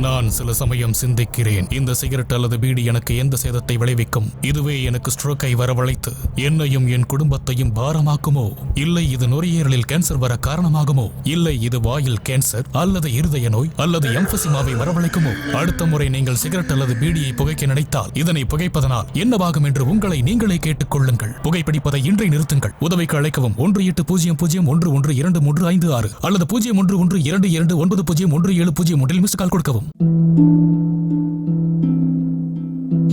நான் சில சமயம் சிந்திக்கிறேன், இந்த சிகரெட் அல்லது பீடி எனக்கு எந்த சேதத்தை விளைவிக்கும்? இதுவே எனக்கு ஸ்ட்ரோக்கை வரவழைத்து என்னையும் என் குடும்பத்தையும் பாரமாக்குமோ? இல்லை இது நுரையீரலில் கேன்சர் வர காரணமாகுமோ? இல்லை இது வாயில் கேன்சர் அல்லது இருதய நோய் அல்லது எம்பசிமாவை வரவழைக்குமோ? அடுத்த முறை நீங்கள் சிகரெட் அல்லது பீடியை புகைக்க நினைத்தால் இதனை புகைப்பதனால் என்னவாகும் என்று உங்களை நீங்களே கேட்டுக் கொள்ளுங்கள். புகைப்பிடிப்பதை இன்றை நிறுத்துங்கள். உதவிக்கு அழைக்கவும் 1800112356 அல்லது 0112290170 மிஸ் கால் கொடுக்கவும்.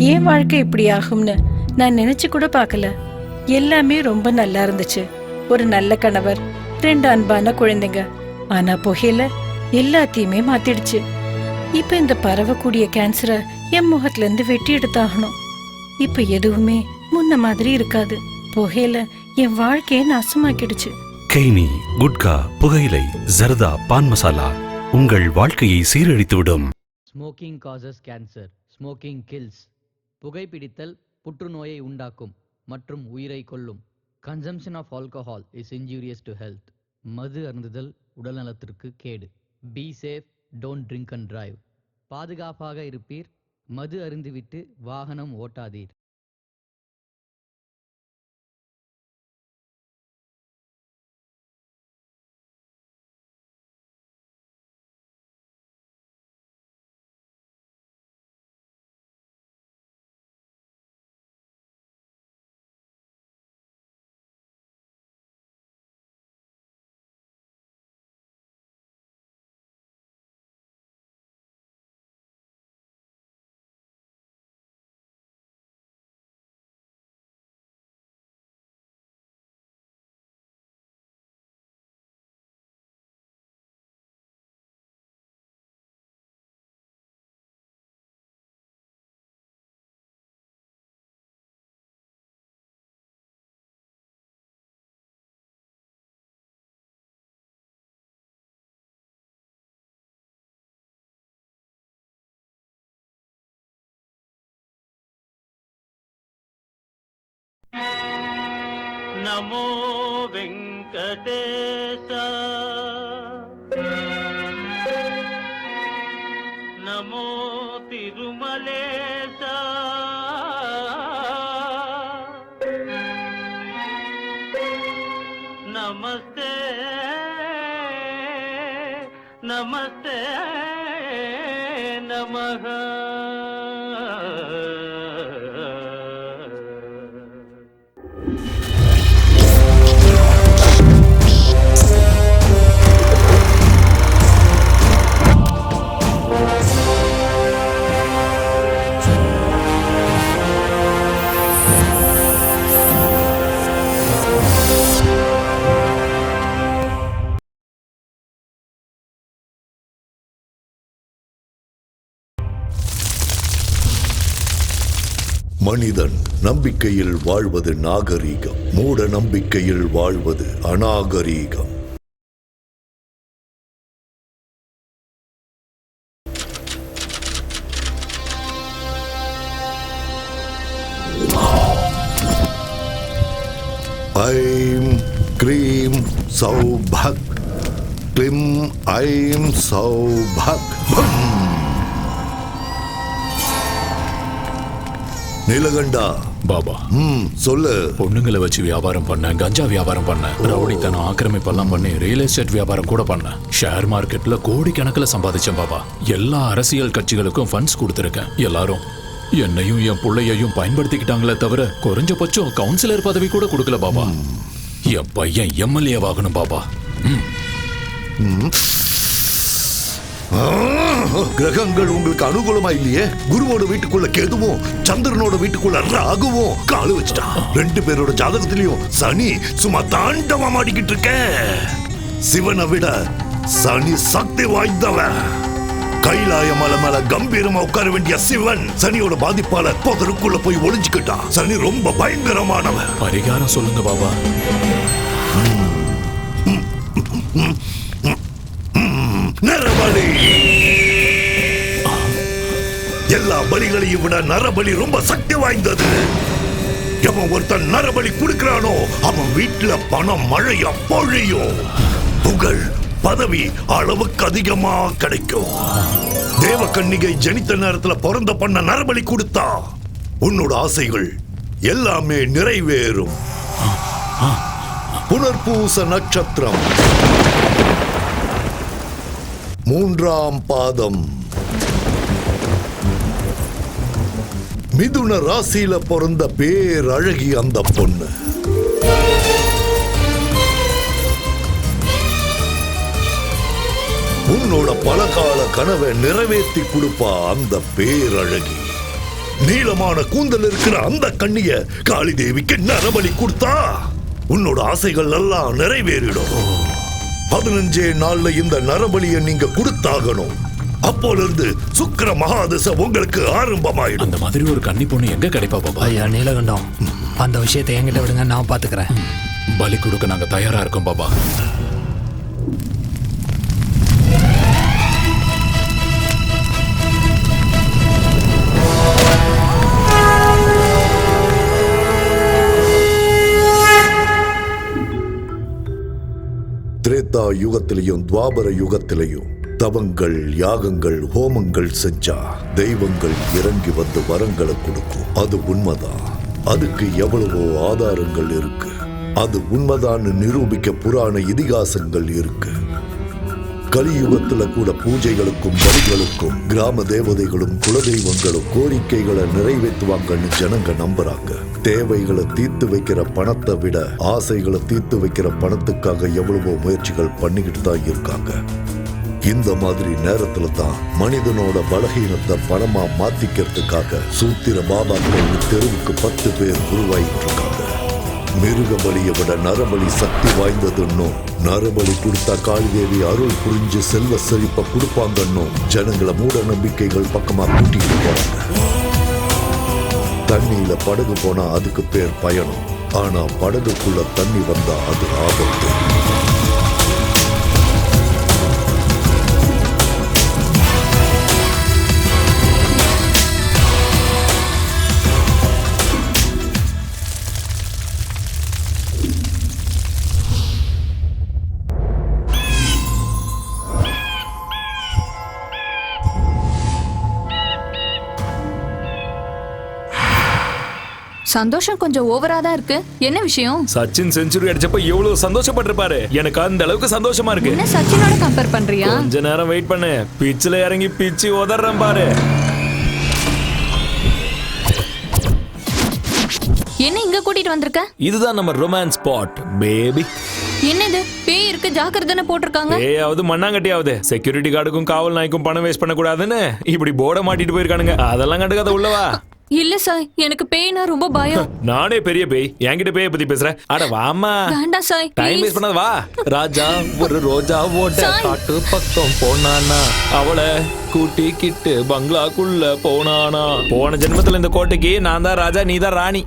ஏன் வாழ்க்கை இப்படி ஆகும்னு நான் நினைச்சு கூட பார்க்கல. எல்லாமே ரொம்ப நல்லா இருந்துச்சு. ஒரு நல்ல கணவர், 2 அன்பான குழந்தைங்க. ஆனா புகையில எல்லாத்தையுமே மாத்திடுச்சு. இப்ப இந்த பரவக்கூடிய கேன்சரை என் முகத்துல இருந்து வெட்டி எடுத்தாகணும். இப்ப எதுவுமே முன்ன மாதிரி இருக்காது. புகையில என் வாழ்க்கையை நாசமாக்கிடுச்சு. கெய்னி, குட்கா, புகையிலை, ஜர்தா, பான் மசாலா உங்கள் வாழ்க்கையை சீரழித்துவிடும். Smoking causes cancer, smoking kills. புகைப்பிடித்தல் புற்றுநோயை உண்டாக்கும் மற்றும் உயிரை கொல்லும். Consumption of alcohol is injurious to health. மது அருந்துதல் உடல்நலத்திற்கு கேடு. Be safe, don't drink and drive. பாதுகாப்பாக இருப்பீர். மது அருந்துவிட்டு வாகனம் ஓட்டாதீர். நமோ வெங்கடேச, நமோ திருமலேச, நமஸ்தே நமஸ்தே நமஹ. மனிதன் நம்பிக்கையில் வாழ்வது நாகரீகம், மூட நம்பிக்கையில் வாழ்வது அநாகரீகம். ஐம் க்ரீம் சௌபக், க்ளிம் ஐம் சௌபக். நீலகண்டா பாபா, சொல்லு. பொண்ணுங்களை வச்சு வியாபாரம் பண்ண, கஞ்சா வியாபாரம் பண்ண, ரவுடித்தனம் ஆக்கிரமிப்பெல்லாம் பண்ணி ரியல் எஸ்டேட் வியாபாரம் கூட பண்ண, ஷேர் மார்க்கெட்ல கோடிக்கணக்கில் சம்பாதிச்சேன் பாபா. எல்லா அரசியல் கட்சிகளுக்கும் ஃபண்ட்ஸ் கொடுத்துருக்கேன். எல்லாரும் என்னையும் என் பிள்ளையையும் பயன்படுத்திக்கிட்டாங்களே தவிர குறைஞ்சபட்சம் கவுன்சிலர் பதவி கூட கொடுக்கல பாபா. என் பையன் எம்எல்ஏ ஆகணும் பாபா. கிரகங்கள் உங்களுக்கு அனுகூலமா இல்லையே. குருவோட வீட்டுக்குள்ள கேதுவும் சந்திரனோட வீட்டுக்குள்ள ராகுவும் காலு வச்சுட்டான். 2 பேரோட ஜாதகத்திலையும் சனி சும்மா தாண்டவம் ஆடிக்கிட்டு இருக்க. சிவனை விட சனி சக்தி வாய்ந்தவன். கைலாய மலை மேல கம்பீரமா உட்கார வேண்டிய சிவன் சனியோட பாதிப்பால புதருக்குள்ள போய் ஒளிஞ்சுக்கிட்டான். சனி ரொம்ப பயங்கரமானவன். பரிகாரம் சொல்லுங்க பாபா. நரபலி. எல்லா பலிகளையும் விட நரபலி ரொம்ப சக்தி வாய்ந்தது. எவன் ஒருத்தன் நரபலி கொடுக்கிறானோ அவன் வீட்டுல பணம் மழையா பொழியும். புகழ் பதவி அளவுக்கு அதிகமா கிடைக்கும். தேவகன்னிகை ஜனித்த நேரத்துல பிறந்த பண்ண நரபலி கொடுத்தா உன்னோட ஆசைகள் எல்லாமே நிறைவேறும். புனர்பூச நட்சத்திரம் 3ஆம் பாதம் மிதுன ராசியில பிறந்த பேரழகி அந்த பொண்ணு. உன்னோட பலகால கனவை நிறைவேற்றி கொடுப்பா அந்த பேரழகி. நீளமான கூந்தல் இருக்கிற அந்த கண்ணிய காளி தேவிக்கு நரபலி கொடுத்தா உன்னோட ஆசைகள் எல்லாம் நிறைவேறிடும். 15 நாள்ல இந்த நரபலியை நீங்க கொடுத்தாகணும். அப்போல இருந்து சுக்கிர மகாதசை உங்களுக்கு ஆரம்பமாயிடும். அந்த மாதிரி ஒரு கன்னி பொண்ணு எங்க கிடைப்பா பாபா? ஐயா நீலகண்டம், அந்த விஷயத்தை என்கிட்ட விடுங்க, நான் பாத்துக்கிறேன். பலி கொடுக்க நாங்க தயாரா இருக்கோம் பாபா. திரேதா யுகத்திலையும் துவாபர யுகத்திலையும் தவங்கள், யாகங்கள், ஹோமங்கள் செஞ்சா தெய்வங்கள் இறங்கி வந்து வரங்களை கொடுக்கும். அது உண்மைதான். அதுக்கு எவ்வளவோ ஆதாரங்கள் இருக்கு. அது உண்மைதான் நிரூபிக்க புராண இதிகாசங்கள் இருக்கு. கலியுகத்துல கூட பூஜைகளுக்கும் பலிகளுக்கும் கிராம தேவதைகளும் குலதெய்வங்களும் கோரிக்கைகளை நிறைவேற்றுவாங்கன்னு ஜனங்க நம்புறாங்க. தேவைகளை தீர்த்து வைக்கிற பணத்தை விட ஆசைகளை தீர்த்து வைக்கிற பணத்துக்காக எவ்வளவோ முயற்சிகள் பண்ணிக்கிட்டு தான் இருக்காங்க. இந்த மாதிரி நேரத்துல தான் மனிதனோட பலகீனத்தை பணமா மாத்திக்கிறதுக்காக சூத்திர பாபாக்கள் தெருவுக்கு 10 பேர் உருவாயிட்டு இருக்காங்க. மிருக பலியை விட நரபலி சக்தி வாய்ந்ததுன்னும், நரபலி கொடுத்தா காளிதேவி அருள் புரிஞ்சு செல்வ செழிப்பை கொடுப்பாங்கன்னும் ஜனங்களை மூட நம்பிக்கைகள் பக்கமா கூட்டிட்டு போறாங்க. தண்ணியில படகு போனா அதுக்கு பேர் பயணம். ஆனா படகுக்குள்ள தண்ணி வந்தா அது ஆபத்து. சந்தோஷம் கொஞ்சம் ஓவரா தான் இருக்கு. என்ன விஷயம்? சச்சின் செஞ்சுரி அடிச்சப்ப எவ்வளவு சந்தோஷப்பட்டிருப்பாரு. எனக்கு அந்த அளவுக்கு சந்தோஷமா இருக்கு. என்ன சச்சினோட கம்பேர் பண்றியா? கொஞ்ச நேரம் வெயிட் பண்ணு, பிச்சில இறங்கி பிச்சு உதறேன் பாரு. என்ன இங்க கூட்டிட்டு வந்திருக்க? இதுதான் நம்ம ரொமான்ஸ் ஸ்பாட் பேபி. என்னது பேய் இருக்கு ஜாக்கிரதைன்னு போட்டிருக்காங்க. ஏயாவது மண்ணாங்கட்டியாவது செக்யூரிட்டி கார்டுக்கும் காவல் நாய்க்கும் பணம் வேஸ்ட் பண்ண கூடாதுன்னு இப்படி போர்டை மாட்டிட்டு போயிருக்கானுங்க. அதெல்லாம் கண்டுக்காத உள்ளவா. இல்ல சாய், எனக்கு பேய்னா ரொம்ப பயம். நானே பெரிய பேய், என்கிட்ட பேய பத்தி பேசுறேன். அட வாமா. வேண்டாம் சாய், டைம் வேஸ்ட் பண்ணாத வா. ராஜா ஒரு ரோஜா ஓட்ட காட்டு பக்கம் போனானா, அவளை கூட்டிக்கிட்டு பங்களாக்குள்ள போனானா. போன ஜென்மத்துல இந்த கோட்டைக்கு நான் தான் ராஜா, நீ தான் ராணி.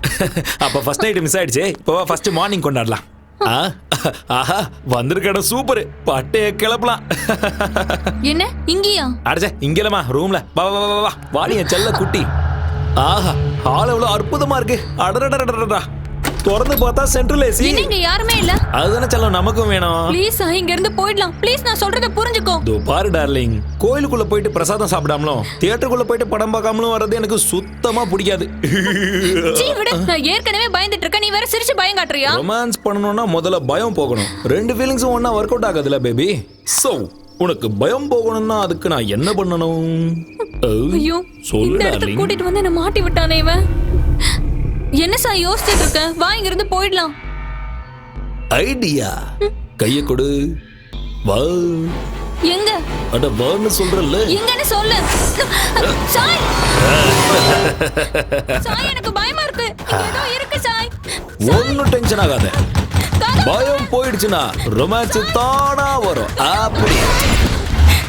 அப்ப ஃபர்ஸ்ட் நைட் மிஸ் ஆயிடுச்சு. இப்போ ஃபர்ஸ்ட் மார்னிங் கொண்டாடலாம். ஆஹா வந்திருக்கட சூப்பர், பட்டைய கிளப்பலாம். என்ன இங்கயா? அடச்சே இங்கலமா ரூம்ல. வா வா வா வா வாடி என் செல்ல குட்டி. ஆஹா ஹால் எவ்வளவு அற்புதமா இருக்கு. அடடடடடடா திறந்து பார்த்தா சென்ட்ரல் ஏசி. இங்க யாருமே இல்ல. அதுதானே செல்லம் நமக்கும் வேணும். ப்ளீஸ் இங்க இருந்து போய்டலாம். ப்ளீஸ் நான் சொல்றத புரிஞ்சுக்கோ. தோ பாரு டார்லிங், கோயிலுக்குள்ள போயிட்டு பிரசாதம் சாப்பிடாமலும் தியேட்டருக்குள்ள போயிட்டு படம் பார்க்காமலும் வர்றது எனக்கு சுத்தமா பிடிக்காது. சீ விடு, நான் ஏற்கனவே பயந்துட்டு இருக்கேன், நீ வேற சிரிச்சு பயம் காட்டுறியா? ரொமான்ஸ் பண்ணனும்னா முதல்ல பயம் போகணும். ரெண்டு ஃபீலிங்ஸும் ஒண்ணா வொர்க் அவுட் ஆகாதுல பேபி. சோ உனக்கு பயம் போகணும்னா அதுக்கு நான் என்ன பண்ணணும்? ஐயோ இந்த இடத்துக்கு கூட்டிட்டு வந்து என்ன மாட்டி விட்டானே இவன். என்ன சார் யோசிச்சுட்டு இருக்க? வா இங்க இருந்து போயிடலாம். ஐடியா, கைய கொடு. வா. எங்க? அட வான்னு சொல்றல்ல. எங்கன்னு சொல்லு. சாய் சாய் எனக்கு பயமா இருக்கு. ஏதோ இருக்கு சாய். ஒன்னும் டென்ஷன் ஆகாத. பயம் போயிடுச்சுனா ரொமான்ஸ் தானா வரும். அப்படி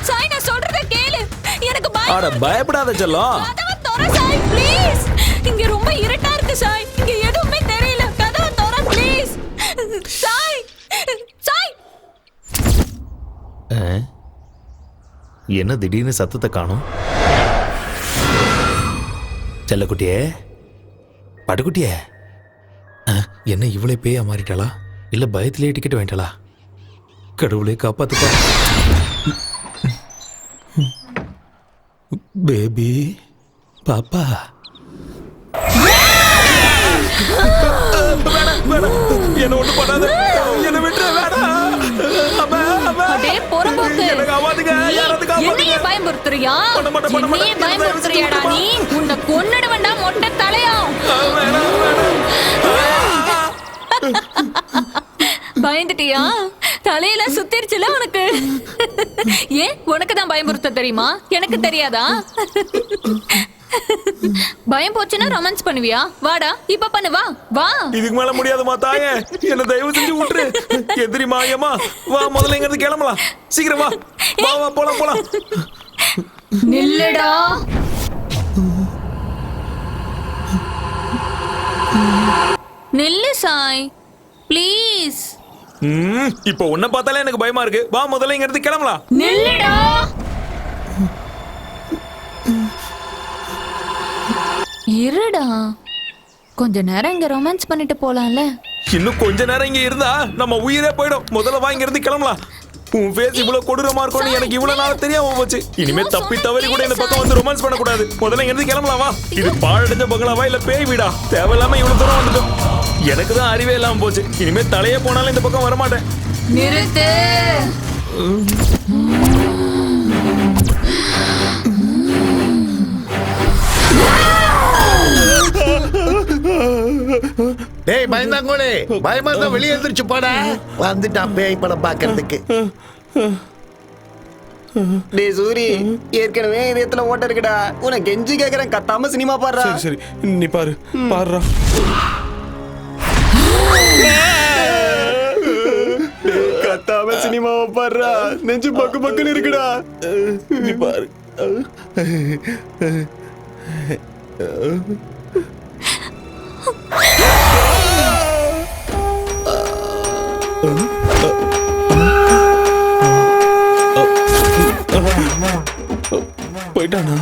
சாய் நான் சொல்றத கேளு. எனக்கு பயம். அட பயப்படாத செல்லம். கதவை தர சாய் ப்ளீஸ். இங்க ரொம்ப இருட்டா இருக்கு சாய். இங்க எதுவுமே தெரியல. கதவை தர ப்ளீஸ். சாய் சாய். என்ன திடீர்னு சத்தத்தை காணோம்? செல்லக்குட்டியே, படுக்குட்டியே, என்ன இவ்வளோ பேயா மாறிட்டாளா? இல்ல பயத்திலே டிக்கெட் வாங்கிட்டாளா? கடவுளே காப்பாத்துப்பா. பேபி பாப்பா என்ன ஒண்ணு பண்ணாத, என்ன விட்டு அடே பொறம்போக்கு, என்னையே பயமுறுத்துறியா? என்னையே பயமுறுத்துறியாடா நீ? உன்னை கொன்னுடுவேன்டா மொட்டை தலையா. பயந்துட்டியா? தலையில சுத்திருச்சுல உனக்கு. ஏன் உனக்கு தான் பயமுறுத்த தெரியுமா? எனக்கு தெரியாதா? பயம் போச்சுன்னா ரொமான்ஸ் பண்ணுவியா? வாடா இப்ப பண்ணு, வா வா. இதுக்கு மேல முடியாதுமா தாயே, என்ன தயவு செஞ்சு விட்டுரு. எதிரிமா ஏமா, வா முதல்ல இங்க இருந்து கிளம்பலாம். சீக்கிரம் வா வா வா, போலாம் போலாம். நில்லுடா. நில்லு சாய் ப்ளீஸ். இப்போ உன்னை பார்த்தாலே எனக்கு பயமா இருக்கு. வா முதல்ல இங்க இருந்து கிளம்பலாம். நில்லுடா. இருடா, கொஞ்ச நேரம் இங்க ரொமான்ஸ் பண்ணிட்டு போலாம்ல. இன்னும் கொஞ்ச நேரம் இங்க இருந்தா நம்ம உயிரே போயிடும். முதல்ல வா இங்க இருந்து கிளம்பலாம். உன் ஃபேஸ் இவ்வளவு கொடூரமா இருக்கும்னு எனக்கு இவ்வளவு நாள் தெரியாம போச்சு. இனிமே தப்பி தவறி கூட இந்த பக்கம் வந்து ரொமான்ஸ் பண்ண கூடாது. முதல்ல இங்க இருந்து கிளம்பலாம் வா. இது பாழடைஞ்ச பங்களாவா இல்ல பேய் வீடா? தேவையில்லாம இவ்வளவு தூரம் வந்துட்டோம். எனக்கு தான் அறிவே இல்லாம போச்சு. இனிமே தலையே போனாலும் இந்த பக்கம் வரமாட்டேன். நிறுத்து. டேய் பயந்தாங்கோலே, பயமா இருந்தா வெளியே எழுந்திருச்சு போடா. வந்துட்டான் பேய் படம் பாக்குறதுக்கு. டேய் சூரி, ஏற்கனவே இதயத்துல ஓட்ட இருக்குடா. உனக்கு கெஞ்சி கேக்குறேன், கத்தாம சினிமா பாடுறா. சரி நீ பாரு பாடுறா. கத்தாம சினிமாவை பாடுறா. நெஞ்சு பக்கு பக்குன்னு இருக்குடா. நீ பாரு. போயிட்டானா?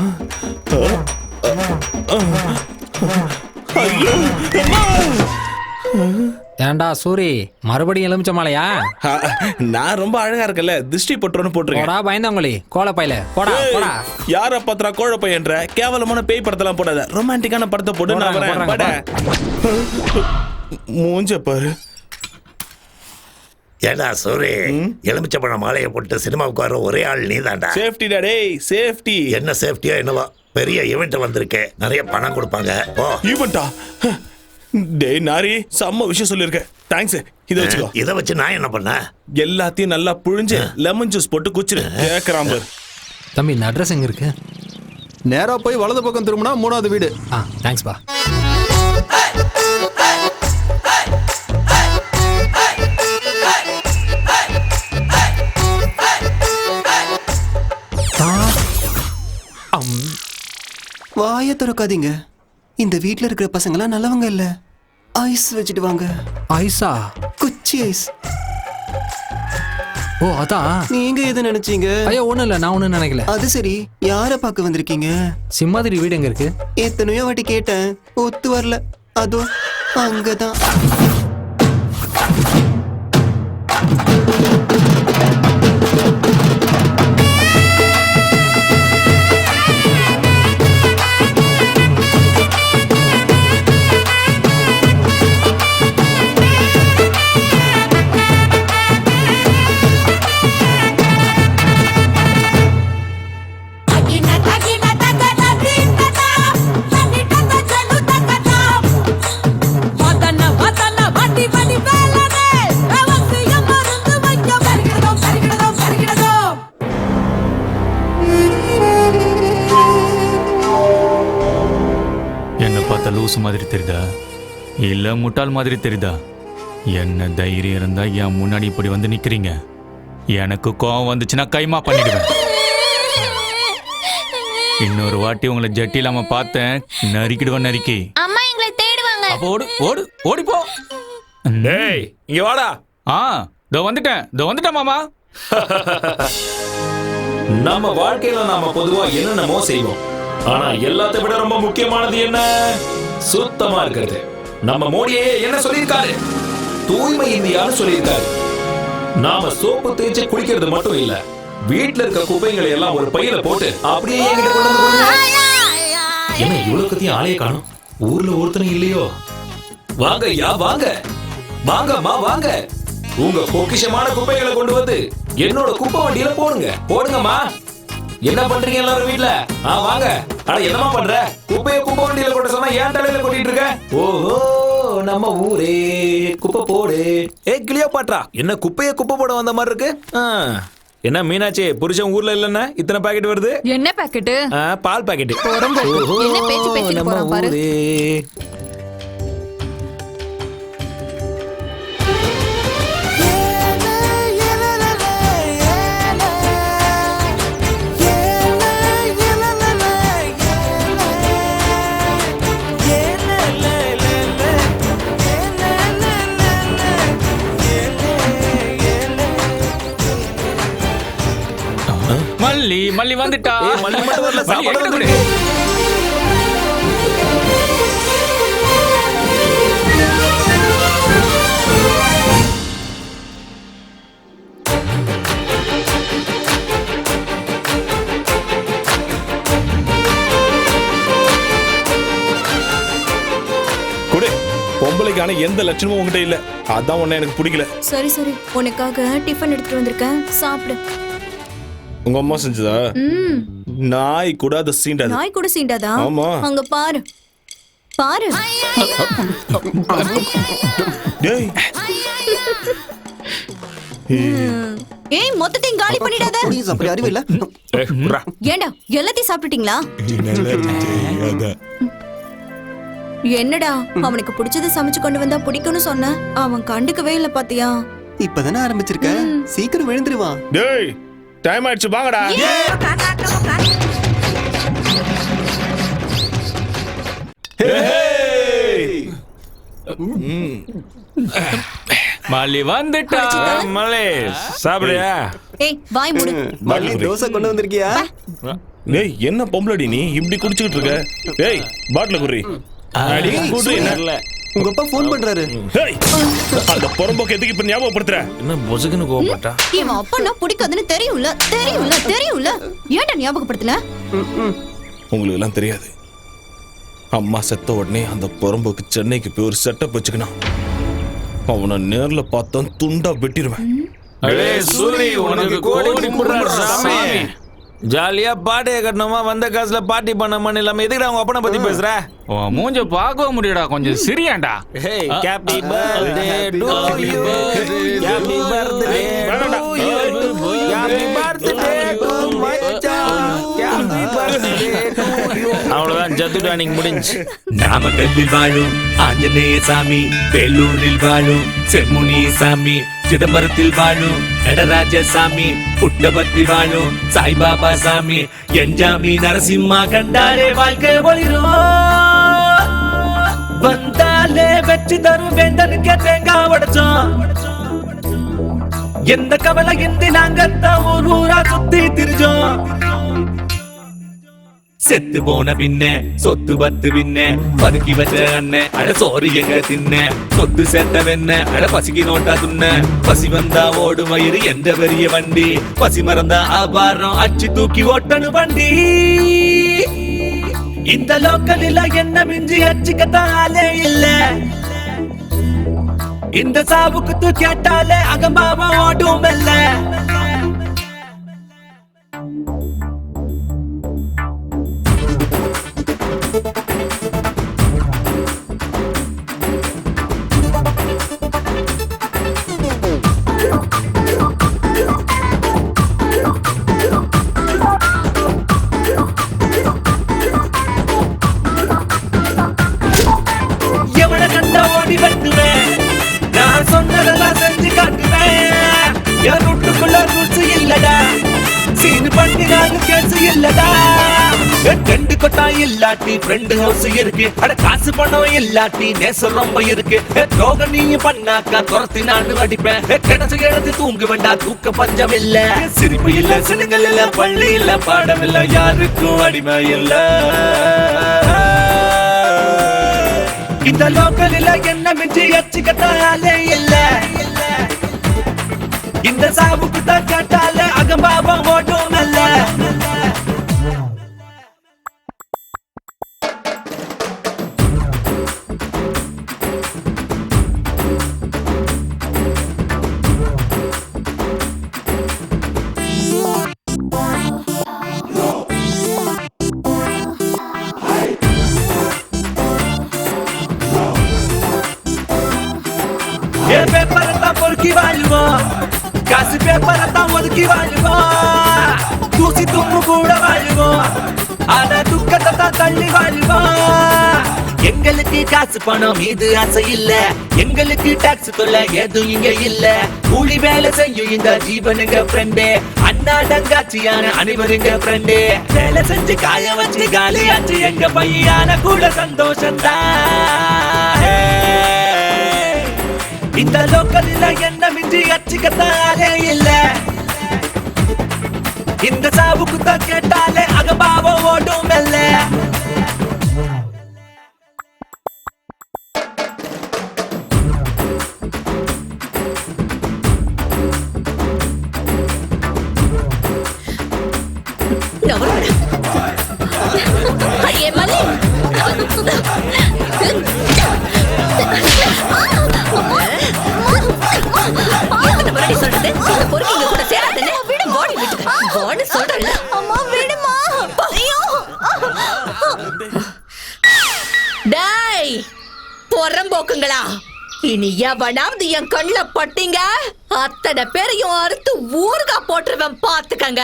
ஏண்டா சூரி, மறுபடியும் எலுமிச்ச மாலையா? நான் ரொம்ப அழகா இருக்கல, திருஷ்டி போட்டுறோன்னு போட்டுருக்கேன். போடா பயந்தாங்கோலி, கோலப்பையில போடா போடா. யார பத்திரா கோழ பையன்ற கேவலமான பேய் படத்தெல்லாம் போடாத. ரொமான்டிக்கான படத்தை போட்டு நான் வரேன். மூஞ்ச பாரு. ஏடா சூரி, எலுமிச்சப்பழம் மாலையை போட்டு சினிமாவுக்கு வர ஒரே ஆள் நீ தான்டா. சேஃப்டி டேய், சேஃப்டி. என்ன சேஃப்டியா என்னவா? பெரிய ஈவெண்ட் வந்திருக்கேன், நிறைய பணம் கொடுப்பாங்க. ஈவெண்டா? டேய் நாரி, செம்ம விஷயம் சொல்லிருக்க. தேங்க்ஸ். இதை வச்சுக்கோ. இதை வச்சு நான் என்ன பண்ண? எல்லாத்தையும் நல்லா புழிஞ்சு லெமன் ஜூஸ் போட்டு குச்சிரு. கேக்குறான் பாரு. தம்பி இந்த அட்ரஸ் எங்க இருக்கு? நேரா போய் வலது பக்கம் திரும்பினா 3வது வீடு. தேங்க்ஸ் பா. வாய திறக்காதீங்க. இந்த வீட்ல இருக்கிற பசங்களாம் நல்லவங்க இல்ல. ஐஸ் வச்சுட்டு வாங்க. ஐஸா? குச்சி ஐஸ். ஓ அதான். நீங்க எது நினைச்சீங்க? ஐயோ ஒண்ணும் இல்ல, நான் ஒண்ணும் நினைக்கல. அது சரி, யார பார்க்க வந்திருக்கீங்க? சிம்மாதிரி வீடு எங்க இருக்கு? எத்தனையோ வாட்டி கேட்டேன், ஒத்து வரல. அதோ அங்கதான். லூசு மாதிரி தெரியுதா இல்ல முட்டாள் மாதிரி தெரியுதா? என்ன தைரியம் இருந்தா என் முன்னாடி இப்படி வந்து நிக்கிறீங்க? எனக்கு கோவம் வந்துச்சுன்னா கைமா பண்ணிடுவேன். இன்னொரு வாட்டி உங்களை ஜட்டி இல்லாம பார்த்தேன், நறுக்கிடுவேன் நறுக்கி. அம்மா எங்களை தேடுவாங்க. அப்ப ஓடு ஓடு ஓடி போ. டேய் இங்க வாடா. இதோ வந்துட்டேன் மாமா. நம்ம வாழ்க்கையில நாம பொதுவா என்னென்னமோ செய்வோம். ஆனா எல்லாத்தை விட ரொம்ப முக்கியமானது என்ன? சுத்தமா இருக்கிறது. நம்ம மோடியே என்ன சொல்லியிருக்காரு? தூய்மை இந்தியான்னு சொல்லியிருக்காரு. நாம சோப்பு தேய்ச்சி குளிக்கிறது மட்டும் இல்ல, வீட்டுல இருக்க குப்பைகளை எல்லாம் ஒரு பையில போட்டு அப்படியே என்கிட்ட கொண்டு வந்து கொடுங்க. என்ன இவ்வளவு கத்தியும் ஆளைய காணும்? ஊர்ல ஒருத்தனும் இல்லையோ? வாங்க ஐயா, வாங்க வாங்கம்மா, வாங்க. உங்க பொக்கிஷமான குப்பைகளை கொண்டு வந்து என்னோட குப்பை வண்டியில போடுங்க. போடுங்கம்மா. என்ன பண்றீங்க எல்லாரும் வீட்டுல? வாங்க. அட என்னமா பண்ற? குப்பையை குப்பை வண்டியில கொண்டு சொன்னா ஏன் தலையில கொட்டிட்டு இருக்க? ஓஹோ, நம்ம ஊரே குப்பை போடு. கிளியோபாட்ரா, என்ன குப்பையை குப்பை போட வந்த மாதிரி இருக்கு? என்ன மீனாட்சி, புருஷன் ஊர்ல இல்லன்னா இத்தனை பாக்கெட் வருது? என்ன பாக்கெட்? பால் பாக்கெட். என்ன பேச்சு பேசிட்டு போறான் பாரு. மல்லி மல்லி வந்துட்டா. மல்லி மட்டும் வரல, சாப்பாடு வந்து. குடு. பொம்பளைக்கான எந்த லட்சணமும் உங்ககிட்ட இல்ல, அதான் உன்னை எனக்கு பிடிக்கல. சரி சரி, உனக்காக டிஃபன் எடுத்துட்டு வந்திருக்கேன், சாப்பிடு. உங்க அம்மா செஞ்சதா? நாய் கூட அதை சீண்டாது. நாய் கூட சீண்டாதா? ஆமா. அங்க பாரு பாரு. டேய், ஏய் மொத்தத்தையும் காலி பண்ணிடாத. அப்படி அறிவு இல்ல. ஏண்டா எல்லாத்தையும் சாப்பிட்டுட்டீங்களா? என்னடா அவனுக்கு பிடிச்சதை சமைச்சு கொண்டு வந்தா பிடிக்கும்னு சொன்ன, அவன் கண்டுக்கவே இல்ல பாத்தியா? இப்பதானே ஆரம்பிச்சிருக்க, சீக்கிரம் விழுந்துருவான். டேய் டைம் ஆயிடுச்சு, வாங்கடா. மல்லி வந்துட்டா. மலே சாப்பிடுயா? ஏய் வாய் மூடு. மல்லி தோசை கொண்டு வந்திருக்கியா? டேய் என்ன பொம்பளடி நீ இப்படி குடிச்சிட்டு இருக்க? டேய் பாட்டில குடி. அடி குடி. இல்ல உங்க அப்பா ஃபோன் பண்றாரு. டேய் அந்த பொறம்போக்கு எதுக்கு இப்ப ஞாபகப்படுத்துற? என்ன பொசுக்குன்னு கோவப்பட்டா? இவன் அப்பனா பிடிக்காதுன்னு தெரியும்ல தெரியும்ல தெரியும்ல, ஏன்டா ஞாபகப்படுத்தல? உங்களுக்கு எல்லாம் தெரியாது. அம்மா செத்த உடனே அந்த பொறம்போக்கு சென்னைக்கு போய் ஒரு செட்டப் வச்சுக்கணும். அவனை நேர்ல பார்த்தா துண்டா வெட்டிடுவேன். ஜாலியா பாட்டியை கட்டணுமா, வந்த காசுல பார்ட்டி பண்ணமான்னு இல்லாம எதுக்கு அவங்க அப்பனை பத்தி பேசுற? மூஞ்ச பார்க்க முடியடா, கொஞ்சம் சிரியாண்டா. Happy birthday to you, happy birthday to you, happy birthday to மச்சான், ஹாப்பி பர்த்டே டு யூ. அவ்வளவுதான், ஜத்துடா நீங்க முடிஞ்சு. நாமக்கல்லில் வாழும் ஆஞ்சநேய சாமி, வேலூரில் வாழும் செம்முனி சாமி, சிதம்பரத்தில் வாழும் நடராஜ சாமி, புட்டபத்தில் வாழும் சாய்பாபா சாமி, என்ஜாமி நரசிம்மா கண்டாரே வாழ்க்கை ஒளிரும். வந்தாலே வெற்றி தரும் வேண்டனுக்கு தேங்காய் உடைச்சோம். எந்த கவலை இன்றி நாங்கத்தான் ஊர் ஊரா சுத்தி திரிஞ்சோம். செத்து போன பின்ன சொத்து பத்து பின்ன பதுக்கி வச்ச அண்ணன் அட சோறு எங்க தின்ன, சொத்து சேர்த்த வெண்ண அட பசிக்கு நோட்டா துண்ண, பசி வந்தா ஓடு வயிறு எந்த பெரிய வண்டி, பசி மறந்தா ஆபாரம் அச்சு தூக்கி ஓட்டனு வண்டி. இந்த லோக்கலில் என்ன மிஞ்சி அச்சுக்கத்தான் ஆளே இல்ல, இந்த சாவுக்கு தூக்கி கேட்டாலே அகம்பாவ ஓடும் இல்ல. எவனை கண்ட ஓடி வெட்டுவேன், நான் சொன்னதெல்லாம் செஞ்சு காட்டுவேன். என் வீட்டுக்குள்ள ரூல்ஸ் இல்லடா, சீனு பண்ணி நானு கேசு இல்லடா. ரெண்டு கொட்டா இல்லாட்டி ஃப்ரெண்ட் ஹவுஸ் இருக்கு, அட காசு பணம் இல்லாட்டி நேசம் ரொம்ப இருக்கு. ரோக நீயும் பண்ணாக்கா துரத்தி நானு அடிப்பேன். கிடச்சு கிடந்து தூங்க வேண்டாம், தூக்க பஞ்சம் இல்ல. சிரிப்பு இல்ல, சினுங்கள் இல்ல, பள்ளி இல்ல, பாடம் இல்ல, யாருக்கும் அடிமை இல்ல. இந்த லோக்கலில் என்ன மிஞ்சி அச்சுக்கத்தாலே இல்ல, இந்த சாவுக்கு தான் கேட்டால அகம்பாவம் ஓட்டும் நல்ல. என் பேப்பரத்தான் பொறுக்கி வாழ்வோம், காசு பேப்பரத்தான் ஒதுக்கி வாழ்வோம், தூசி தும்மு கூட வாழ்வோம், ஆனா துக்கத்தை தான் தள்ளி வாழ்வோம். எங்களுக்கு காசு பணம் மீது ஆசை இல்ல, எங்களுக்கு டாக்ஸ் தொல்லை எதுவும் இங்க இல்ல. கூலி வேலை செய்யும் இந்த ஜீவனுங்க ஃப்ரெண்டு, அண்ணா தங்காச்சியான அனைவருங்க ஃப்ரெண்டு. வேலை செஞ்சு காய வச்சு காலியாச்சு எங்க பையான கூட சந்தோஷம்தான். இந்த லோக்கல்ல என்ன மிஞ்சி அச்சுக்கத்தாலே இல்ல, இந்த சாவுக்கு தான் கேட்டாலே அகபாவம் ஓடும் மெல்ல. பொறம்போக்குங்களா, இனி எவனாவது என் கண்ணுல பட்டீங்க அத்தனை பேரையும் அறுத்து ஊர்கா போட்டுருவேன் பாத்துக்கங்க.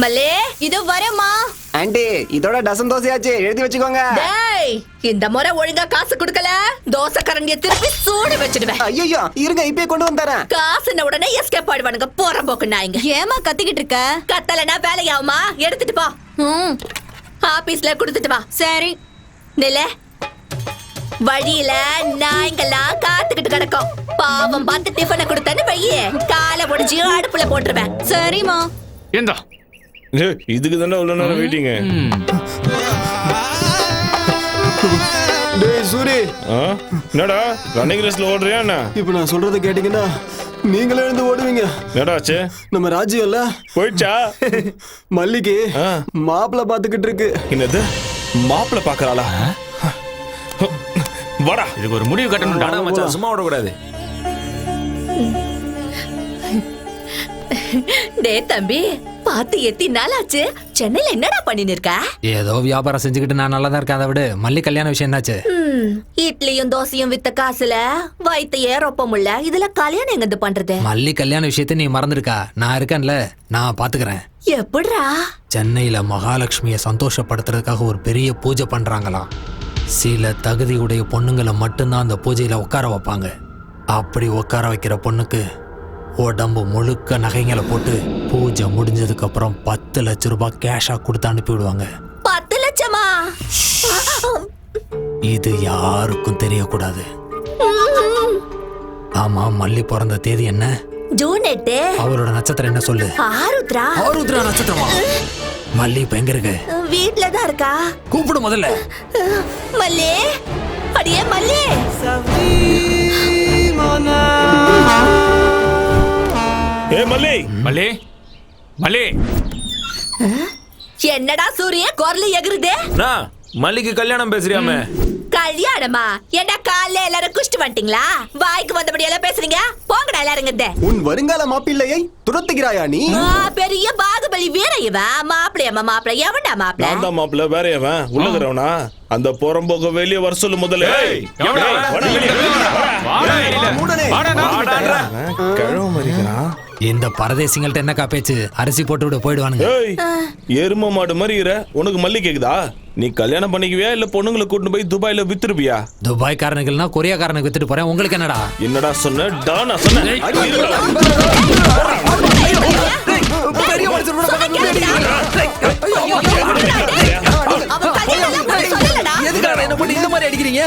மல்லே இது வரமா ஆண்டி, இதோட டசன் தோசையாச்சு, எழுதி வச்சுக்கோங்க. டேய், இந்த முறை ஒழுங்கா காசு கொடுக்கல தோசை கரண்டிய திருப்பி சூடு வச்சிடுவேன். ஐயோ இருங்க, இப்பயே கொண்டு வந்துறேன். காசுன உடனே எஸ்கேப் ஆயிடுவானுங்க போறம்போக்கு நாய்ங்க. ஏமா கத்திக்கிட்டு இருக்க? கத்தலனா வேலையாவுமா, எடுத்துட்டு போ. ஆபீஸ்ல கொடுத்துட்டு வா. சரி நில வழியில நாய்ங்கெல்லாம் காத்துக்கிட்டு கிடக்கும். பாவம் பார்த்து டிஃபனை கொடுத்தன்னு வையே, காலை ஒடிச்சு அடுப்புல போட்டுருவேன். சரிமா. ஏண்டா இதுக்கு தானே உள்ள நேரம் வெயிட்டிங்க. டேய் சூரி, என்னடா ரன்னிங் ரேஸ்ல ஓடுறியா என்ன? இப்போ நான் சொல்றத கேட்டீங்கன்னா நீங்களே எழுந்து ஓடுவீங்க. என்னடாச்சு? நம்ம ராஜ்யம் இல்ல போயிடுச்சா? மல்லிக்கு மாப்பிள்ள பாத்துக்கிட்டு இருக்கு. என்னது மாப்பிள்ள பாக்குறாளா? வாடா, இதுக்கு ஒரு முடிவு கட்டணும். மச்சான் சும்மா விடக்கூடாது. டே தம்பி, பாத்து எத்தி நாளாச்சு, சென்னையில என்னடா பண்ணின்னு இருக்க? ஏதோ வியாபாரம் செஞ்சுக்கிட்டு நான் நல்லா தான் இருக்கேன். அதை விட மல்லி கல்யாண விஷயம் என்னாச்சு? இட்லியும் தோசையும் வித்த காசுல வயித்தையே ரொப்பமுல்ல, இதுல கல்யாணம் எங்க பண்றது? மல்லி கல்யாண விஷயத்த நீ மறந்துருக்கா? நான் இருக்கேன்ல, நான் பாத்துக்கிறேன். எப்படிரா? சென்னையில மகாலட்சுமியை சந்தோஷப்படுத்துறதுக்காக ஒரு பெரிய பூஜை பண்றாங்களாம். சில தகுதியுடைய பொண்ணுங்களை மட்டும்தான் அந்த பூஜையில உட்கார வைப்பாங்க. அப்படி உட்கார வைக்கிற பொண்ணுக்கு உடம்பு முழுக்க நகைங்களை போட்டு பூஜை முடிஞ்சதுக்கு அப்புறம் 10 லட்சம் ரூபாய் கேஷா கொடுத்து அனுப்பி விடுவாங்க. 10 லட்சமா? இது யாருக்கும் தெரியக்கூடாது. ஆமா, மல்லி பிறந்த தேதி என்ன? ஜூன் 8. அவரோட நட்சத்திரம் என்ன சொல்லு? ஆருத்ரா. ஆருத்ரா நட்சத்திரமா? மல்லி இப்ப எங்க இருக்கு? வீட்ல தான் இருக்கா. கூப்பிடு முதல்ல. மல்லி, அடியே மல்லி. ஏ மல்லி, மல்லி, மல்லி. என்னடா சூரிய குரல் எகுறுதே? நான் மல்லிக்கு கல்யாணம் பேசுறியாமே? கல்யாணமா? என்ன காலைல எல்லாரும் குஷ்டு வந்துட்டீங்களா? வாய்க்கு வந்தபடி எல்லாம் பேசுறீங்க, போங்கடா எல்லாருங்க. உன் வருங்கால மாப்பிள்ளையை துரத்துகிறாயா நீ? பெரிய பாகுபலி வீர இவன். மாப்பிள்ளையம்மா மாப்பிள்ளை எவன்டா மாப்பிள்ளை? நான் தான் மாப்பிள்ள, வேற எவன்? உள்ளகிறவனா? அந்த புறம்போக்க வெளியே வர சொல்லு முதல்ல. இந்த பரதேசிங்கள்ட்ட என்னக்கா பேச்சு? அரிசி போட்டு விட போயிடுவானுங்க. எரும மாடு மாதிரி உனக்கு மல்லி கேக்குதா? நீ கல்யாணம் பண்ணிக்குவியா இல்ல பொண்ணுங்களை கூட்டு போய் துபாயில வித்துருப்பியா? துபாய் காரனுக்குன்னா கொரியாக்காரனுக்கு வித்துட்டு போறேன். உங்களுக்கு என்னடா? என்னடா சொன்ன? டானா சொன்ன? எதுக்காக என்ன பண்ணி இந்த மாதிரி அடிக்கிறீங்க?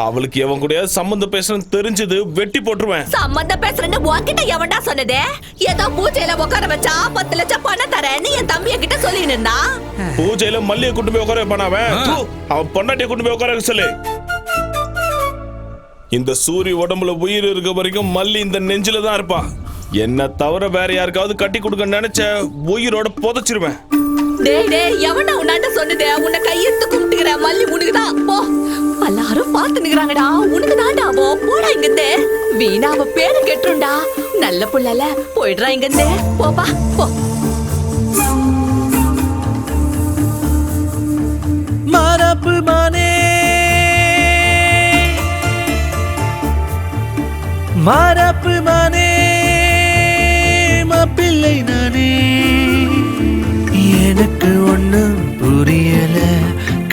அவளுக்கு எவன் கூட சம்பந்தம் பேசுறேன்னு தெரிஞ்சது வெட்டி போட்டுருவேன். சம்பந்தம் பேசுறேன்னு உன்கிட்ட எவன்டா சொன்னதே? ஏதோ பூஜையில உட்கார வச்சா 10 லட்சம் பணம் தரேன்னு என் தம்பி கிட்ட சொல்லி நின்னா. பூஜையில மல்லியை கூட்டு போய் உட்கார வைப்பான் அவன் பொண்டாட்டியை கூட்டு போய் உட்கார சொல்லு. இந்த சூரிய உடம்புல உயிர் இருக்க வரைக்கும் மல்லி இந்த நெஞ்சில தான் இருப்பா. என்ன தவிர வேற யாருக்காவது கட்டி கொடுக்க நினைச்ச உயிரோட புதைச்சிருவேன். டேய் டேய், எவன்டா உன்னாண்ட சொன்னதே? உன்னை கையெடுத்து கும்பிட்டுக்கிற மல்லி உனக்குதான். போ, எல்லாரும் பார்த்து நிக்கிறாங்கடா. உனக்கு தான்டா. போடா இங்கிருந்தே. வீணா அவ பேரு கெட்டுருண்டா. நல்ல புள்ளல, போயிடுறா இங்கிருந்தே. போப்பா போ. மாறாப்பு மானே மாறாப்பு மானே மாப்பிள்ளை நானே. எனக்கு ஒண்ணும் புரியல,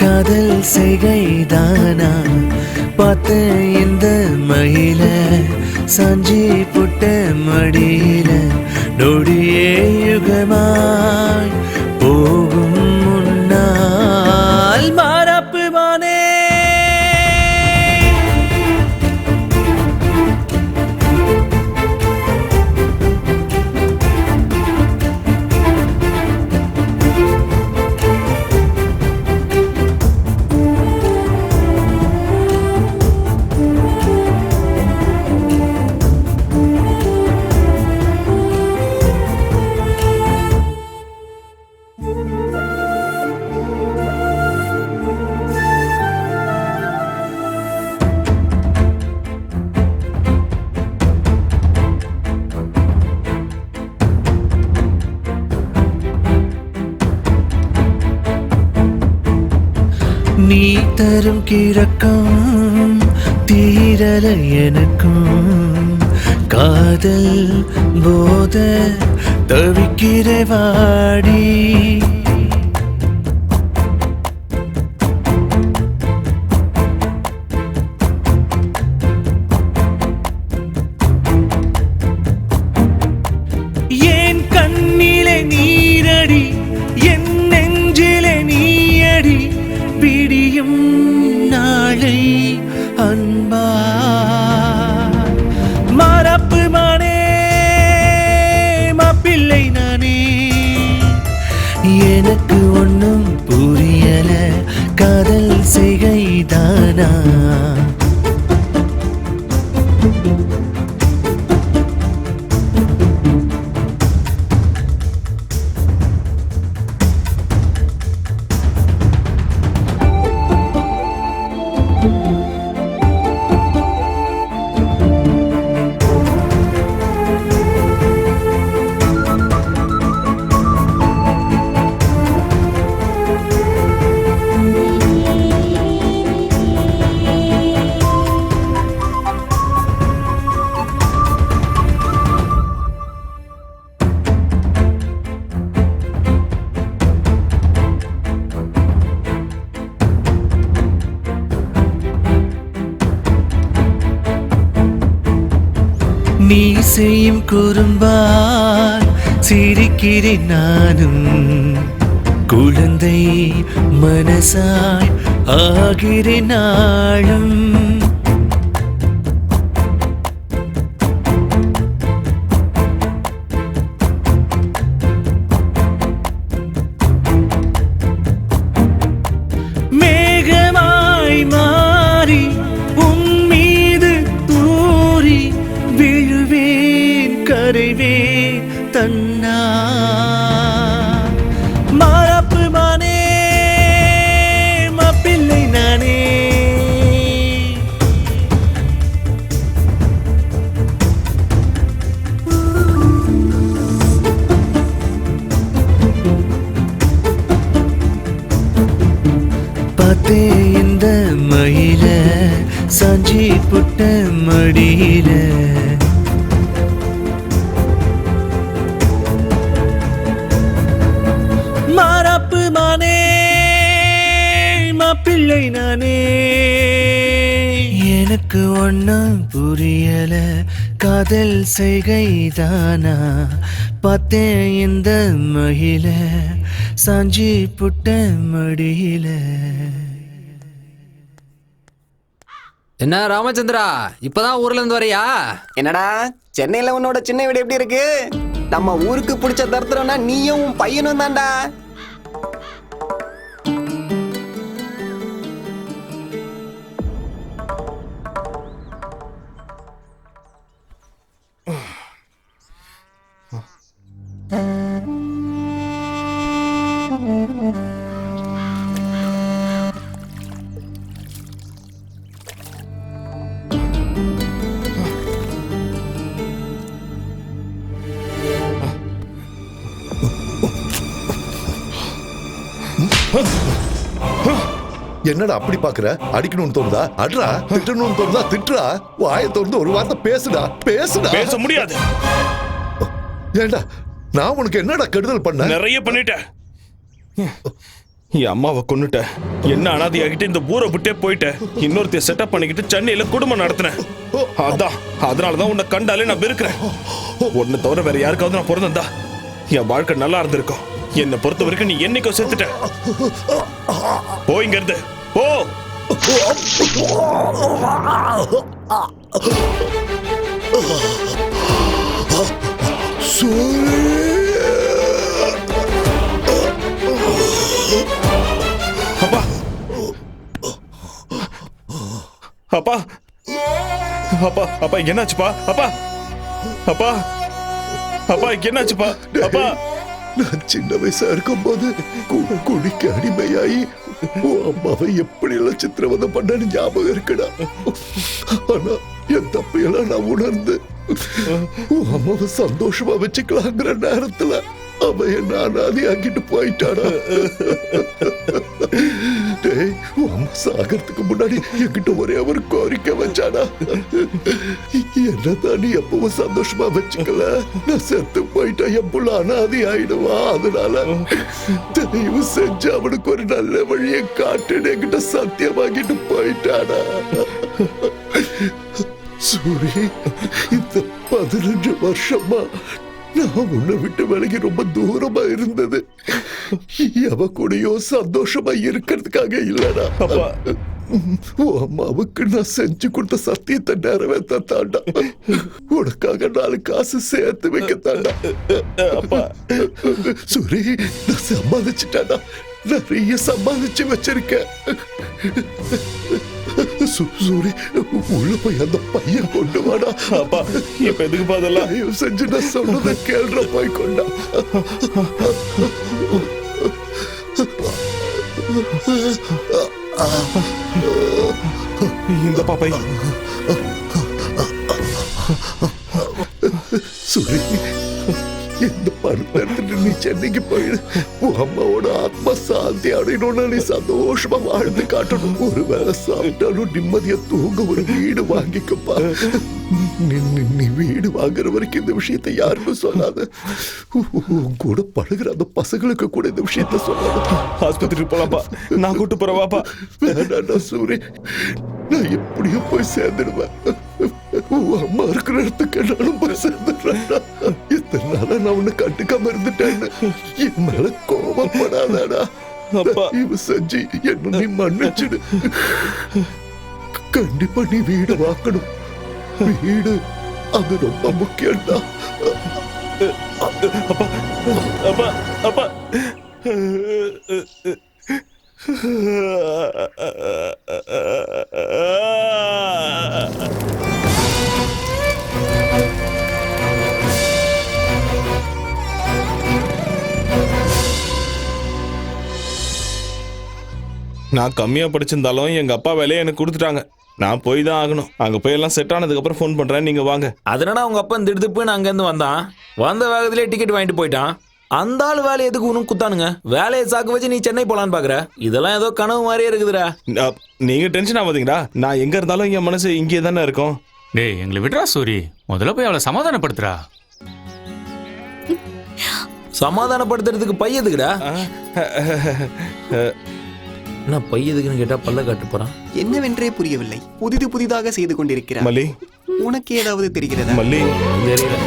காதல் செய்கைதானா? பார்த்த இந்த மயில சாஞ்சி புட்ட மடியில நொடியே யுகமாய் போகும் முன்னால். மாறாப்பு மானே நீ தரும் கிழக்கம் தீரல எனக்கும். காதல் போத தவிக்கிற வாடி. ஏன் கண்ணிலே நீரடி, என் நெஞ்சிலே நீயடி. விடியும் நாளை அன்பா. மாறாப்பு மானே மாப்பிள்ளை நானே. எனக்கு ஒண்ணும் புரியல, காதல் செய்கைதானா? நீ செய்யும் குறும்பால் சிரிக்கிறேன் நானும். குழந்தை மனசாய் ஆகிறேன் நாளும். மேகமாய் மாறி உன் மீது தூறி விழுவேன், கரைவேன் தன்னா. மாறாப்பு மானே மாப்பிள்ளை நானே. பார்த்தே இந்த மயில சாஞ்சி புட்ட மடியில. மாறாப்பு மானே மாப்பிள்ளை நானே. எனக்கு ஒண்ணும் புரியல, காதல் செய்கைதானா? பார்த்தேன் இந்த மயில சாஞ்சி புட்ட மடியில. என்ன ராமச்சந்திரா, இப்பதான் ஊர்ல இருந்து வரையா? என்னடா சென்னையில உன்னோட சின்ன வீடு எப்படி இருக்கு? நம்ம ஊருக்கு பிடிச்ச தருத்திரம்னா நீயும் உன் பையனும் தான்டா. என்னடா அப்படி பாக்குற? அடிக்கணும்னு தோணுதா அட்ரா, திட்டணும்னு தோணுதா திட்டுறா. வாயை திறந்து ஒரு வார்த்தை பேசுடா. பேச முடியாது. ஏண்டா நான் உனக்கு என்னடா கெடுதல் பண்ண? நிறைய பண்ணிட்டேன். என் அம்மாவை கொன்னுட்ட, என்ன அனாதையாகிட்டு இந்த ஊரை விட்டே போயிட்ட, இன்னொருத்தைய செட்டப் பண்ணிக்கிட்டு சென்னையில குடும்பம் நடத்தினேன். அதனாலதான் உன்னை கண்டாலே நான் வெறுக்கிறேன். உன்னை தவிர வேற யாருக்காவது நான் பிறந்தா என் வாழ்க்கை நல்லா இருந்திருக்கும். என்னை பொறுத்த வரைக்கும் நீ என்னைக்கோ செத்துட்ட. போயிங்க இருந்து போ. அப்பா அப்பா அப்பா அப்பா என்னாச்சுப்பா? அப்பா அப்பா அப்பா என்னாச்சுப்பா? அப்பா நான் சின்ன வயசா இருக்கும் போது குடிக்க அடிமையாயி அம்மாவை எப்படி எல்லாம் சித்திரவதை பண்ணு ஞாபகம் இருக்குடா. ஆனா என் தப்பையெல்லாம் நான் உணர்ந்து அம்மாவை சந்தோஷமா வச்சுக்கலாங்கிற நேரத்துல அவன் என்ன அனாதை ஆக்கிட்டு போயிட்டாடா. டேய், அம்மா சாகிறதுக்கு முன்னாடி என்கிட்ட ஒரே ஒரு கோரிக்கை வச்சாடா. என்னதான் நீ எப்பவும் சந்தோஷமா வச்சுக்கல, நான் செத்து போயிட்டா என் புள்ள அனாதை ஆயிடுவா. அதனால தயவு செஞ்சு அவனுக்கு ஒரு நல்ல வழியை காட்டுன்னு என்கிட்ட சத்தியம் வாங்கிட்டு போயிட்டாடா. சூரி, இந்த 15 வருஷமா நான் உன்னை விட்டு விலகி ரொம்ப தூரமா இருந்தது எவ கூடயோ சந்தோஷமா இருக்கிறதுக்காக இல்லடா. அம்மாவுக்கு நான் செஞ்சு கொடுத்த சத்தியத்தை நிறைவேற்ற தாண்டா. உனக்காக 4 காசு சேர்த்து வைக்க தாண்டா. சூரி, நான் சம்பாதிச்சுட்டாடா, நிறைய சம்பாதிச்சு வச்சிருக்கேன். சூரி, உள்ள போய் அந்த பையன் கொண்டு வாடா. அப்பா இப்ப எதுக்கு பாதெல்லாம் செஞ்சு நான் சொன்னதை கேள்ற போய் கொண்டா. இந்த பாப்பை சூரி, இந்த பணத்தை எடுத்துட்டு நீ சென்னைக்கு போயிடு. உன் அம்மாவோட ஆத்மா சாந்தி அடையணும்னா நீ சந்தோஷமா வாழ்ந்து காட்டணும். ஒரு வேலை சாப்பிட்டாலும் நிம்மதியா தூங்க ஒரு வீடு வாங்கிக்கப்பா. நீ வீடு வாங்குற வரைக்கும் இந்த விஷயத்தை யாருக்கும் சொல்லாத. கூட பழகுற அந்த பசங்களுக்கு கூட இந்த விஷயத்த சொல்லாத. ஆஸ்பத்திரிக்கு போலாப்பா, நான் கூட்டு போறவாப்பா. வேண்டாண்டா சூரி, நான் எப்படியும் போய் சேர்ந்துடுவேன். அம்மா இருக்கிற இடத்துக்கு நானும் போய் சேர்ந்துடுறேன்டா. இத்தனை நாளா நான் உன்னை கண்டுக்காம இருந்துட்டேன்னு என் மேல கோபப்படாதடா. இவ செஞ்சு என்ன நீ மன்னிச்சிடு. கண்டிப்பா நீ வீடு வாக்கணும். வீடு அது ரொம்ப முக்கியம்டா. அப்பா அப்பா அப்பா நான் கம்மியா படிச்சிருந்தாலும் எங்க அப்பா வேலையை எனக்கு கொடுத்துட்டாங்க. நான் போய் தான் ஆகணும். அங்க போய் எல்லாம் செட் ஆனதுக்கு அப்புறம் ஃபோன் பண்றேன், நீங்க வாங்க. அதனால அவங்க அப்பா திடுதுப்புன்னு அங்கேருந்து வந்தான். வந்த வேகத்திலே டிக்கெட் வாங்கிட்டு போயிட்டான். அந்த ஆள் வேலை எதுக்கு உனக்கு குத்தானுங்க? வேலையை சாக்கு வச்சு நீ சென்னை போலான்னு பாக்குற? இதெல்லாம் ஏதோ கனவு மாதிரியே இருக்குதுடா. நீங்க டென்ஷன் ஆகாதீங்கடா. நான் எங்க இருந்தாலும் என் மனசு இங்கே தானே இருக்கும். டேய், எங்களை விடுறா சூரி. முதல்ல போய் அவளை சமாதானப்படுத்துறா. சமாதானப்படுத்துறதுக்கு பையதுக்குடா. என்ன பையதுக்குன்னு கேட்டா பல்ல காட்டு போறான். என்னவென்றே புரியவில்லை. புதிதாக செய்து கொண்டிருக்கிறார். மல்லி, உனக்கு ஏதாவது தெரிகிறதா? மல்லி, தெரியல.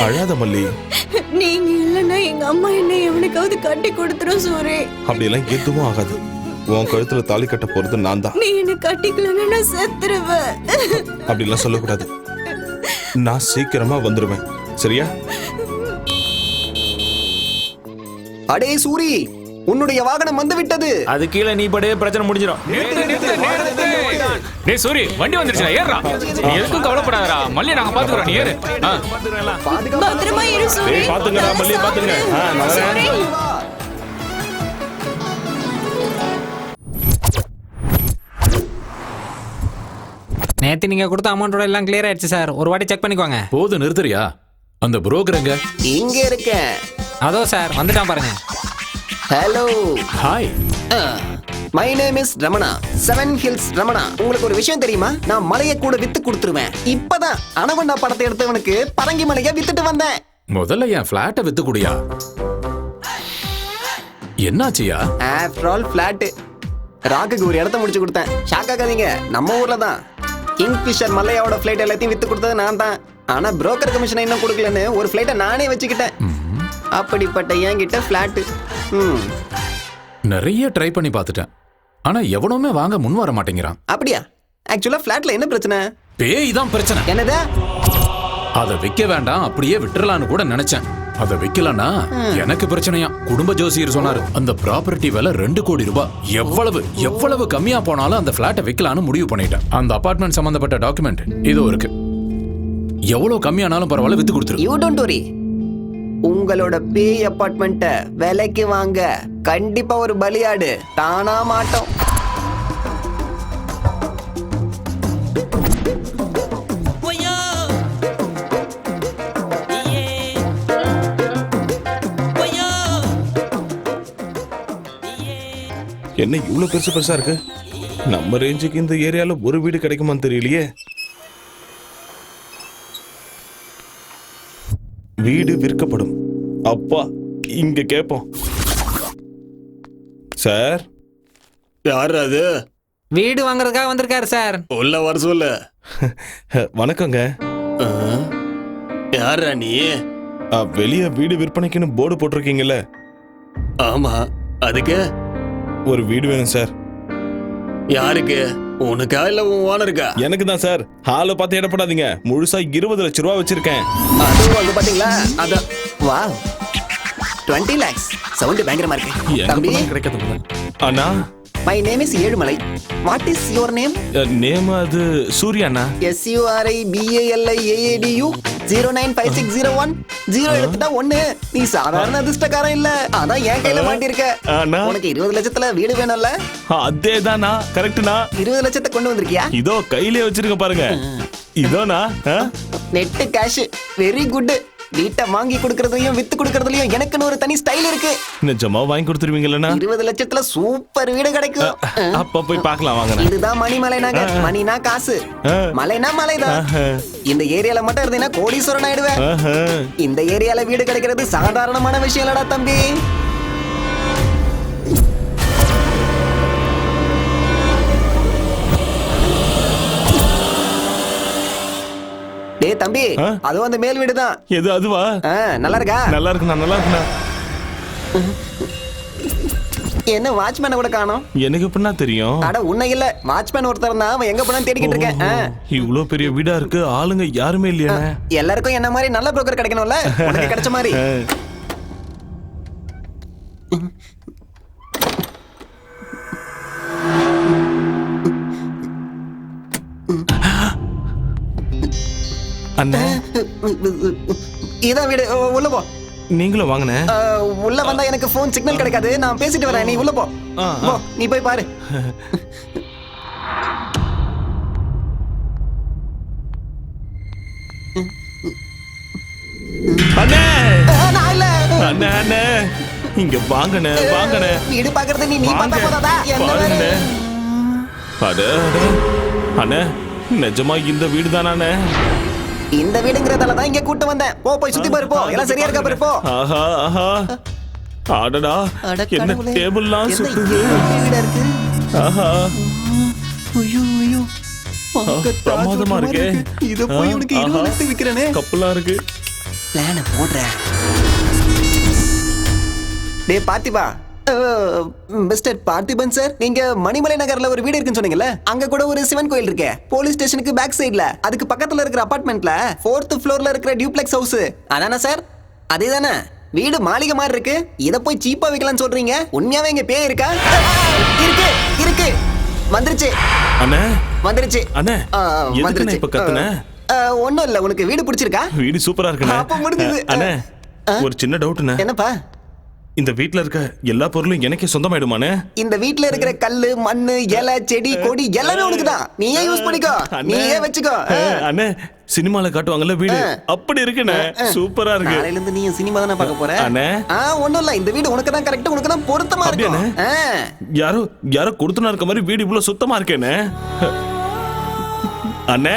அழாத மல்லி. நீங்க இல்லைன்னா எங்க அம்மா என்ன எவனுக்காவது கட்டி கொடுத்துரும் சூரி. அப்படியெல்லாம் எதுவும் ஆகாது. உன் கழுத்துல தாலி கட்ட போறது நான் தான். நீ என்ன கட்டிக்கலன்னு நான் செத்துருவேன். அப்படிலாம் சொல்லக்கூடாது. நான் சீக்கிரமா வந்துருவேன், சரியா? அடே சூரி, உன்னுடைய வாகனம் வந்து விட்டது. அது கீழே நீ படே பிரச்சனை முடிஞ்சிடும். டேய் சூரி, வண்டி வந்துருச்சுடா, ஏறுடா. நீ எதுக்கும் கவலைப்படாதடா, மல்லி நாங்க பாத்துக்கறோம், நீ ஏறு. பத்திரமா இரு சூரி. டேய் பாத்துங்கடா, மல்லி பாத்துங்க. நான் வரேன். நேத்து நீங்க கொடுத்த அமௌண்டோட எல்லாம் கிளியர் ஆயிடுச்சு சார். ஒரு வாட்டி செக் பண்ணிக்கோங்க. போது நிறுத்துறியா? அந்த புரோக்கர் எங்க? இங்க இருக்கேன். அதோ சார் வந்துட்டான் பாருங்க. Hello. Hi. My name is Ramana, 7 hills Ramana. உங்களுக்கு ஒரு விஷயம் தெரியுமா? நான் மலையை கூட வித்து கொடுத்துருவேன். இப்பதான் அனகொண்டா படத்தை எடுத்தவனுக்கு பரங்கி மலையை வித்துட்டு வந்தேன். முதல்ல என் பிளாட்டை வித்து குடியா? என்னாச்சியா? After all flat. ராக்குக்கு ஒரு இடத்த முடிச்சு கொடுத்தேன். ஷாக் ஆகாதீங்க, நம்ம ஊர்ல தான். கிங்ஃபிஷர் மல்லையாவோட ஃபிளைட் எல்லாத்தையும் வித்து கொடுத்தது நான் தான். ஆனா புரோக்கர் கமிஷனை இன்னும் கொடுக்கலன்னு ஒரு ஃபிளைட்டை நானே வச்சுக்கிட்டேன். அப்படிப்பட்ட என்கிட்ட பிளாட். நிறைய ட்ரை பண்ணி பார்த்துட்டேன், ஆனா எவனுமே வாங்க முன் வர மாட்டேங்கிறான். அப்படியா? ஆக்சுவலா பிளாட்ல என்ன பிரச்சனை? பேய் தான் பிரச்சனை. என்னது? அதை விற்க வேண்டாம், அப்படியே விட்டுறலான்னு கூட நினைச்சேன். அதை விற்கலன்னா எனக்கு பிரச்சனையா. குடும்ப ஜோசியர் சொன்னாரு, அந்த ப்ராப்பர்ட்டி விலை 2 கோடி ரூபாய். எவ்வளவு கம்மியா போனாலும் அந்த பிளாட்டை விற்கலான்னு முடிவு பண்ணிட்டேன். அந்த அபார்ட்மெண்ட் சம்பந்தப்பட்ட டாக்குமெண்ட் இதோ இருக்கு. எவ்வளவு கம்மியானாலும் பரவாயில்ல, வித்து கொடுத்துரு. You don't worry. உங்களோட பேய் அபார்ட்மெண்ட்ட விலைக்கு வாங்க கண்டிப்பா ஒரு பலியாடு தானா மாட்டோம். என்ன இவ்வளவு பெருசா இருக்கு? நம்ம ரேஞ்சுக்கு இந்த ஏரியால ஒரு வீடு கிடைக்குமான்னு தெரியலையே. வீடு விற்கப்படும். அப்பா இங்க கேப்போம். சார், யார் அது? வீடு வாங்குறதுக்காக வந்திருக்காரு சார். உள்ள வர சொல்ல. வணக்கங்க. யாரா நீ? வெளியே வீடு விற்பனைக்குன்னு போர்டு போட்டிருக்கீங்கல்ல? ஆமா, அதுக்கு ஒரு வீடு வேணும் சார். யாருக்கு? உனக்கா இல்ல உன் ஓனருக்கா? எனக்கு தான் சார். ஹால பார்த்து இடப்படாதீங்க, முழுசா 20 லட்சம் ரூபாய் வச்சிருக்கேன். அதுவும் அங்க பாத்தீங்களா? அத வா 20 lakhs. சவுண்ட் பயங்கரமா இருக்கு. தம்பி கிடைக்காது அண்ணா. My name is Ezhumalai. What is your name? Name அது சூர்யா அண்ணா. SURIBALIAADU 095601 0 எடுத்துட்டா 1. நீ சாதாரண அதிர்ஷ்டக்காரன் இல்ல, ஆனா என் கையில மாட்டி இருக்க. உனக்கு 20 லட்சத்துல வீடு வேணும்ல? அதேதானா? கரெக்ட்னா? 20 லட்சத்தை கொண்டு வந்திருக்கியா? இதோ கையிலே வச்சிருக்க பாருங்க. இதோனா நெட் கேஷ். Very good. வீட்டை வாங்கி கொடுக்கறதுலயும் வித்து கொடுக்கறதுலயும் எனக்குன்னு ஒரு தனி ஸ்டைல் இருக்கு. நிஜமா வாங்கி கொடுத்துருவீங்களா? 20 லட்சத்துல சூப்பர் வீடு கிடைக்கும். அப்ப போய் பார்க்கலாம் வாங்க. இதுதான் மணிமலை நகர். மணினா காசு, மலைனா மலைதான். இந்த ஏரியால மட்டும் இருந்தீங்கன்னா கோடீஸ்வரன் ஆயிடுவேன். இந்த ஏரியால வீடு கிடைக்கிறது சாதாரணமான விஷயம் இல்லடா தம்பி. டேய் தம்பி, அதுவும் அந்த மேல் வீடு தான். எது அதுவா? நல்லா இருக்கா? நல்லா இருக்குண்ணா, நல்லா இருக்குண்ணா. என்ன வாட்ச்மேனை கூட காணோம்? எனக்கு எப்படின்னா தெரியும்? அட உன்னை இல்ல, வாட்ச்மேன் ஒருத்தர் தான். அவன் எங்க போனான்னு தேடிக்கிட்டு இருக்கேன். இவ்வளவு பெரிய வீடா இருக்கு, ஆளுங்க யாருமே இல்லையா? எல்லாருக்கும் என்ன மாதிரி நல்ல புரோக்கர் கிடைக்கணும்ல, உனக்கு கிடைச்ச மாதிரி. அண்ணா, இதான் வீடு. உள்ள போ. நீங்களும் வாங்கண்ணே. உள்ள வந்தா எனக்கு போன் சிக்னல் கிடைக்காது. நான் பேசிட்டு வரேன், நீ உள்ள போ. நீ போய் பாரு. அண்ணே, நான் இல்ல. அண்ணே, அண்ணே, இங்க வாங்கண்ணே, வாங்கண்ணே. வீடு பாக்குறது நீ பார்த்தா போதாதா? என்ன வேற? அட அண்ணே, நிஜமா இந்த வீடு தானே? இந்த வீடுங்கறதால தான் இங்க கூட்டி வந்தேன். போய் சுத்தி பாரு, போ. எல்லாம் சரியா இருக்கா பாரு, போ. ஆஹா ஆஹா, அடடா, என்ன டேபிள்லாம் சுத்துது. வீடா இருக்கு. ஆஹா, ஐயோ ஐயோ, பிரமாதமா இருக்கே. இத போய் உனக்கு 20 லட்சம் விக்கிறேனே. கப்பலா இருக்கு. பிளான போடுறேன். டேய் பாத்திபா, மிஸ்டர் பார்த்திபன் சார், நீங்க மணிமலை நகர்ல ஒரு வீடு இருக்குன்னு சொன்னீங்கல்ல, அங்க கூட ஒரு சிவன் கோயில் இருக்கு. போலீஸ் ஸ்டேஷனுக்கு பேக் சைடுல, அதுக்கு பக்கத்துல இருக்கிற அபார்ட்மெண்ட்ல 4th ஃப்ளோர்ல இருக்கிற டியூப்ளெக்ஸ் ஹவுஸ் அதானே சார்? அதேதானே? வீடு மாளிகை மாதிரி இருக்கு. இத போய் சீப்பா வைக்கலாம்னு சொல்றீங்க? உண்மையாவே இங்க பேய் இருக்கா? இருக்கு இருக்கு. வந்துருச்சு அண்ணே. வந்துருச்சு அண்ணே. வந்துருச்சு. இப்ப கத்துன ஒண்ணும் இல்ல. உனக்கு வீடு பிடிச்சிருக்கா? வீடு சூப்பரா இருக்குண்ணே. அப்ப முடிஞ்சது. அண்ணே, ஒரு சின்ன டவுட்ண்ணே. என்னப்பா? இந்த வீட்ல இருக்க எல்லா பொருளும் எனக்கே சொந்தமாயிடுமானே? இந்த வீட்ல இருக்கிற கல்லு, மண்ணு, இலை, செடி, கொடி எல்லாமே உனக்கு தான். நீயே யூஸ் பண்ணிக்கோ, நீயே வச்சுக்கோ. அண்ணே, சினிமால காட்டுவாங்கல்ல வீடு, அப்படி இருக்குண்ணே. சூப்பரா இருக்கு. நாளையில இருந்து நீ சினிமா தானே பார்க்க போற? அண்ணே, ஒண்ணும் இல்ல. இந்த வீடு உனக்கு தான் கரெக்ட்டா, உனக்கு தான் பொருத்தமா இருக்கு. யாரோ கொடுத்தனா இருக்க மாதிரி வீடு இவ்வளவு சுத்தமா இருக்கேனே. அண்ணே,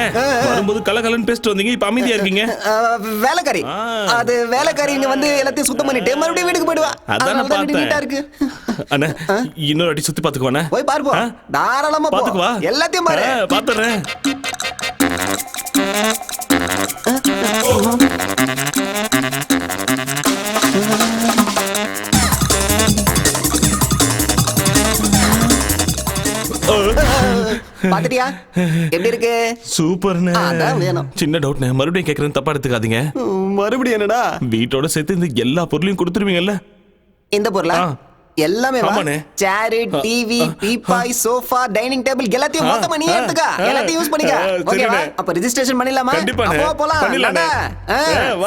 வரும்போது கலகலன்னு பேசிட்டு வந்தீங்க, இப்ப அமைதியா இருக்கீங்க. வேலைக்காரி, அது வேலைக்காரின்னு வந்து எல்லாத்தையும் சுத்தம் பண்ணிட்டு மறுபடியும் வீட்டுக்கு போயிடுவா. அதான் வீடு நீட்டா இருக்கு. அண்ணே, இன்னொரு அடி சுத்தி பாத்துக்குவானே. போய் பாருப்பா, தாராளமா பாத்துக்குவா. எல்லாத்தையும் பாரு. பாத்துறேன். பாத்துட்டியா எப்படி இருக்கு? சூப்பர்ண்ணே. அதான் வேணும். சின்ன டவுட்ண்ணே, மறுபடியும் கேக்குறேன், தப்பா எடுத்துக்காதீங்க. மறுபடியும் என்னடா? வீட்டோட சேர்த்து இந்த எல்லா பொருளையும் கொடுத்துருவீங்கல்ல? இந்த பொருளா? எல்லாமே சேர், டிவி, பீப்பாய், சோஃபா, டைனிங் டேபிள் எல்லாத்தையும் மொத்தமா நீ எடுத்துக்க. எல்லாத்தையும் யூஸ் பண்ணிக்க. ஓகேவா? அப்ப ரெஜிஸ்ட்ரேஷன் பண்ணிடலாமா? அப்போ போலாம்.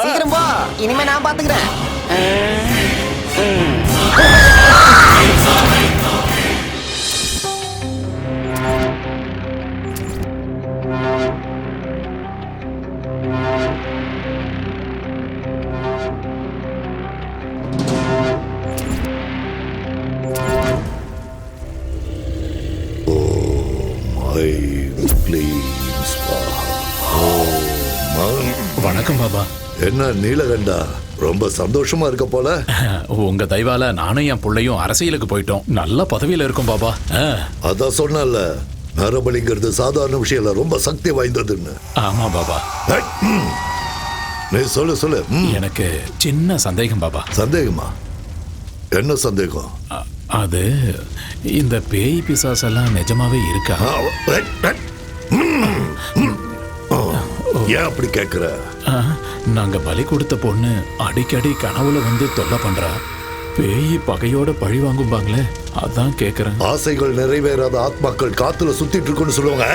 சீக்கிரம் போ, இனிமே நான் பாத்துக்கிறேன். வணக்கம் பாபா. என்ன நீலகண்டா, ரொம்ப சந்தோஷமா இருக்க போல. உங்க தயவால நானும் என் பிள்ளையும் அரசியலுக்கு போயிட்டோம். நல்ல பதவியில இருக்கும் பாபா. அதான் சொன்னல, நரபலிங்கிறது சாதாரண விஷயம் இல்ல, ரொம்ப சக்தி வாய்ந்ததுன்னு. ஆமா பாபா. நீ சொல்லு. எனக்கு சின்ன சந்தேகம் பாபா. சந்தேகமா? என்ன சந்தேகம்? அது இந்த பேய் பிசாசெல்லாம் நிஜமாவே இருக்கா? ஏன் அப்படி கேக்குற? நாங்க பலி கொடுத்த பொண்ணு அடிக்கடி கனவுல வந்து தொல்லை பண்றா. பேய் பகையோட பழி வாங்கும்பாங்களே, அதான் கேக்குறேன். ஆசைகள் நிறைவேறாத ஆத்மாக்கள் காத்துல சுத்திட்டு இருக்குன்னு சொல்லுவாங்க.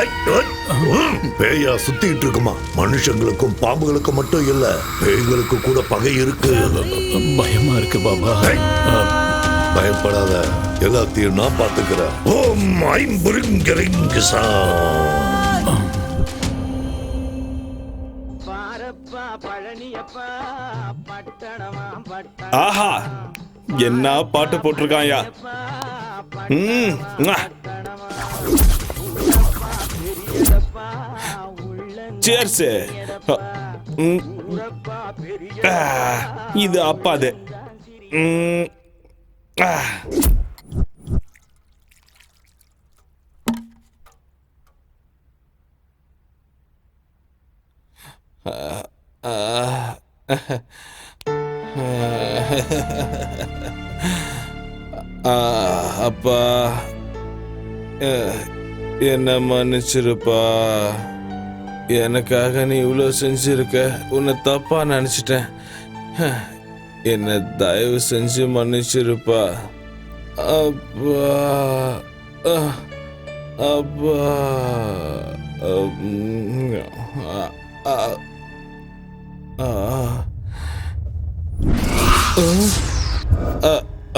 பேயா சுத்திட்டு இருக்குமா? மனுஷங்களுக்கும் பாம்புகளுக்கும் மட்டும் இல்ல, பேய்களுக்கு கூட பகை இருக்கு. பயமா இருக்கு பாபா. பயப்படாத, எல்லாத்தையும் நான் பாத்துக்கிறேன். ஓம் ஐம்புரிங்கரிங்கசா. ஆஹா, என்ன பாட்டு போட்டிருக்காயா. சேர்ஸ். இது அப்பாது. அப்பா, என்ன மன்னிச்சிருப்பா. எனக்காக நீ இவ்வளோ செஞ்சிருக்க. உன்னை தப்பா நினைச்சிட்டேன். என்ன தயவு செஞ்சு மன்னிச்சிருப்பா. அப்பா அப்பா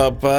அப்பா.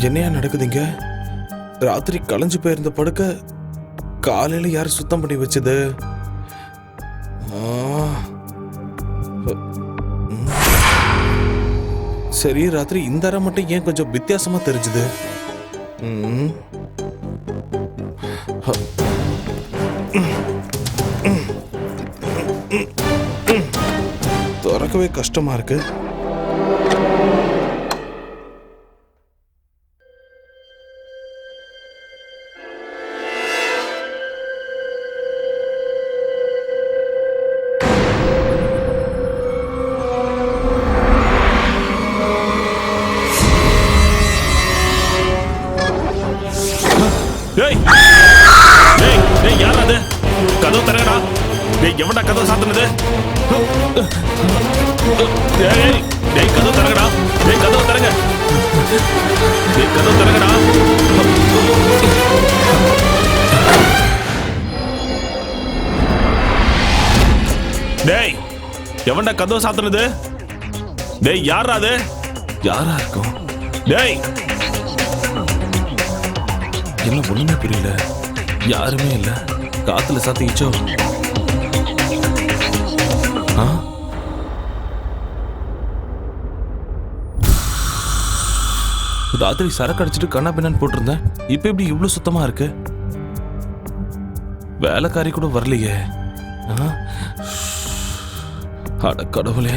என்னையா நடக்குதுங்க? ராத்திரி களைஞ்சு போயிருந்த படுக்க காலையில யார் சுத்தம் பண்ணி வச்சது? சரி, ராத்திரி இந்த அறை மட்டும் ஏன் கொஞ்சம் வித்தியாசமா தெரிஞ்சுது? திறக்கவே கஷ்டமா இருக்கு. கதவு தரங்கடா. எவன்டா கதவு சாத்துனது? கதவு தரங்கடா. கதவு தரங்க. கதவு தரங்கடா. டேய், எவன்டா கதவு சாத்துனது? டேய், யாரா அது? யாரா இருக்கும்? டேய், என்ன ஒண்ணுமே புரியல. யாருமே இல்ல. காத்துல சாத்திச்சோ? ராத்திரி சரக்கு அடிச்சுட்டு கண்ணா பின்னான்னு போட்டிருந்தேன். இப்ப எப்படி இவ்வளவு சுத்தமா இருக்கு? வேலைக்காரி கூட வரலையே. அட கடவுளே.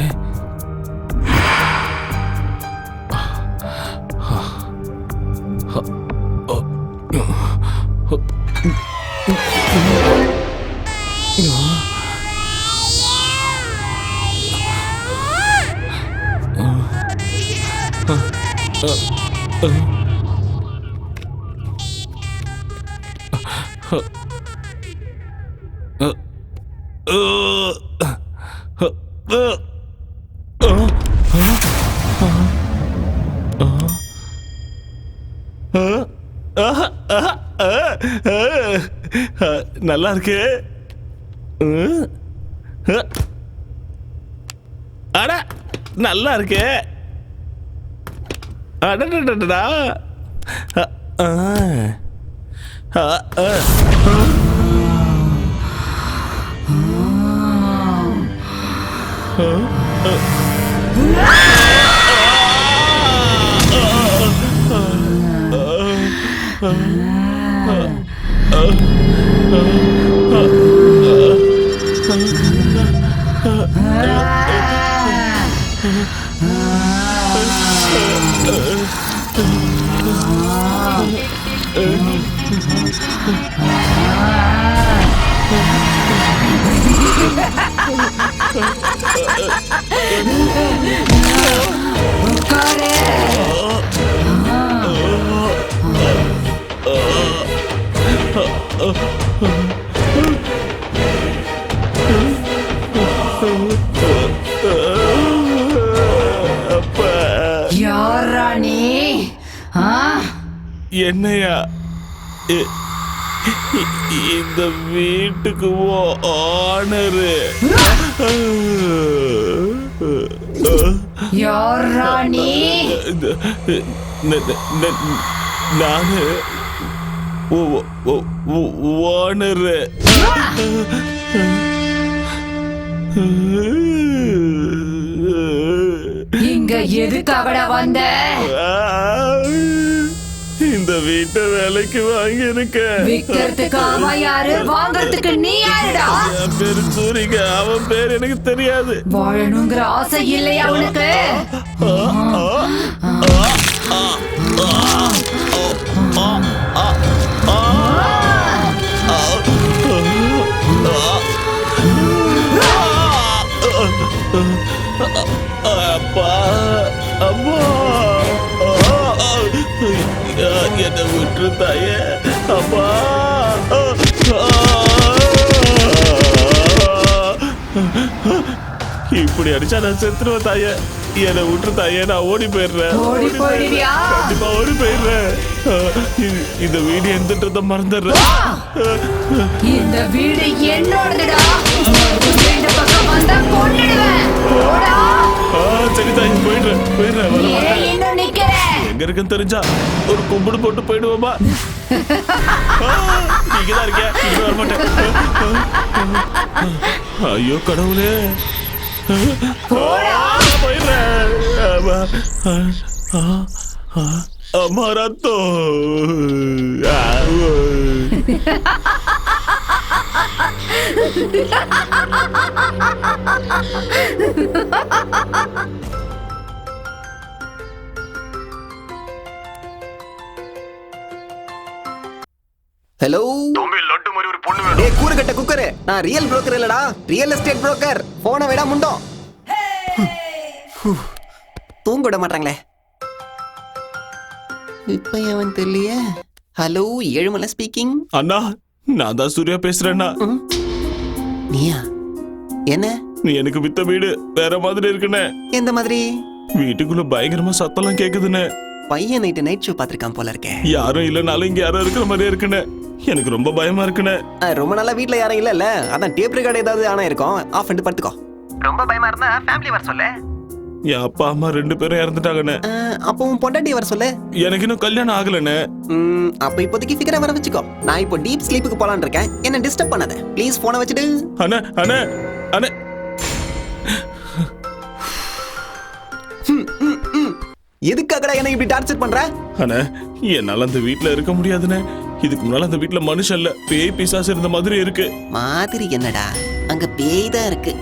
நல்லா இருக்கு. அட நல்லா இருக்கு. அடடடடா. என்னையா இந்த வீட்டுக்கு ஓனரு? நானு ஓனரு. இங்க எதுக்காகடா வந்த? இந்த வீட்டை வேலைக்கு வாங்கி இருக்க. விக்கிறதுக்கு அவன் யாரு, வாங்கறதுக்கு நீ யாருடா? என் பேரு சூரிக, அவன் பேர் எனக்கு தெரியாது. வாழணுங்கிற ஆசை இல்லையா உனக்கு? அப்பா, அம்மா, என்ன விட்டு தாயே. அப்பா, இப்படி அடிச்சா நான் செத்துருவேன் தாயே. என்னை விட்டு தாயே, நான் ஓடி போயிடுறேன். ஓடி போயிடுவியா? கண்டிப்பா ஓடி போயிடுறேன். இந்த வீடு எந்தன்றத மறந்துடுறேன். இந்த வீடு என்னோடதுடா. இந்த பக்கம் வந்தா கொன்னுடுவேன். போடா. சரி தாய், போயிடுறேன் போயிடுறேன். ஏன் இன்னும் நிக்கிற? எங்க இருக்குன்னு தெரிஞ்சா ஒரு கும்பிடு போட்டு போயிடுவோமா? நீங்கதான் இருக்கியா? இங்க வர மாட்டேன். ஐயோ கடவுளே, போயிடுறேன். அம்மா ரத்தம். ஹலோ தம்பி, லட்டு மாதிரி ஒரு பொண்ணு வேணும். டேய் கூறுகட்ட குக்கரு, நான் ரியல் புரோக்கர் இல்லடா, ரியல் எஸ்டேட் புரோக்கர். போன விட முண்டோம். தூங்க விட மாட்டாங்களே. இப்ப அவன் தெரியலையே. Hello, Ezhumalai speaking. அண்ணா, நான் தான் சூர்யா பேசுறேன்னா. நீயா? என்ன? நீ எனக்கு வித்த வீடு வேற மாதிரி இருக்குன்னு. எந்த மாதிரி? வீட்டுக்குள்ள பயங்கரமா சத்தம்லாம் கேக்குதுன்னு. பையன் நைட் ஷோ பாத்திருக்கான் போல இருக்கே. யாரும் இல்லனாலும் இங்க யாரும் இருக்கிற மாதிரியே இருக்குன்னு. எனக்கு ரொம்ப பயமா இருக்குன்னு. ரொம்ப நாளா வீட்ல யாரும் இல்ல. அதான் டேப் ரெக்கார்ட் ஏதாவது ஆனா இருக்கும். ஆஃப் பண்ணிட்டு படுத்துக்கோ. ரொம்ப பயமா இருந்தா ஃபேமிலி வர சொல்லு. என் அப்பா அம்மா 2 பேரும் இறந்துட்டாங்கன்னு. அப்போ உன் பொண்டாட்டி வர சொல்லு. எனக்கு இன்னும் கல்யாணம் ஆகலன்னு. அப்ப இப்போதைக்கு ஃபிகரா வர வச்சுக்கோ. நான் இப்போ டீப் ஸ்லீப்புக்கு போலான்னு இருக்கேன். என்ன டிஸ்டர்ப் பண்ணாத ப்ளீஸ். போனை வச்சுடு. அண்ணா அண்ணா அண்ணா, எதுக்காகடா என்ன இப்படி டார்ச்சர் பண்ற? அண்ணா, என்னால அந்த வீட்ல இருக்க முடியாதுன்னு. இதுக்கு முன்னால அந்த வீட்ல மனுஷன் இல்ல, பேய் பிசாசு இருந்த மாதிரி இருக்கு. மாதிரி என்னடா, அங்க பேய் தான் இருக்கு.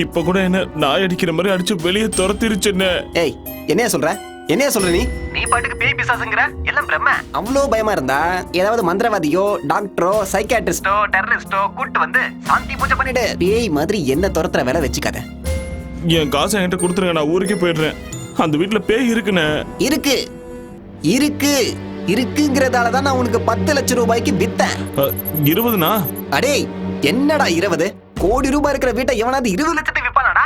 இப்ப கூட என்ன நாய் அடிக்கிற மாதிரி அடிச்சு வெளியே துரத்திருச்சுன்னு. ஏய், என்னைய சொல்ற? என்னைய சொல்ற நீ? நீ பாட்டுக்கு பேய் பிசாசுங்கற எல்லாம் பிரம்ம. அவ்ளோ பயமா இருந்தா ஏதாவது மந்திரவாதியோ, டாக்டரோ, சைக்கியாட்ரிஸ்டோ, டெரரிஸ்டோ கூட்டி வந்து சாந்தி பூஜை பண்ணிடு. பேய் மாதிரி என்ன துரத்துற வேலை வச்சுக்காத. என் காசை என்கிட்ட கொடுத்துருங்க, நான் ஊருக்கே போயிடுறேன். அந்த வீட்ல பேய் இருக்குன்னு. இருக்கு இருக்கு இருக்குங்கிறதால தான் நான் உனக்கு 10 லட்சம் ரூபாய்க்கு வித்தேன். 20னா? அடே என்னடா 20? கோடி ரூபாய் இருக்கிற வீட்டை எவனாவது 20 லட்சத்துக்கு விப்பானாடா?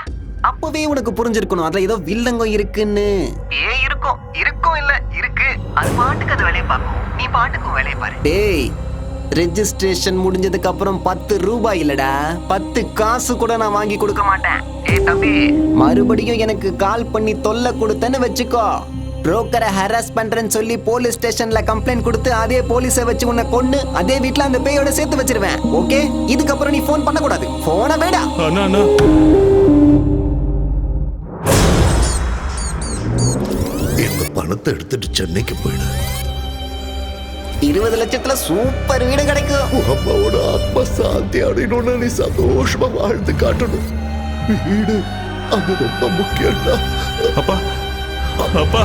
அப்பவே உனக்கு புரிஞ்சிருக்கணும் அதுல ஏதோ வில்லங்கம் இருக்குன்னு. ஏய் இருக்கும் இருக்கும் இல்ல இருக்கு. அது பாட்டுக்கு அது வேலையை பார்க்கும். நீ பாட்டுக்கும் வேலையை பாரு. டேய், ரெஜிஸ்ட்ரேஷன் முடிஞ்சதுக்கு அப்புறம் 10 ரூபாய் இல்லடா, 10 காசு கூட நான் வாங்கி கொடுக்க மாட்டேன். ஏய் தம்பி, மறுபடியும் எனக்கு கால் பண்ணி தொல்லை கொடுத்தேன்னு வச்சுக்கோ, புரோக்கரை ஹராஸ் பண்றேன்னு சொல்லி போலீஸ் ஸ்டேஷன்ல கம்ப்ளைண்ட் கொடுத்து அதே போலீஸை வச்சு உன்னை கொன்னு அதே வீட்ல அந்த பேயோட சேர்த்து வச்சிருவேன். ஓகே? இதுக்கப்புறம் நீ போன் பண்ண கூடாது. போன வேடா. இந்த பணத்தை எடுத்துட்டு சென்னைக்கு போயிடு. 20 லட்சத்துல சூப்பர் வீடு கிடைக்கும். அம்மாவோட ஆத்மா சாந்தி அடையணும்னு நீ சந்தோஷமா வாழ்ந்து காட்டணும். வீடு அது ரொம்ப முக்கியம்டா. அப்பா அப்பா,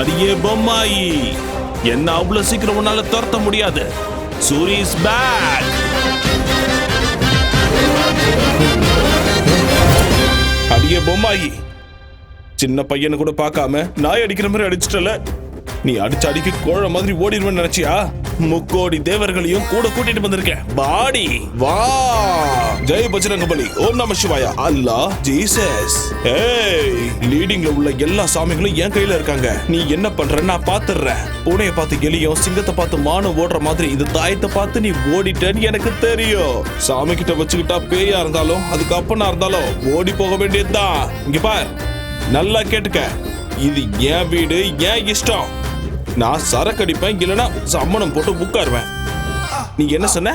அடியே பொம்மாயி, என்ன அவ்வளவு சீக்கிரம் உன்னால துரத்த முடியாது. Soori is back. அடியே பொம்மாயி, சின்ன பையனை கூட பார்க்காம நாய் அடிக்கிற மாதிரி அடிச்சிட்டல. நீ அடிச்ச அடிக்கு கோழ மாதிரி ஓடிடுவேன்னு நினைச்சியா? முக்கோடி தேவர்களையும் கூட கூட்டிட்டு வந்திருக்கேன். பாடி வா. ஜெய் பஜ்ரங்கபலி, ஓம் நம சிவாயா, அல்லாஹ், ஜீசஸ். ஏய், லீடிங்ல உள்ள எல்லா சாமிகளும் என் கையில இருக்காங்க. நீ என்ன பண்ற நான் பாத்துறேன். பூனையை பார்த்து எலியும் சிங்கத்தை பார்த்து மானும் ஓடுற மாதிரி இந்த தாயத்தை பார்த்து நீ ஓடிட்டேன்னு எனக்கு தெரியும். சாமி கிட்ட வச்சுக்கிட்டா பேயா இருந்தாலும் அதுக்கு அப்பனா இருந்தாலும் ஓடி போக வேண்டியதுதான். இங்க பார், நல்லா கேட்டுக்க. இது என் வீடு, என் இஷ்டம். நான் சரக்கு அடிப்பேன், இல்லைன்னா சம்மணம் போட்டு உட்காருவேன். நீ என்ன சொன்ன?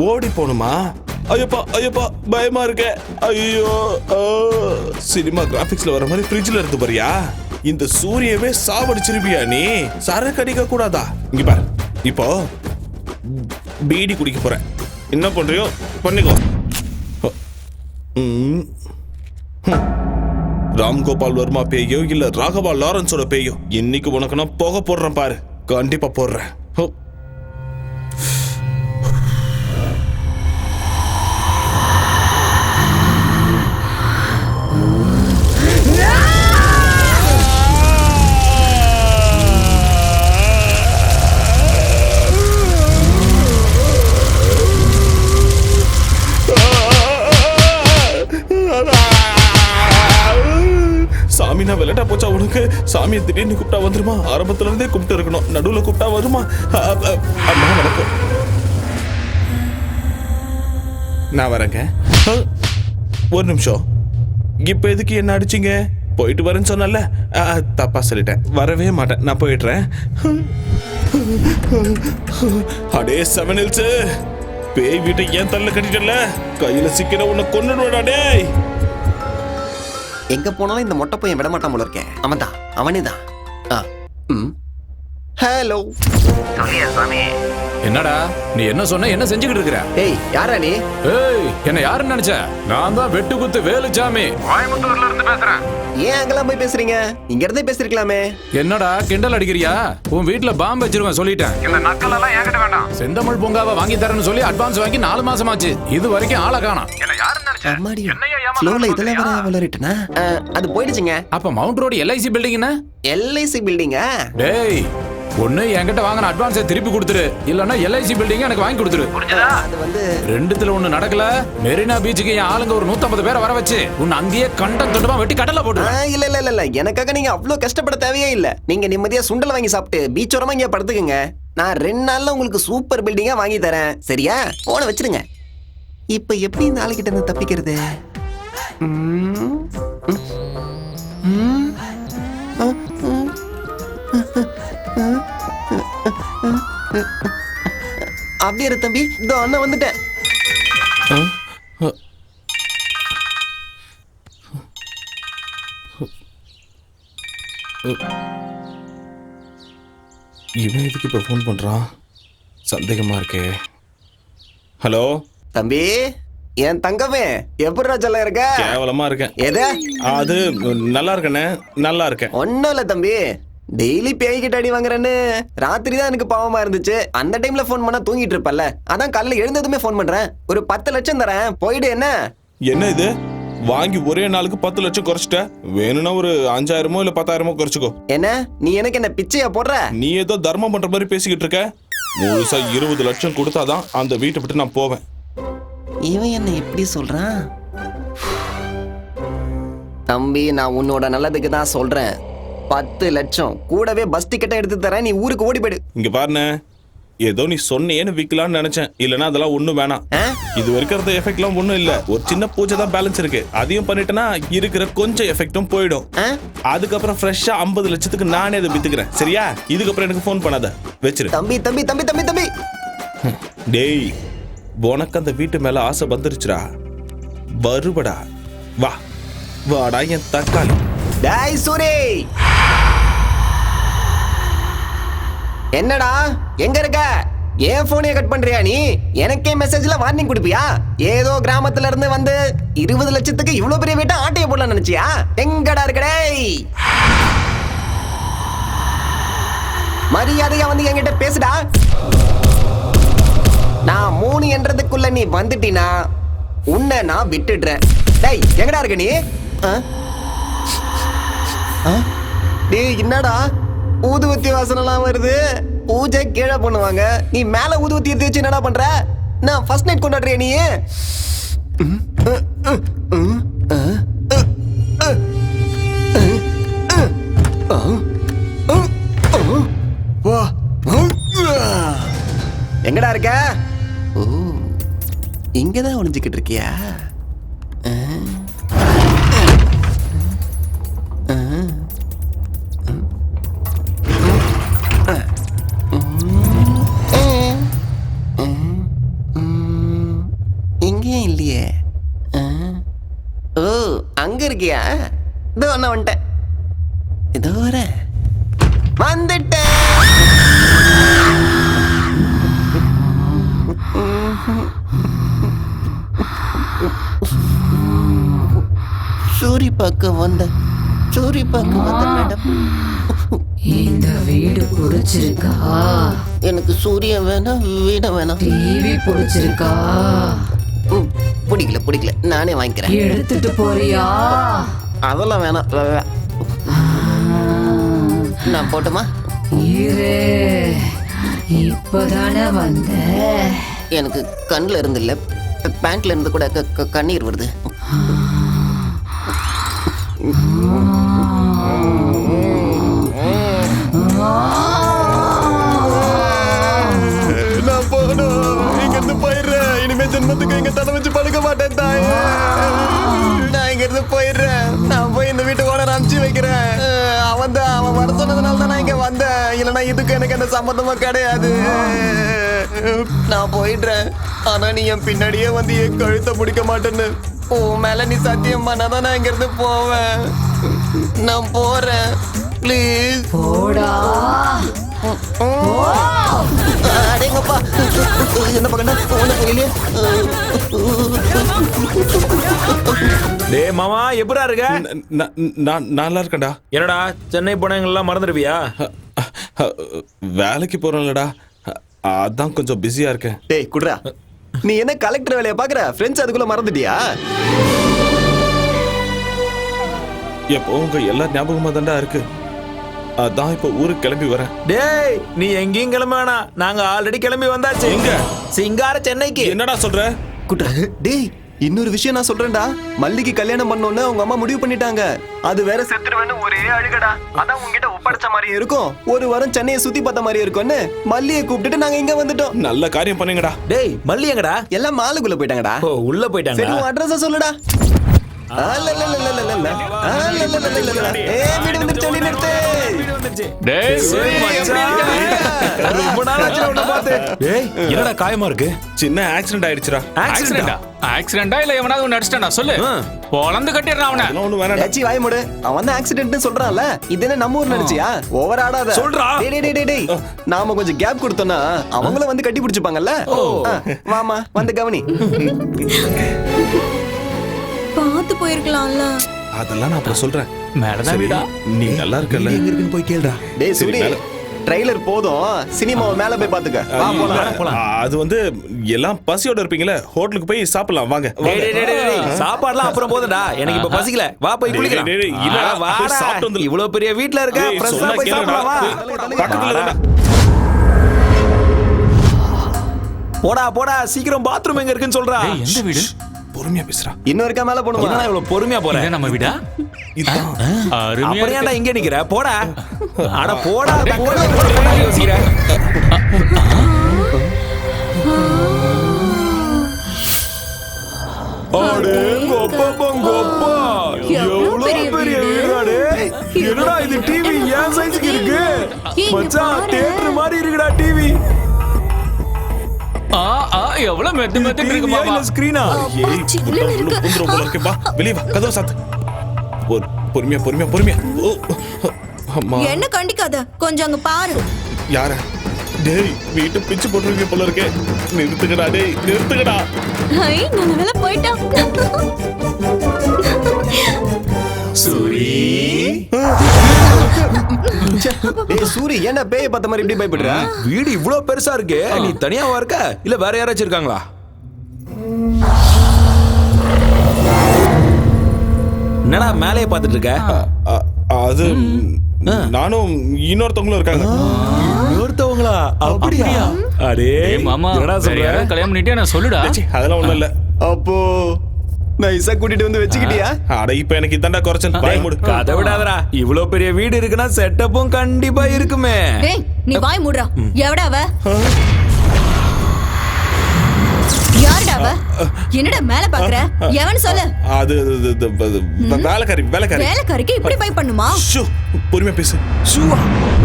ஓடி போணுமா? ஐயப்பா ஐயப்பா பயமா இருக்க. ஐயோ, சினிமா கிராபிக்ஸ்ல வர மாதிரி ஃப்ரிட்ஜ்ல இருந்து பாரியா? இந்த சூரியவே சாவடிச்சிருப்பியா நீ? சரக்கு அடிக்க கூடாதா? இங்க பாரு, இப்போ பீடி குடிக்க போறேன். என்ன பண்றியோ பண்ணிக்கோ. ராம்கோபால் வர்மா பேயோ இல்ல ராகவா லாரன்ஸோட பேயோ, இன்னைக்கு உனக்கு நான் போக போடுறேன் பாரு. கண்டிப்பா போடுறேன். சாமி, நான் விளையாட்டா போச்சா உனக்கு? சாமியை திடீர்னு கூப்பிட்டா வந்துருமா? ஆரம்பத்துல இருந்தே கூப்பிட்டு இருக்கணும், நடுவுல கூப்பிட்டா வருமா? அம்மா வணக்கம், நான் வரேங்க. ஒரு நிமிஷம், இப்ப எதுக்கு என்ன அடிச்சீங்க? போயிட்டு வரேன்னு சொன்னல, தப்பா சொல்லிட்டேன். வரவே மாட்டேன், நான் போயிடுறேன். அடே செவன் ஹில்ஸ், பேய் வீட்டை ஏன் தள்ள கட்டிட்டல? கையில சிக்கிற உன்னை கொன்னுடுவாடா டேய். எங்க போனாலும் இந்த மொட்டை பையன் விட மாட்டான் போல இருக்கேன். அவன் தான், அவனே தான். ஹலோ சாமி. என்னடா நீ என்ன சொன்ன? என்ன செஞ்சுக்கிட்டு இருக்கிற? ஏய், யாரா நீ? ஏய், என்ன யாருன்னு நினைச்ச? நான் தான் வெட்டு குத்து வேலுச்சாமி, கோயம்புத்தூர்ல இருந்து பேசுறேன். ஏன் அங்கெல்லாம் போய் பேசுறீங்க? இங்க இருந்தே பேசிருக்கலாமே. என்னடா கிண்டல் அடிக்கிறியா? உன் வீட்டுல பாம்பு வச்சிருவேன் சொல்லிட்டேன். இந்த நக்கல் எல்லாம் என்கிட்ட வேண்டாம். செந்தமிழ் பூங்காவை வாங்கி தரேன்னு சொல்லி அட்வான்ஸ் வாங்கி 4 மாசம் ஆச்சு. இது வரைக்கும் ஆளை காணோம். ஸ்லோல இதெல்லாம் வர வளரிட்டனா? அது போயிடுச்சுங்க. அப்ப மவுண்ட் ரோடு எல்ஐசி பில்டிங் என்ன? எல்ஐசி பில்டிங்கா? டேய், ஒண்ணு என்கிட்ட வாங்கின அட்வான்ஸை திருப்பி கொடுத்துரு, இல்லன்னா எல்ஐசி பில்டிங் எனக்கு வாங்கி கொடுத்துரு. அது வந்து ரெண்டுத்துல ஒண்ணு நடக்கல. மெரினா பீச்சுக்கு என் ஆளுங்க ஒரு 150 பேரை வர வச்சு உன்னை அங்கேயே கண்டம் தொண்டமா வெட்டி கடல்ல போட்டு. இல்ல இல்ல இல்ல, எனக்காக நீங்க அவ்வளவு கஷ்டப்பட தேவையே இல்ல. நீங்க நிம்மதியா சுண்டல் வாங்கி சாப்பிட்டு பீச்சோரமா இங்க படுத்துக்குங்க. நான் 2 நாள்ல உங்களுக்கு சூப்பர் பில்டிங்கா வாங்கி தரேன். சரியா? போன வச்சிருங்க. இப்ப எப்படி இந்த ஆளுகிட்ட இருந்து தப்பிக்கிறது? அப்படியே இரு தம்பி, இதோ அண்ணன் வந்துட்டேன். இவன் எதுக்கு இப்ப போன் பண்றான்? சந்தேகமா இருக்கே. ஹலோ தம்பி, என் தங்கமே, எப்படி ராஜால இருக்க? கேவலமா இருக்கேன். எது? அது நல்லா இருக்கனே, நல்லா இருக்கேன். ஒன்னும் இல்ல தம்பி, டெய்லி பேய்கிட்ட அடி வாங்குறேன்னு ராத்திரி தான் எனக்கு பாவமா இருந்துச்சு. அந்த டைம்ல போன் பண்ணா தூங்கிட்டு இருப்பல்ல, அதான் காலைல எழுந்ததுமே போன் பண்றேன். ஒரு 10 லட்சம் தரேன், போயிடு. என்ன என்ன இது? வாங்கி ஒரே நாளுக்கு 10 லட்சம் குறைச்சிட்ட. வேணும்னா ஒரு 5000 இல்ல 10,000 குறைச்சுக்கோ. என்ன நீ எனக்கு என்ன பிச்சையா போடுற? நீ ஏதோ தர்மம் பண்ற மாதிரி பேசிக்கிட்டு இருக்க. முழுசா 20 லட்சம் கொடுத்தாதான் அந்த வீட்டை விட்டு நான் போவேன். இவன் என்ன இப்படி சொல்றான்? தம்பி, நான் உன்னோட நல்லதுக்கு தான் சொல்றேன். 10 லட்சம் கூடவே பஸ் டிக்கெட்டை எடுத்து தரேன், நீ ஊருக்கு ஓடி போயிடு. இங்க பாருண்ணே, ஏதோ நீ சொன்னேன்னு விக்கலாம்னு நினைச்சேன். இல்லனா அதெல்லாம் ஒண்ணும் வேணாம். இது இருக்கிற எஃபெக்ட்லாம் ஒண்ணும் இல்ல. ஒரு சின்ன பூஜை தான் பேலன்ஸ் இருக்கு. அதையும் பண்ணிட்டேன்னா இருக்கிற கொஞ்சம் எஃபெக்டும் போயிடும். அதுக்கப்புறம் ஃப்ரெஷ்ஷா 50 லட்சத்துக்கு நானே அதை வித்துக்கிறேன். சரியா? இதுக்கப்புறம் எனக்கு ஃபோன் பண்ணாத, வச்சிரு. தம்பி தம்பி தம்பி தம்பி தம்பி டேய், உனக்கு அந்த வீட்டு மேல ஆசை வந்துருச்சுடா. வருபடா, வா வாடா என் தக்காளி. டேய் சூரி, என்னடா எங்க இருக்க? ஏன் போனே கட் பண்றியா நீ? எனக்கே மெசேஜ்ல வார்னிங் கொடுப்பியா? ஏதோ கிராமத்துல இருந்து வந்து 20 லட்சத்துக்கு இவ்வளவு பெரிய வீட்டை ஆட்டைய போடலாம் நினைச்சியா? எங்கடா இருக்கடே? மரியாதையா வந்து என்கிட்ட பேசுடா. நான் 3 என்றதுக்குள்ள நீ வந்துட்டினா உன்னை நான் விட்டுடுறேன். டேய் எங்கடா இருக்க நீ? டேய் என்னடா ஊதுவத்தி வாசனெல்லாம் வருது? பூஜை கீழே பண்ணுவாங்க, நீ மேல ஊதுவத்தி எடுத்து வச்சு என்னடா பண்ற? நான் ஃபர்ஸ்ட் நைட் கொண்டாடுறிய நீ? எங்கடா இருக்க? ஓ இங்கதான் ஒளிஞ்சுக்கிட்டு இருக்கியா? இங்கேயும் இல்லையே. ஓ அங்க இருக்கியா? இதோ ஒன்ன வந்துட்டேன். இதோ வந்துட்டேன். சூரி பார்க்க வந்த மேடம். இந்த வீடு பிடிச்சிருக்கா? எனக்கு சூரியன் வேணாம், வீட வேணாம். டிவி பிடிச்சிருக்கா? பிடிக்கல, நானே வாங்கிக்கிறேன். எடுத்துட்டு போறியா? அதெல்லாம் வேணாம். நான் போட்டுமா? இப்பதானே வந்த. எனக்கு கண்ணுல இருந்து இல்ல, பேண்ட்ல இருந்து கூட கண்ணீர் வருது. நான் போகணும், இங்க இருந்து போயிடுறேன். இனிமே ஜென்மத்துக்கு இங்க தலை வச்சு படுக்க மாட்டேன் தாயே. நான் இங்க இருந்து போயிடுறேன். நான் போய் இந்த வீட்டு ஓனர் அனுப்பிச்சு வைக்கிறேன். அவன் வர சொன்னதுனால தான் நான் இங்க வந்தேன். இல்லைன்னா இதுக்கு எனக்கு எந்த சம்மந்தமும் கிடையாது. நான் போயிடுறேன். ஆனா நீ என் பின்னாடியே வந்து என் கழுத்தை முடிக்க மாட்டேன்னு உன் மேல நீ சத்தியம் பண்ணாதான் நான் இங்க இருந்து போவேன். நான் போறேன். ப்ளீஸ் போடா. அடேங்கப்பா, என்ன பக்கண்டா ஒண்ணு புரியலையே. டேய் மாமா எப்படா இருக்க? நான் நல்லா இருக்கேன்டா. என்னடா சென்னை போனவங்கெல்லாம் மறந்துடுவியா? வேலைக்கு போறேன்லடா, அதான் கொஞ்சம் பிஸியா இருக்கேன். டேய் குட்ரா, நீ என்ன கலெக்டர் வேலையை பாக்குற? ஃப்ரெண்ட்ஸ் அதுக்குள்ள மறந்துட்டியா? எப்போ உங்க எல்லா ஞாபகமா தான்டா இருக்கு. அதான் இப்ப ஊருக்கு கிளம்பி வரேன். டேய் நீ எங்கேயும் கிளம்ப வேணாம், நாங்க ஆல்ரெடி கிளம்பி வந்தாச்சு. எங்க? சிங்கார சென்னைக்கு. என்னடா சொல்ற? குட்ரா டேய், இன்னொரு விஷயம் நான் சொல்றேன்டா. மல்லிக்கு கல்யாணம் பண்ணோன்னு அவங்க அம்மா முடிவு பண்ணிட்டாங்க. அது வேற செத்துருவேன்னு ஒரே அழுகடா. அதான் உங்ககிட்ட ஒப்படைச்ச மாதிரி இருக்கும். ஒரு வாரம் சென்னையை சுத்தி பார்த்த மாதிரி இருக்கும்னு மல்லியை கூப்பிட்டுட்டு நாங்க இங்க வந்துட்டோம். நல்ல காரியம் பண்ணீங்கடா. டேய் மல்லி எங்கடா? எல்லாம் மாலுக்குள்ள போயிட்டாங்கடா. ஓ உள்ள போயிட்டாங்க. சரி உன் அட்ரஸ சொல்லுடா. என்னடா காயமா இருக்கு? சின்ன ஆக்சிடென்ட் ஆயிடுச்சுடா. ஆக்சிடென்டா இல்ல எவனாவது ஒன்னு அடிச்சிட்டானா சொல்லு. பொளந்து கட்டிடுறான் அவனை. ஒண்ணு வேணாடா. ஏச்சி வாய் மூடு. அவன் தான் ஆக்சிடென்ட்னு சொல்றான்ல. இது என்ன நம்ம ஊர் நடிச்சியா? ஓவர் ஆடாத. சொல்றா. டேய் நாம கொஞ்சம் கேப் கொடுத்தோம்னா அவங்கள வந்து கட்டி பிடிச்சுப்பாங்கல்ல. வாமா வந்து கவனி. பார்த்து போயிருக்கலாம்ல. அதெல்லாம் நான் அப்புறம் சொல்றேன். மேலதான் வீடா. நீ நல்லா இருக்கல? எங்க இருக்குன்னு போய் கேளுடா. டேய் சூரி, ட்ரைலர் போதும், சினிமாவை மேல போய் பாத்துக்க. வா போலாம். அது வந்து எல்லாம் பசியோட இருப்பீங்களே, ஹோட்டலுக்கு போய் சாப்பிடலாம் வாங்க. சாப்பாடுலாம் அப்புறம் போதும்டா, எனக்கு இப்ப பசிக்கல. வா போய் குளிக்கலாம். இல்ல வாடா, சாப்பிட்டு வந்து. இவ்வளவு பெரிய வீட்ல இருக்க, ஃப்ரெஷ்ஷா போய் சாப்பிடலாம் வா. பக்கத்துல போடா சீக்கிரம் பாத்ரூம் எங்க இருக்குன்னு சொல்றா. எந்த வீடு? பொறுமையா பேசுறா. இன்னும் இருக்கா மேல போணுமா? என்னடா இவ்வளவு பொறுமையா போற? இது நம்ம வீடா? அப்புறம் ஏன்டா இங்க நிக்கிற? போடா. அட போடா யோசிக்கிற. அடே கோப்பா எவ்வளவு பெரிய வீடாடே. என்னடா இது டிவி ஏன் சைஸ்க்கு இருக்கு? மச்சான் தியேட்டர் மாதிரி இருக்குடா டிவி. எவ்வளவு மெத்து இருக்கு பாப்பா. ஸ்கிரீனா? வெளியே வா, கதவை சாத்து. பொறுமையா. அம்மா என்ன கண்டிக்காத, கொஞ்சம் அங்க பாரு. யார? டேய் வீட்டு பிச்சு போட்டுருக்கீங்க போல இருக்கே. நிறுத்துக்கடா டேய், நிறுத்துக்கடா. ஐ நல்ல வேளை போய்ட்டான். சூரி டேய் சூரி ஏன்டா பேய் பார்த்த மாதிரி இப்படி பயப்படுற? வீடு இவ்ளோ பெருசா இருக்கே, நீ தனியாவா இருக்க இல்ல வேற யாராச்சும் இருக்காங்களா? என்னடா மேலேயே பார்த்துட்டு இருக்க? அது நானும் இன்னொருத்தவங்களும் இருக்காங்க. இன்னொருத்தவங்களா? அப்படியா? அடே மாமா, என்னடா சொல்ற? கல்யாணம் பண்ணிட்டே நான் சொல்லுடா. அதெல்லாம் ஒண்ணும் இல்ல. அப்போ நைஸா கூட்டிட்டு வந்து வச்சுக்கிட்டியா? அட இப்ப எனக்கு இதாண்டா குறைச்சல். வாய் மூடு. கதை விடாதடா. இவ்ளோ பெரிய வீடு இருக்குன்னா செட்டப்பும் கண்டிப்பா இருக்குமே. டேய் நீ வாய் மூடுறா. எவடா அவ? யாருடா அவ? என்னடா மேல பாக்குற? எவன் சொல்லு. அது வேலைக்காரி. வேலைக்காரிக்கு இப்படி பை பண்ணுமா? பொறுமையா பேசு. ஷூவா?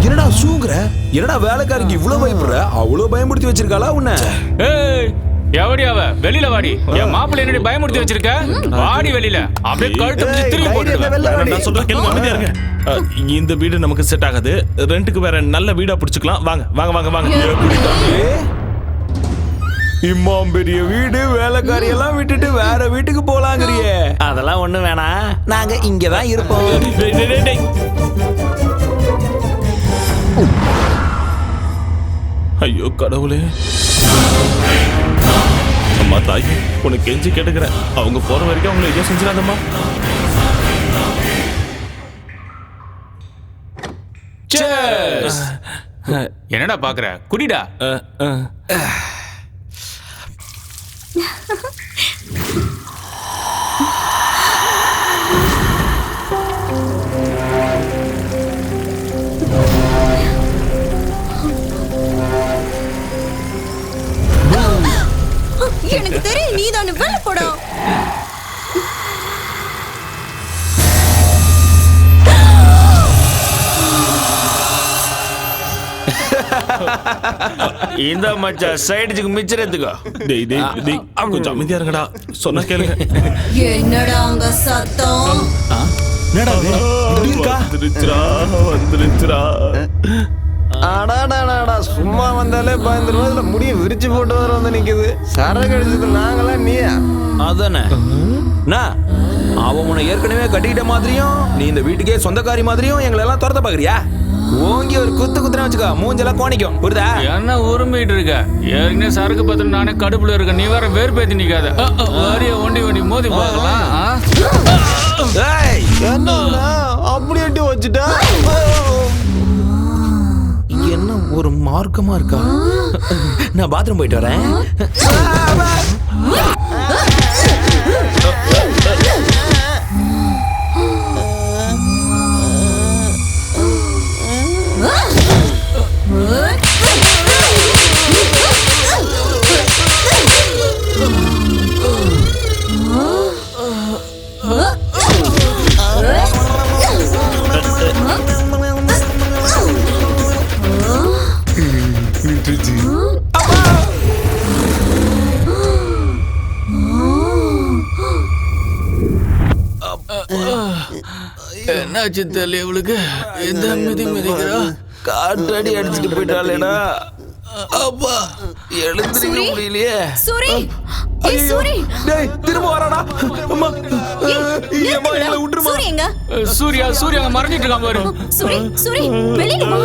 என்னடா ஷூங்கற? என்னடா வேலைக்காரிக்கு இவ்ளோ பயப்படுற? அவ்ளோ பயமுறுத்தி வச்சிருக்காளா உன்னை? ஏய் எவடி அவ? வெளியில வாடி. என் மாப்பிள்ளை என்னடி பயமுறுத்தி வச்சிருக்க? வாடி வெளியில. அப்படியே கழுத்து பிடிச்சு திரும்பி போட்டுடுவேன். நான் சொல்றேன் கேளுங்க, அமைதியா இருங்க. இந்த வீடு நமக்கு செட் ஆகாது. ரெண்டுக்கு வேற நல்ல வீடா பிடிச்சுக்கலாம். வாங்க வாங்க வாங்க வாங்க. இம்மாம் பெரிய வீடு, வேலைக்காரி எல்லாம் விட்டுட்டு வேற வீட்டுக்கு போலாங்கறியே. அதெல்லாம் ஒண்ணு வேணாம், நாங்க இங்கதான் இருப்போம். ஐயோ கடவுளே. அம்மா தாய், உனக்கு கெஞ்சி கேட்டுக்கிறேன். அவங்க போற வரைக்கும் அவங்களை எதுவும் செஞ்சிடாதம்மா. என்னடா பாக்குற? குடிடா. எனக்கு தெரியும் நீ தான் வெளில போடா. இந்த மச்சா சைடுக்கு மிச்சறதுக்கு. டேய் டேய் டேய் கொஞ்சம் அமைதியா இருங்கடா. சொன்னா கேளுங்க. என்னடா அங்க சத்தம்? என்னடா இது? வந்துருச்சுடா. அடாடாடாடா சும்மா வந்தாலே பயந்துருவோம். இதுல முடிய விரிச்சு போட்டு வர வந்து நிக்குது. சரக்கு அடிச்சது நாங்களாம் நீயா? அதானே. அவன் உன்னை ஏற்கனவே கட்டிக்கிட்ட மாதிரியும் நீ இந்த வீட்டுக்கே சொந்தக்காரி மாதிரியும் எங்களை எல்லாம் துரத்த பாக்குறியா? ஓங்கி ஒரு குத்துனா வச்சுக்கோ, மூஞ்செல்லாம் கோணிக்கும். புரியுதா? என்ன உரிமைட்டு இருக்க? ஏற்கனவே சரக்கு பத்திரம் நானே கடுப்புல இருக்க. நீ வேற வேறுபேத்தி நிக்காத. வாரிய ஒண்டி மோதி பார்க்கலாம். என்ன அப்படி எட்டி வச்சுட்டா? என்ன ஒரு மார்க்கமா இருக்கா? நான் பாத்ரூம் போயிட்டு வரேன். என்னாச்சு தெரியல இவளுக்கு. எந்த மிதிக்கிறா? காற்றடி அடிச்சுட்டு போயிட்டாளேடா. அப்பா எழுந்திருக்க முடியலையே. சூரி ஏய் சூரி. டேய் திரும்ப வராடா. அம்மா எங்களை விட்டுருமா? சூரி எங்க? சூர்யா மறைஞ்சிட்டு இருக்கான் பாரு. சூரி வெளியில வா.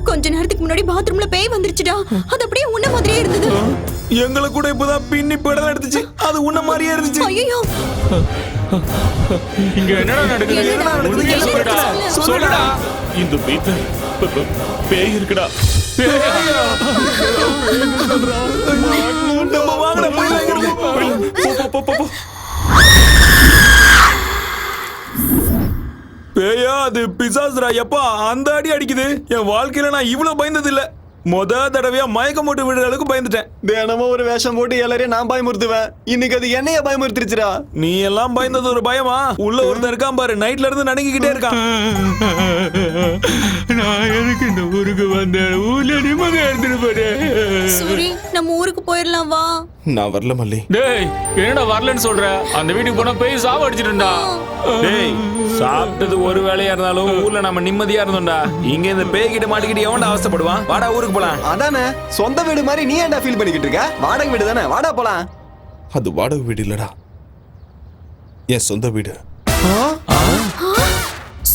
கொஞ்ச நேரத்துக்கு முன்னாடி பாத்ரூம்ல பேய் வந்துருச்சுடா. அது அப்படியே உன்ன மாதிரியே இருந்தது. எங்களை கூட இப்பதான் பின்னி படம் எடுத்துச்சு. அது உன்ன மாதிரியே இருந்துச்சு. ஐயோ இங்க என்னடா நடக்குது? சொல்லுடா. இந்த வீட்டுல பேய் இருக்குடா. பேயா? அது பிசாசுடா. எப்பா அந்த அடி அடிக்குது. என் வாழ்க்கையில நான் இவ்வளவு பயந்தது இல்ல. தடவையா மயக்கம் போட்டு விடுற அளவுக்கு பயந்துட்டேன். தினமும் ஒரு வேஷம் போட்டு எல்லாரையும் நான் பயமுறுத்துவேன். இன்னைக்கு அது என்னைய பயமுறுத்திருச்சுடா. நீ எல்லாம் பயந்தது ஒரு பயமா? உள்ள ஒருத்தன் இருக்கான் பாரு, நைட்ல இருந்து நடுங்கிக்கிட்டே இருக்கான். நான் எதுக்கு இந்த ஊருக்கு வந்தேன்? ஊர்ல நிம்மதியா எடுத்துட்டு போறே. சூரி நம்ம ஊருக்கு போயிடலாம் வா. நான் வரல மல்லி. டேய் என்னடா வரலன்னு சொல்ற? அந்த வீட்டுக்கு போனா பேய் சாவ அடிச்சிட்டுடா. டேய் சாப்பிட்டது ஒரு வேலையா இருந்தாலும் ஊர்ல நம்ம நிம்மதியா இருந்தோம்டா. இங்க இந்த பேய் கிட்ட மாட்டிக்கிட்டு எவன்டா அவஸ்தைப்படுவான்? வாடா ஊருக்கு போலாம். அதானே சொந்த வீடு மாதிரி நீ ஏன்டா ஃபீல் பண்ணிக்கிட்டு இருக்க? வாடகை வீடு தானே, வாடா போலாம். அது வாடகை வீடு இல்லடா, என் சொந்த வீடு.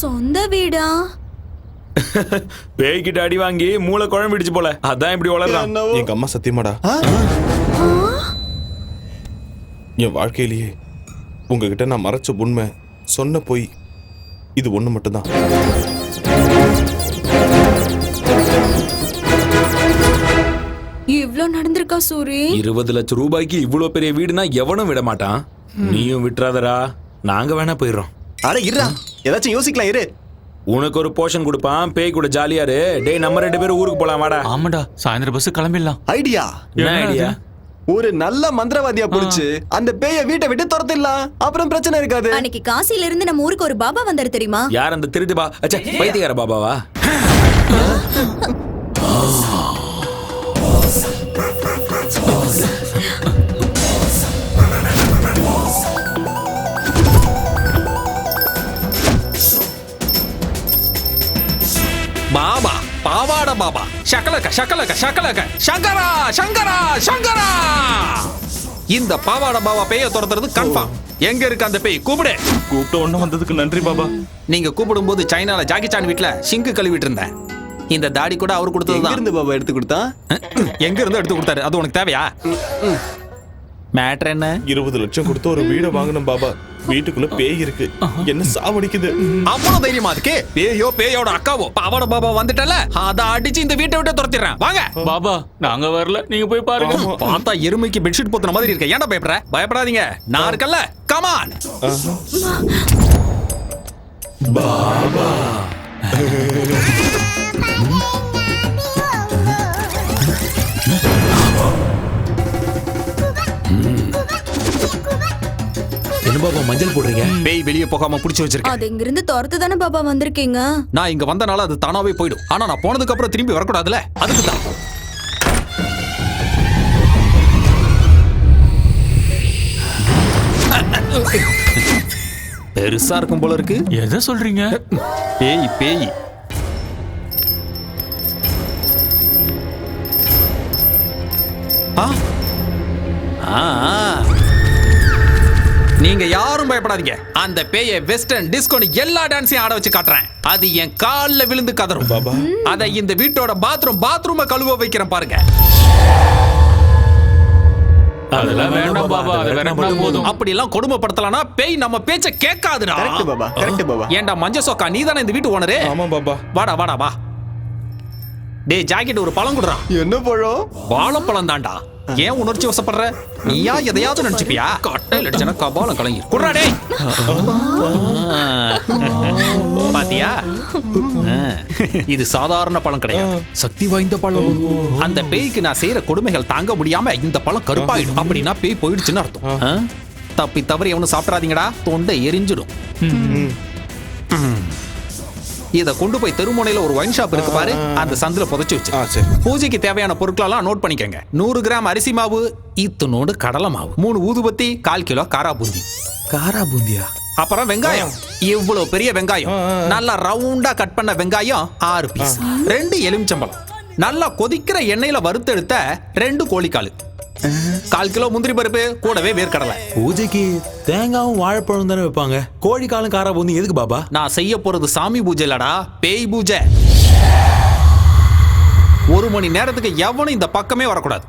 சொந்த வீடா? பேய்கிட்ட அடி வாங்கி மூளை குழம்பிடுச்சு போல, அதான் இப்படி வளர்றான். எங்க அம்மா சத்தியமாடா, என் வாழ்க்கையிலேயே உங்ககிட்ட நான் மறைச்ச உண்மை, சொன்ன பொய் இது ஒண்ணு மட்டும்தான். இவ்ளோ நடந்திருக்கா சூரி? 20 லட்சம் ரூபாய்க்கு இவ்வளவு பெரிய வீடுனா எவனும் விட மாட்டான். நீயும் விட்டுறாதடா, நாங்க வேணா போயிடுறோம். அட இருடா, ஏதாச்சும் யோசிக்கலாம் இரு. உனக்கு ஒரு போர்ஷன் கொடுப்பான், பேய் கூட ஜாலியா இரு. டேய் நம்ம 2 பேரும் ஊருக்கு போலாம் வாடா. ஆமாடா, சாயந்தரம் பஸ் கிளம்பிடலாம். ஐடியா என்ன ஐடியா? ஒரு நல்ல மந்திரவாதியா புடிச்சு அந்த பேய வீட்டை விட்டு துரத்திடலாம், அப்புறம் பிரச்சனை இருக்காது. அன்னைக்கு காசில இருந்து நம்ம ஊருக்கு ஒரு பாபா வந்தாரு தெரியுமா? யார் அந்த திருட்டு பைத்தியக்கார பாபாவா? பாபா, பாவாட பாபா, சகலக சகலக சகலக சங்கரா சங்கரா சங்கரா. இந்த பாவாட பாபா பேய துரத்துறது கன்ஃபார்ம். எங்க இருக்கு அந்த பேய்? கூப்பிடு. கூப்பிட்ட ஒண்ணு வந்ததுக்கு நன்றி பாபா. நீங்க கூப்பிடும் போது சைனால ஜாக்கி சான் வீட்ல சிங்கு கழுவிட்டு இருந்தேன். இந்த தாடி கூட அவர் கொடுத்ததுதான். இருந்து பாபா எடுத்து கொடுத்தா? எங்க இருந்து எடுத்து கொடுத்தாரு? அது உனக்கு தேவையா? மேட்டர் என்ன? 20 லட்சம் கொடுத்து ஒரு வீடை வாங்கணும் பாபா. வீட்டுக்குள்ள பேய் இருக்கு, என்ன சாவடிக்குது. அவ்வளவு தைரியமா இருக்கு? பேயோ பேயோட அக்காவோ பாவாட பாபா வந்துட்டல, அத அடிச்சு இந்த வீட்டை விட்டு துரத்திடுறேன். வாங்க பாபா, நாங்க வரல, நீங்க போய் பாருங்க. பார்த்தா எருமைக்கு பெட்ஷீட் போத்துன மாதிரி இருக்க. ஏன்டா பயப்படுற? பயப்படாதீங்க, நான் இருக்கல்ல. கமான் பாபா. என்ன பாபா மஞ்சள் போடுறீங்க? பேய் வெளியே போகாம புடிச்சு வச்சிருக்கேன். அது இங்க இருந்து துரத்து தானே பாபா வந்திருக்கீங்க. நான் இங்க வந்தனால அது தானாவே போயிடும். ஆனா நான் போனதுக்கு அப்புறம் திரும்பி வரக்கூடாதுல, அதுக்கு தான். பெருசா இருக்கும் போல இருக்கு. எதை சொல்றீங்க? பேய் பேய். நீங்க யாரும் பயப்படாதீங்க. அந்த பேயை வெஸ்டர்ன் டிஸ்கோ எல்லா டான்ஸையும் ஆட வச்சு காட்டுறேன். அது என் கால்ல விழுந்து கதறும் பாபா. அதை இந்த வீட்டோட பாத்ரூம் கழுவ வைக்கிறேன் பாருங்க. அதெல்லாம் வேண்டாம் பாபா, அது வேண்டாம் போதும். அப்படி எல்லாம் கொடுமைப்படுத்தலனா பேய் நம்ம பேச்ச கேட்காதுடா. Correct Baba, correct Baba. ஏண்டா மஞ்ச சோக்கா, நீ தானே இந்த வீட்டு ஓனரு? ஆமா பாபா. வாடா வாடா வா. டேய் ஜாக்கெட் ஒரு பழம் குடுறா. என்ன பழம்? வாழைப்பழம் தான்டா. ஏன் உணர்ச்சி வசப்படுற? நீயா எதையாவது நினைச்சுப்பியா? கட்டையில் அடிச்சனா கபாலம் கலங்கி குடுறா. டேய் பாத்தியா, இது சாதாரண பழம் கிடையாது, சக்தி வாய்ந்த பழம். அந்த பேய்க்கு நான் செய்யற கொடுமைகள் தாங்க முடியாம இந்த பழம் கருப்பாயிடும். அப்படின்னா பேய் போயிடுச்சுன்னு அர்த்தம். தப்பி தவறி எவனும் சாப்பிடாதீங்கடா, தொண்டை எரிஞ்சிடும். இத கொண்டு போய் தெருமுனையில ஒரு ஒயின் ஷாப் இருக்கு பாரு, அந்த சந்தில புதைச்சு வச்சு. பூஜைக்கு தேவையான பொருட்களெல்லாம் நோட் பண்ணிக்கங்க. 100 கிராம் அரிசி மாவு, இத்துணோடு கடலை மாவு, 3 ஊதுபத்தி, 1/4 கிலோ காரா பூந்தி. காரா பூந்தியா? அப்புறம் வெங்காயம், இவ்வளவு பெரிய வெங்காயம், நல்லா ரவுண்டா கட் பண்ண வெங்காயம் 6 பீஸ், 2 எலுமிச்சம்பழம், நல்லா கொதிக்கிற எண்ணெயில வறுத்தெடுத்த 2 கோழிக்கால், 1/4 கிலோ முந்திரி பருப்பு, கூடவே வேர்க்கடலை. பூஜைக்கு தேங்காவும் வாழைப்பழம் தானே வைப்பாங்க, கோழிக்காலும் காரா பூந்தி எதுக்கு பாபா? நான் செய்ய போறது சாமி பூஜை இல்லடா, பேய் பூஜை. 1 மணி நேரத்துக்கு எவனும் இந்த பக்கமே வரக்கூடாது.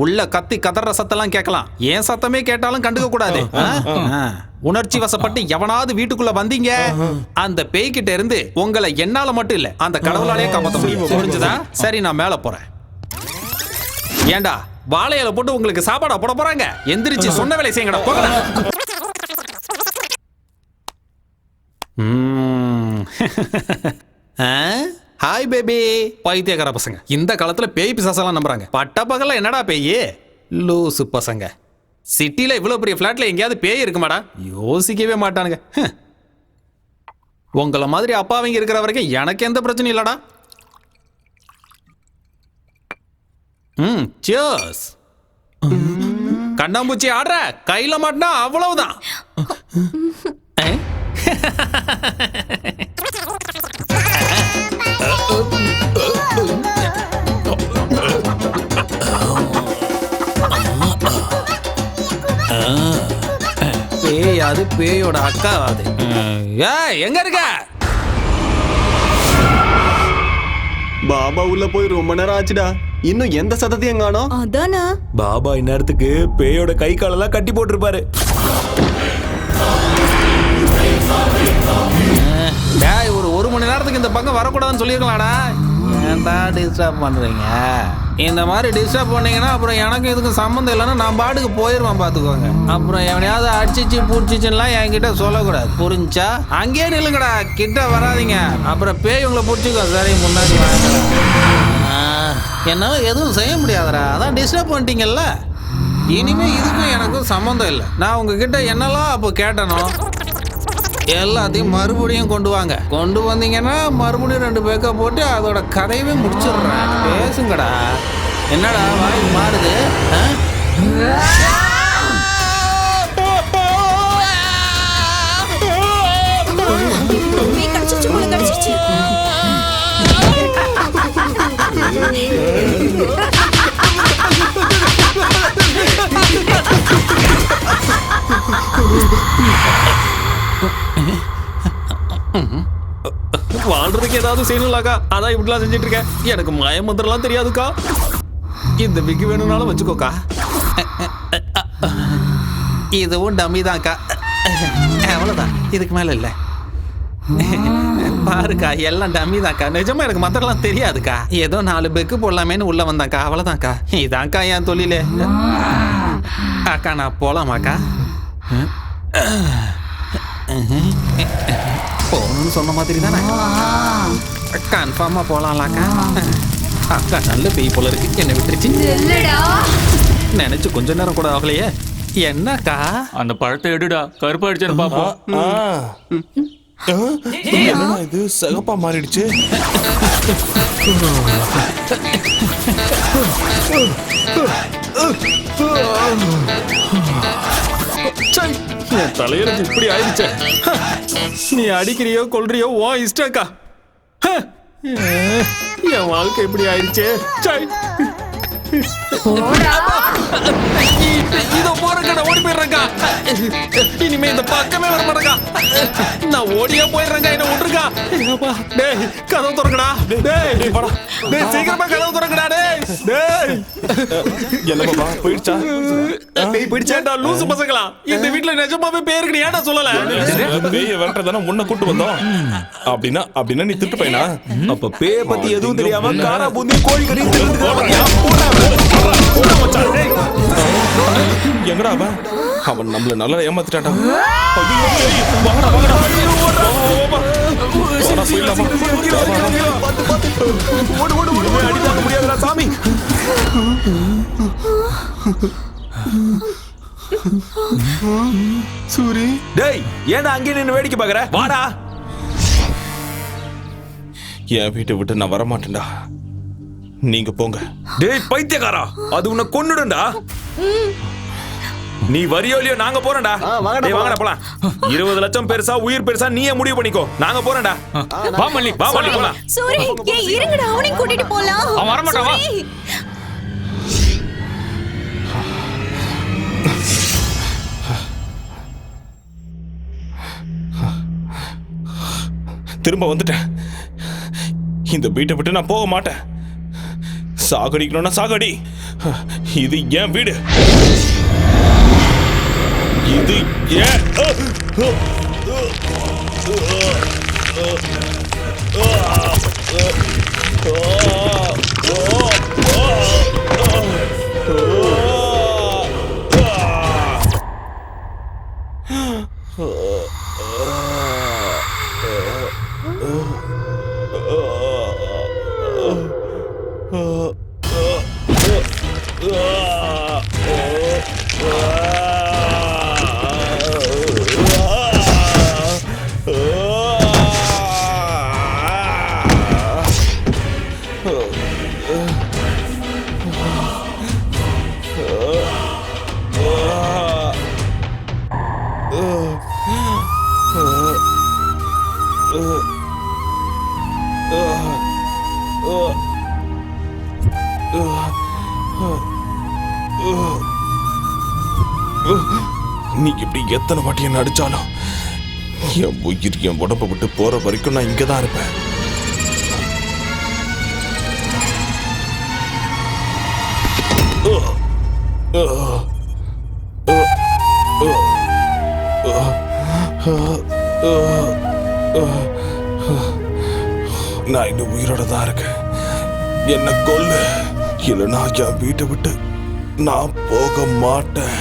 உள்ள கத்தி கதற சத்தெல்லாம் கேட்கலாம், ஏன் சத்தமே கேட்டாலும் கண்டுக்க கூடாது. உணர்ச்சி வசப்பட்டு எவனாவது வீட்டுக்குள்ள வந்தீங்க, அந்த பேய்கிட்ட இருந்து உங்களை என்னால மட்டும் இல்ல அந்த கடவுளாலே காப்பாற்ற முடியும். புரிஞ்சுதா? சரி, நான் மேல போறேன். ஏண்டா வாழையில போட்டு உங்களுக்கு சாப்பாடா போட போறாங்க? எந்திரிச்சு சொன்ன வேலை செய்யுங்கடா, போங்கடா. Hi baby. பைத்தியக்கார பசங்க இந்த காலத்துல பேய் பிசாசெல்லாம் நம்புறாங்க. பட்ட பகல்ல என்னடா பேய்? லூசு பசங்க. சிட்டில இவ்வளவு பெரிய பிளாட்ல எங்கேயாவது பேய் இருக்குமாடா? யோசிக்கவே மாட்டானுங்க. உங்களை மாதிரி அப்பாவிங்க இருக்கிற வரைக்கும் எனக்கு எந்த பிரச்சனையும் இல்லடா. சியர்ஸ். கண்ணாம்பூச்சி ஆடுற, கையில மாட்டினா அவ்வளவுதான். பேய் அது பேயோட அக்கா அது. எங்க இருக்க? பாபா உள்ள போய் ரொம்ப நேரம் ஆச்சுடா, இன்னும் எந்த சத்தத்தையும் காணோம். அதானா பாபா இந்நேரத்துக்கு பேயோட கை காலெல்லாம் கட்டி போட்டிருப்பாரு. ஒரு மணி நேரத்துக்கு இந்த பக்கம் வரக்கூடாதுன்னு சொல்லியிருக்கலாம்டா. ஏன்டா டிஸ்டர்ப் பண்றீங்க? இந்த மாதிரி டிஸ்டர்ப் பண்ணீங்கன்னா அப்புறம் எனக்கு இதுக்கு சம்மந்தம் இல்லைன்னா நான் பாட்டுக்கு போயிடுவேன், பார்த்துக்கோங்க. அப்புறம் எவனையாவது அடிச்சிச்சு பூச்சிச்சுலாம் என்கிட்ட சொல்லக்கூடாது, புரிஞ்சா? அங்கேயே நில்லுங்கடா, கிட்ட வராதிங்க, அப்புறம் பேய் உங்களை பிடிச்சிக்கோ. சரி, முன்னாடி வாங்க. என்னால் எதுவும் செய்ய முடியாதுடா, அதான் டிஸ்டர்ப் பண்ணிட்டீங்கல்ல. இனிமே இதுக்கும் எனக்கும் சம்மந்தம் இல்லை. நான் உங்ககிட்ட என்னெல்லாம் அப்போ கேட்டனோ எல்லாத்தையும் மறுபடியும் கொண்டு வாங்க. கொண்டு வந்தீங்கன்னா மறுபடியும் 2 பேக்கை போட்டு அதோட கதையவே முடிச்சிடுறேன். பேசுங்கடா. என்னடா வாய் மாறுது? வாழ்றதுக்கு ஏதாவது செய்யணும்லாக்கா, அதான் இப்படிலாம் செஞ்சுட்டு இருக்கேன். எனக்கு மயமந்திரம்லாம் தெரியாதுக்கா. இந்த விக்கு வேணும்னாலும் வச்சுக்கோக்கா. இதுவும் டம்மி தான்க்கா, அவ்வளோதான், இதுக்கு மேலே இல்லை. பாருக்கா, எல்லாம் டம்மி தான்க்கா. நிஜமா எனக்கு மந்திரம்லாம் தெரியாதுக்கா. ஏதோ 4 பெக்கு போடலாமேன்னு உள்ள வந்தாக்கா, அவ்வளோதான்க்கா. இதான்க்கா என் தொழிலே. அக்கா நான் போகலாமாக்கா? போகணும்னு சொன்ன மாதிரி தானே, கன்ஃபார்மா போலாம்லாக்கா. அக்கா நல்ல பேய் போல இருக்கு, என்ன விட்டுருச்சு. நினைச்சு கொஞ்ச நேரம் கூட ஆகலையே. என்னக்கா? அந்த பழத்தை எடுடா, கருப்பா அடிச்சேன்னு பாப்போம். இது சிகப்பா மாறிடுச்சு. என் தலையெழுத்து இப்படி ஆயிடுச்சே. நீ அடிக்கிறியோ கொல்றியோ ஓ இஷ்டக்கா. என் வாழ்க்கை இப்படி ஆயிடுச்சே. இதோ போறேங்க, ஓடி போயிடுறேங்க. இனிமே இந்த பக்கமே வர மாட்டேங்க. நான் ஓடியா போயிடுறேங்க, என்ன விட்டுருக்கா. டேய் கதவு திறக்கடா. டேய் சீக்கிரமா கதவு திறக்கடா. டேய் என்ன பாபா போயிடுச்சா? பேய் பிடிச்சாடா லூசு பசங்களா. இந்த வீட்ல நிஜமாவே பேய் இருக்கு, ஏன்டா சொல்லல? பேயை விரட்டதானே உன்னை கூட்டு வந்தோம். அப்படின்னா நீ திட்டு பையனா? அப்ப பேய பத்தி எதுவும் தெரியாம காரா பூந்தி கோழி கறி எங்கடா அவன் நம்மள நல்லா ஏமாத்திட்டான்டா. சாமி சூரி, டேய் ஏன்டா அங்கே நின்னு வேடிக்கை பாக்குற? வாடா. என் வீட்டை விட்டு நான் வரமாட்டேன்டா, நீங்க போங்க. டேய் பைத்தியக்காரா, அது உன்னை கொன்னுடும்டா. நீ வரியோ இல்லையோ நாங்க போறோம்டா. டேய் வாங்கடா போலாம். 20 லட்சம் பெருசா உயிர் பெருசா நீயே முடிவு பண்ணிக்கோ. நாங்க போறோம்டா. வா மல்லி போலாம். சூரி, ஏய் இருங்கடா, அவனையும் கூட்டிட்டு போலாம். அவன் வர மாட்டான், வா. திரும்ப வந்துட்டேன். இந்த வீட்டை விட்டு நான் போக மாட்டேன். சாகடிக்கணும்னா சாகடி. இது என் வீடு. இது ஏன் நீ இப்படி எத்தனை வாட்டி என்ன அடிச்சாலும் என் உயிர் என் உடம்பை விட்டு போற வரைக்கும் நான் இங்கதான் இருப்பேன். நான் இன்னும் உயிரோட தான் இருக்கேன். என்ன கொல்லு, இல்லைன்னா என் வீட்டை விட்டு நான் போக மாட்டேன்.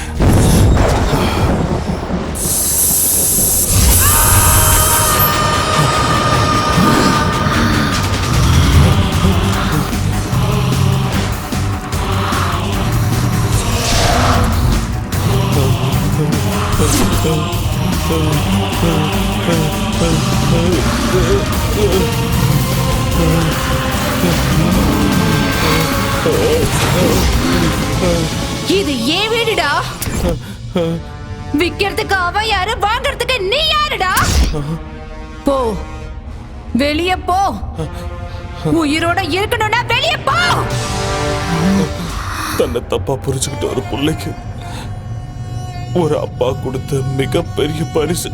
இது ஏன் வீடுடா? விக்கிறதுக்கு அவன் யாரு, வாங்கறதுக்கு நீ யாருடா? போ, வெளியே போ. உயிரோட இருக்கணும்னா வெளியே போ. தன்னை தப்பா புரிஞ்சுக்கிட்ட ஒரு பிள்ளைக்கு ஒரு அப்பா கொடுத்த மிகப்பெரிய பரிசு.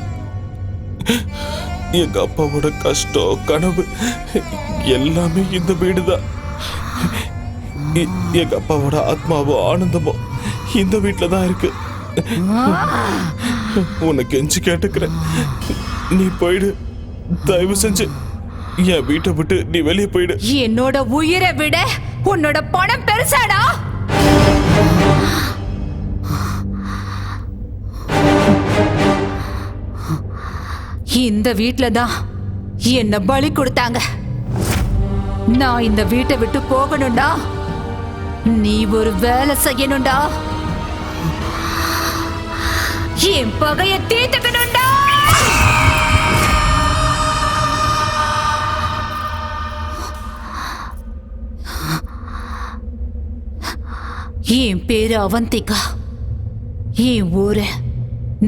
எங்க அப்பாவோட கஷ்டம், கனவு எல்லாமே இந்த வீடுதான். எங்க அப்பாவோட ஆத்மாவோ ஆனந்தமோ இந்த வீட்டுல தான் இருக்கு. உனக்கு கெஞ்சி கேட்டுக்கிறேன், நீ போயிடு. தயவு செஞ்சு என் வீட்டை விட்டு நீ வெளியே போயிடு. என்னோட உயிரை விட உன்னோட பணம் பெருசாடா. இந்த வீட்ல தான் என்ன பலி கொடுத்தாங்க. நான் இந்த வீட்டை விட்டு போகணும்டா. நீ ஒரு வேலை செய்யணும்டா. என் பகைய தீர்த்துக்கணும்டா. என் பேரு அவந்திகா. என் ஊரு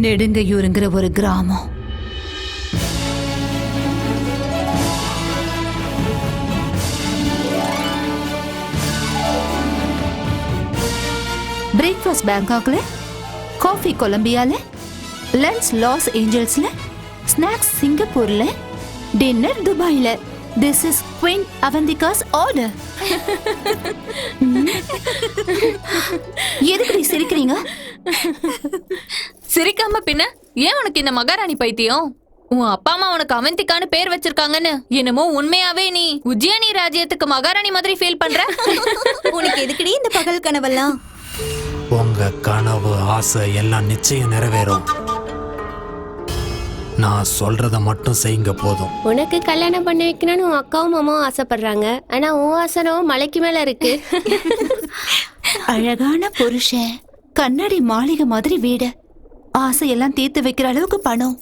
நெடுங்கையூருங்கிற ஒரு கிராமம். பிரேக்ஃபாஸ்ட் பேங்காக்ல, காஃபி கொலம்பியால, லஞ்ச் லாஸ் ஏஞ்சல்ஸ்ல, ஸ்நாக்ஸ் சிங்கப்பூர்ல, டின்னர் துபாயில. This is queen Avantika's order. எதுக்கு சிரிக்கிறீங்க? சிரிக்காம பின்ன ஏன் உனக்கு இந்த மகாராணி பைத்தியம்? உன் அப்பா அம்மா உனக்கு அவந்திகான்னு பேர் வச்சிருக்காங்கன்னு என்னமோ உண்மையாவே நீ உஜ்ஜயினி ராஜ்யத்துக்கு மகாராணி மாதிரி ஃபீல் பண்ற? உனக்கு எதுக்குடி இந்த பகல் கனவெல்லாம்? உங்க கனவு, ஆசை எல்லாம் நிச்சயம் நிறைவேறும். நான் சொல்றத மட்டும் செய்யுங்க போதும். உனக்கு கல்யாணம் பண்ணி வைக்கணும்னு உன் அக்காவும் மாமாவும் ஆசைப்படுறாங்க. ஆனா உன் ஆசனோ மலைக்கு மேல இருக்கு. அழகான புருஷன், கண்ணாடி மாளிகை மாதிரி வீடு, ஆசையெல்லாம் தீர்த்து வைக்கிற அளவுக்கு பணம்,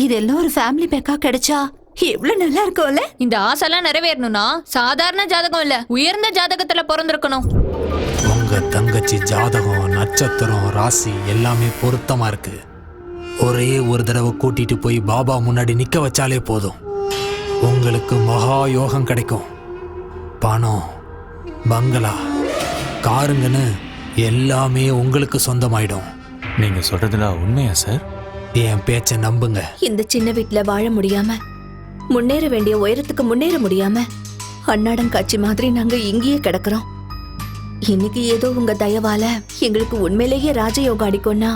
இதெல்லாம் ஒரு ஃபேமிலி பேக்கா கிடைச்சா எவ்வளவு நல்லா இருக்கும்ல. இந்த ஆசைலாம் நிறைவேறணும்னா சாதாரண ஜாதகம் இல்ல, உயர்ந்த ஜாதகத்துல பிறந்திருக்கணும். உங்க தங்கச்சி ஜாதகம், நட்சத்திரம், ராசி எல்லாமே பொருத்தமா இருக்கு. ஒரே ஒரு தடவை கூட்டிட்டு போய் பாபா முன்னாடி நிக்க வச்சாலே போதும். உங்களுக்கு மகா யோகம் கிடைக்கும். பணம், பங்களா, காருங்கன்னு எல்லாமே உங்களுக்கு சொந்தமாயிடும். நீங்க சொல்றதுல உண்மையா சார்? என் பேச்ச நம்புங்க. இந்த சின்ன வீட்டுல வாழ முடியாம, முன்னேற வேண்டிய உயரத்துக்கு முன்னேற முடியாம அன்னாடம் காட்சி மாதிரி நாங்க இங்கேயே கிடக்குறோம். இன்னைக்கு ஏதோ உங்க தயவால எங்களுக்கு உண்மையிலேயே ராஜயோகம் அடிக்கும்னா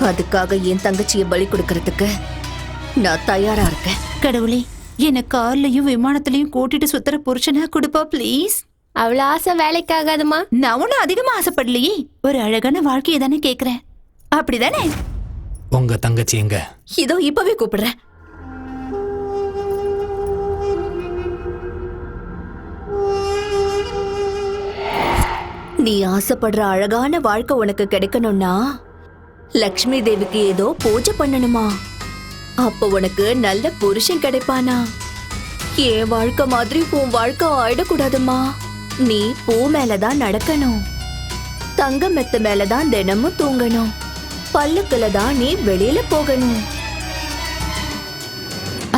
அதுக்காக என் தங்கச்சியை பலி கொடுக்கறதுக்கு நான் தயாரா இருக்கேன். கடவுளே, என்ன கார்லயும் விமானத்திலயும் கூட்டிட்டு சுத்துற புருஷனா கொடுப்பா ப்ளீஸ். அவ்வளவு ஆசை வேலைக்காகாதுமா. நான் ஒன்னும் அதிகமா ஆசைப்படலையே, ஒரு அழகான வாழ்க்கையை தானே கேக்குறேன். அப்படிதானே? உங்க தங்கச்சி எங்க? இதோ இப்பவே கூப்பிடுறேன். நீ ஆசைப்படுற அழகான வாழ்க்கை உனக்கு கிடைக்கணும்னா லக்ஷ்மி தேவிக்கு ஏதோ பூஜை பண்ணணுமா? அப்ப உனக்கு நல்ல புருஷன் கிடைப்பானா? என் வாழ்க்கை மாதிரி உன் வாழ்க்கை ஆயிடக்கூடாதுமா. நீ பூ மேலதான் நடக்கணும், தங்க மெத்த மேலதான் தினமும் தூங்கணும், பல்லுக்குல தான் நீ வெளியில போகணும்.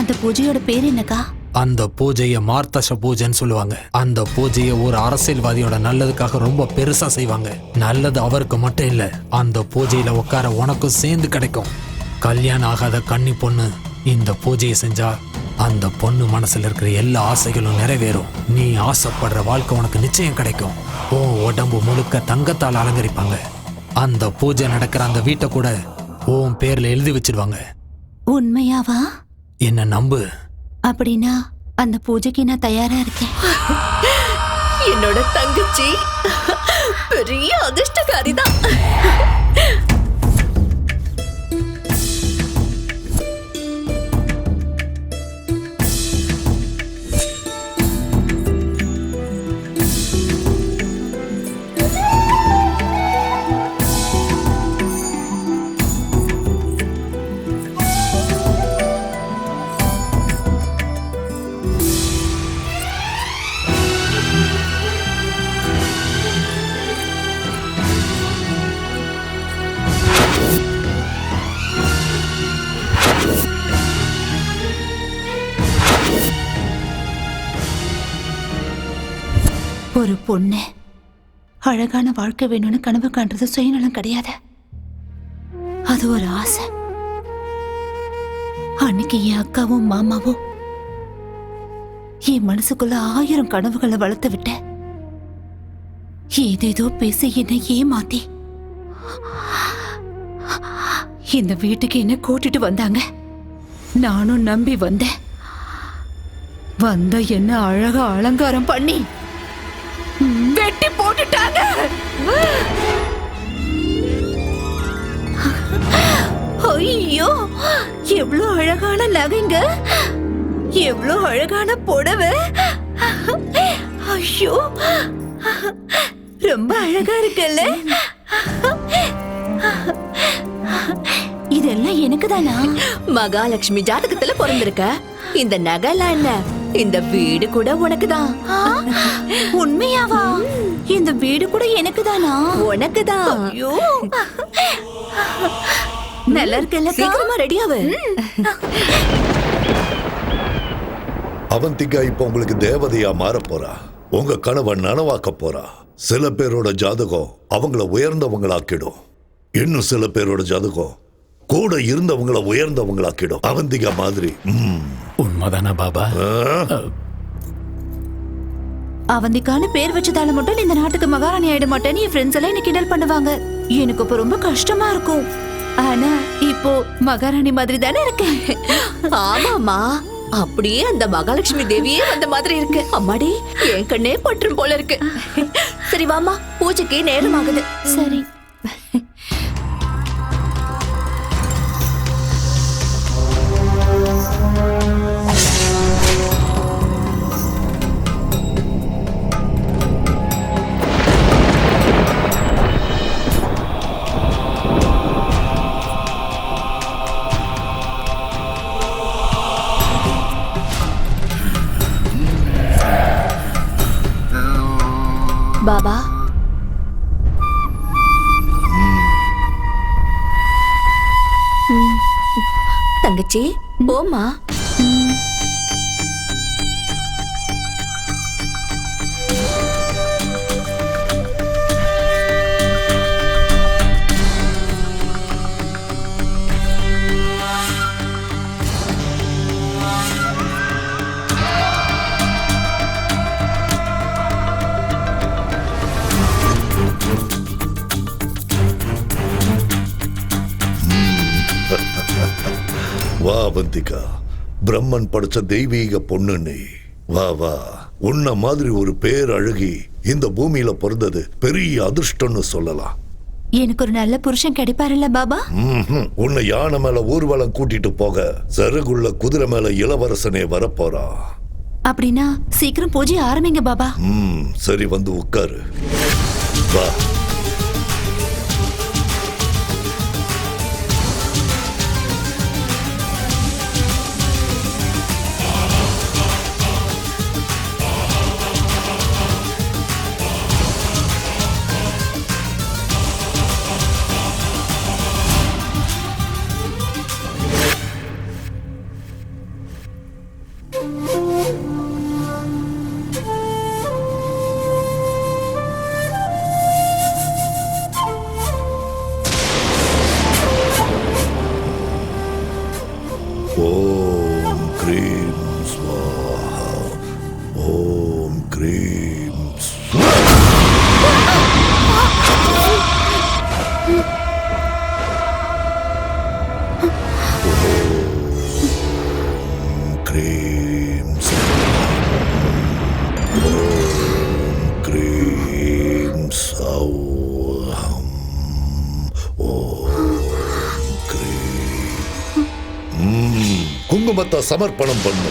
அந்த பூஜையோட பேர் என்னக்கா? அந்த பூஜையை மார்த்தச பூஜைன்னு சொல்லுவாங்க. அந்த பூஜையை ஒரு அரசியல்வாதியோட நல்லதுக்காக ரொம்ப பெருசா செய்வாங்க. நல்லது அவருக்கு மட்டும் இல்ல, அந்த பூஜையில உட்கார உனக்கும் சேர்ந்து கிடைக்கும். கல்யாணம் ஆகாத கன்னி பொண்ணு இந்த பூஜையை செஞ்சா அந்த பொண்ணு மனசுல இருக்கிற எல்லா ஆசைகளும் நிறைவேறும். நீ ஆசைப்படுற வாழ்க்கை உனக்கு நிச்சயம் கிடைக்கும். உடம்பு முழுக்க தங்கத்தால் அலங்கரிப்பாங்க. அந்த பூஜை நடக்கிற அந்த வீட்டை கூட உன் பேர்ல எழுதி வச்சிடுவாங்க. உண்மையாவா? என்ன நம்பு. அப்படின்னா அந்த பூஜைக்கு நான் தயாரா இருக்கேன். என்னோட தங்கச்சி பெரிய அதிர்ஷ்டக்காரிதான். ஒரு பொண்ணு அழகான வாழ்க்கை வேணும்னு கனவு காண்றது சுயநலம் கிடையாது, அது ஒரு ஆசை. அன்னைக்கு என் அக்காவும் மாமாவும் என் மனசுக்குள்ள 1000 கனவுகளை வளர்த்து விட்ட. ஏதேதோ பேசி என்னை ஏமாத்தி இந்த வீட்டுக்கு என்ன கூட்டிட்டு வந்தாங்க. நானும் நம்பி வந்தேன். வந்த என்ன அழகா அலங்காரம் பண்ணி வெட்டி போட்டுட்டாங்க. ஐயோ, எவ்வளவு அழகான நகைங்க, எவ்வளவு அழகான புடவை. ஐயோ, ரொம்ப அழகா இருக்குல்ல. இதெல்லாம் எனக்கு தானா? மகாலட்சுமி ஜாதகத்துல பிறந்திருக்க. இந்த நகைலாம் என்ன, இந்த வீடு கூட உனக்குதான். உண்மையாவா? இந்த வீடு கூட எனக்கு தானா? உனக்குதான். ஐயோ, நல்லா இருக்கல. சீக்கிரமா ரெடியாவு. அவந்திகா இப்ப உங்களுக்கு தேவதையா மாற போறா. உங்க கனவை நனவாக்க போறா. சில பேரோட ஜாதகம் அவங்கள உயர்ந்தவங்களாக்கிடும். இன்னும் சில பேரோட ஜாதகம் கூட இருந்தவங்களை உயர்ந்தவங்களாக்கிடும். அவந்திகா மாதிரி. உண்மைதானா பாபா? அவந்திக்கான பேர் வச்சதால மட்டும் இந்த நாட்டுக்கு மகாராணி ஆயிட மாட்டேன்னு என் ஃப்ரெண்ட்ஸ் எல்லாம் என்ன கிண்டல் பண்ணுவாங்க. எனக்கு இப்ப ரொம்ப கஷ்டமா இருக்கும். ஆனா இப்போ மகாராணி மாதிரி தானே இருக்கேன். ஆமாமா, அப்படியே அந்த மகாலட்சுமி தேவியே வந்த மாதிரி இருக்கு. அம்மாடி, என் கண்ணே பற்றும் போல இருக்கு. சரி வாமா, பூஜைக்கு நேரம் ஆகுது. சரி. பாபா, தங்கச்சி போமா. வா அவந்திகா, பிரம்மன் படைச்ச தெய்வீக பொண்ணு நீ. வா வா, உன்ன மாதிரி ஒரு பேர் அழகி இந்த பூமியில பிறந்தது பெரிய அதிர்ஷ்டம்னு சொல்லலாம். எனக்கு ஒரு நல்ல புருஷன் கிடைப்பாருல்ல பாபா? உன்னை யானை மேல ஊர்வலம் கூட்டிட்டு போக சருகுள்ள குதிரை மேல இளவரசனே வரப்போறா. அப்படின்னா சீக்கிரம் பூஜை ஆரம்பிங்க பாபா. சரி, வந்து உட்காரு. வா. ஓம் க்ரீம் ஸ்வாஹா. ஓம் க்ரீம் ஸ்வாஹா. க்ரீம் ஓம் க்ரீம் சௌஹம் ஓம் க்ரீம். குங்குமத்தை சமர்ப்பணம் பண்ணு.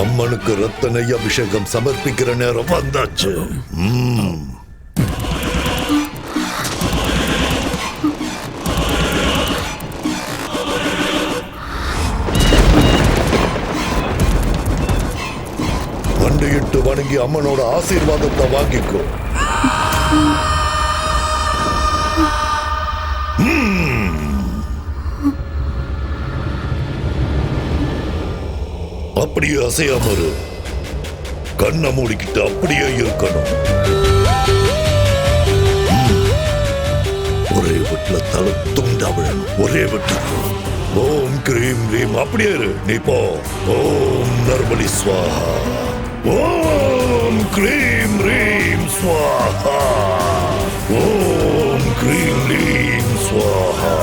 அம்மனுக்கு ரத்த நெய் அபிஷேகம் சமர்ப்பிக்கிற நேரம் வந்தாச்சு. மண்டியிட்டு வணங்கி அம்மனோட ஆசீர்வாதத்தை வாங்கிக்கோ. அப்படியே அசையாம இரு. கண்ணை மூடிக்கிட்டு அப்படியே இருக்கணும். ஒரே வீட்டுல தலை துண்டா விழணும். ஒரே வீட்டுக்கு ஓம் கிரீம் ரீம் அப்படியே இரு. நீ போ. ஓம் நர்மலி ஸ்வாஹா. ஓம் கிரீம் ரீம் ஸ்வாஹா. ஓம் கிரீம் ரீம் ஸ்வாஹா.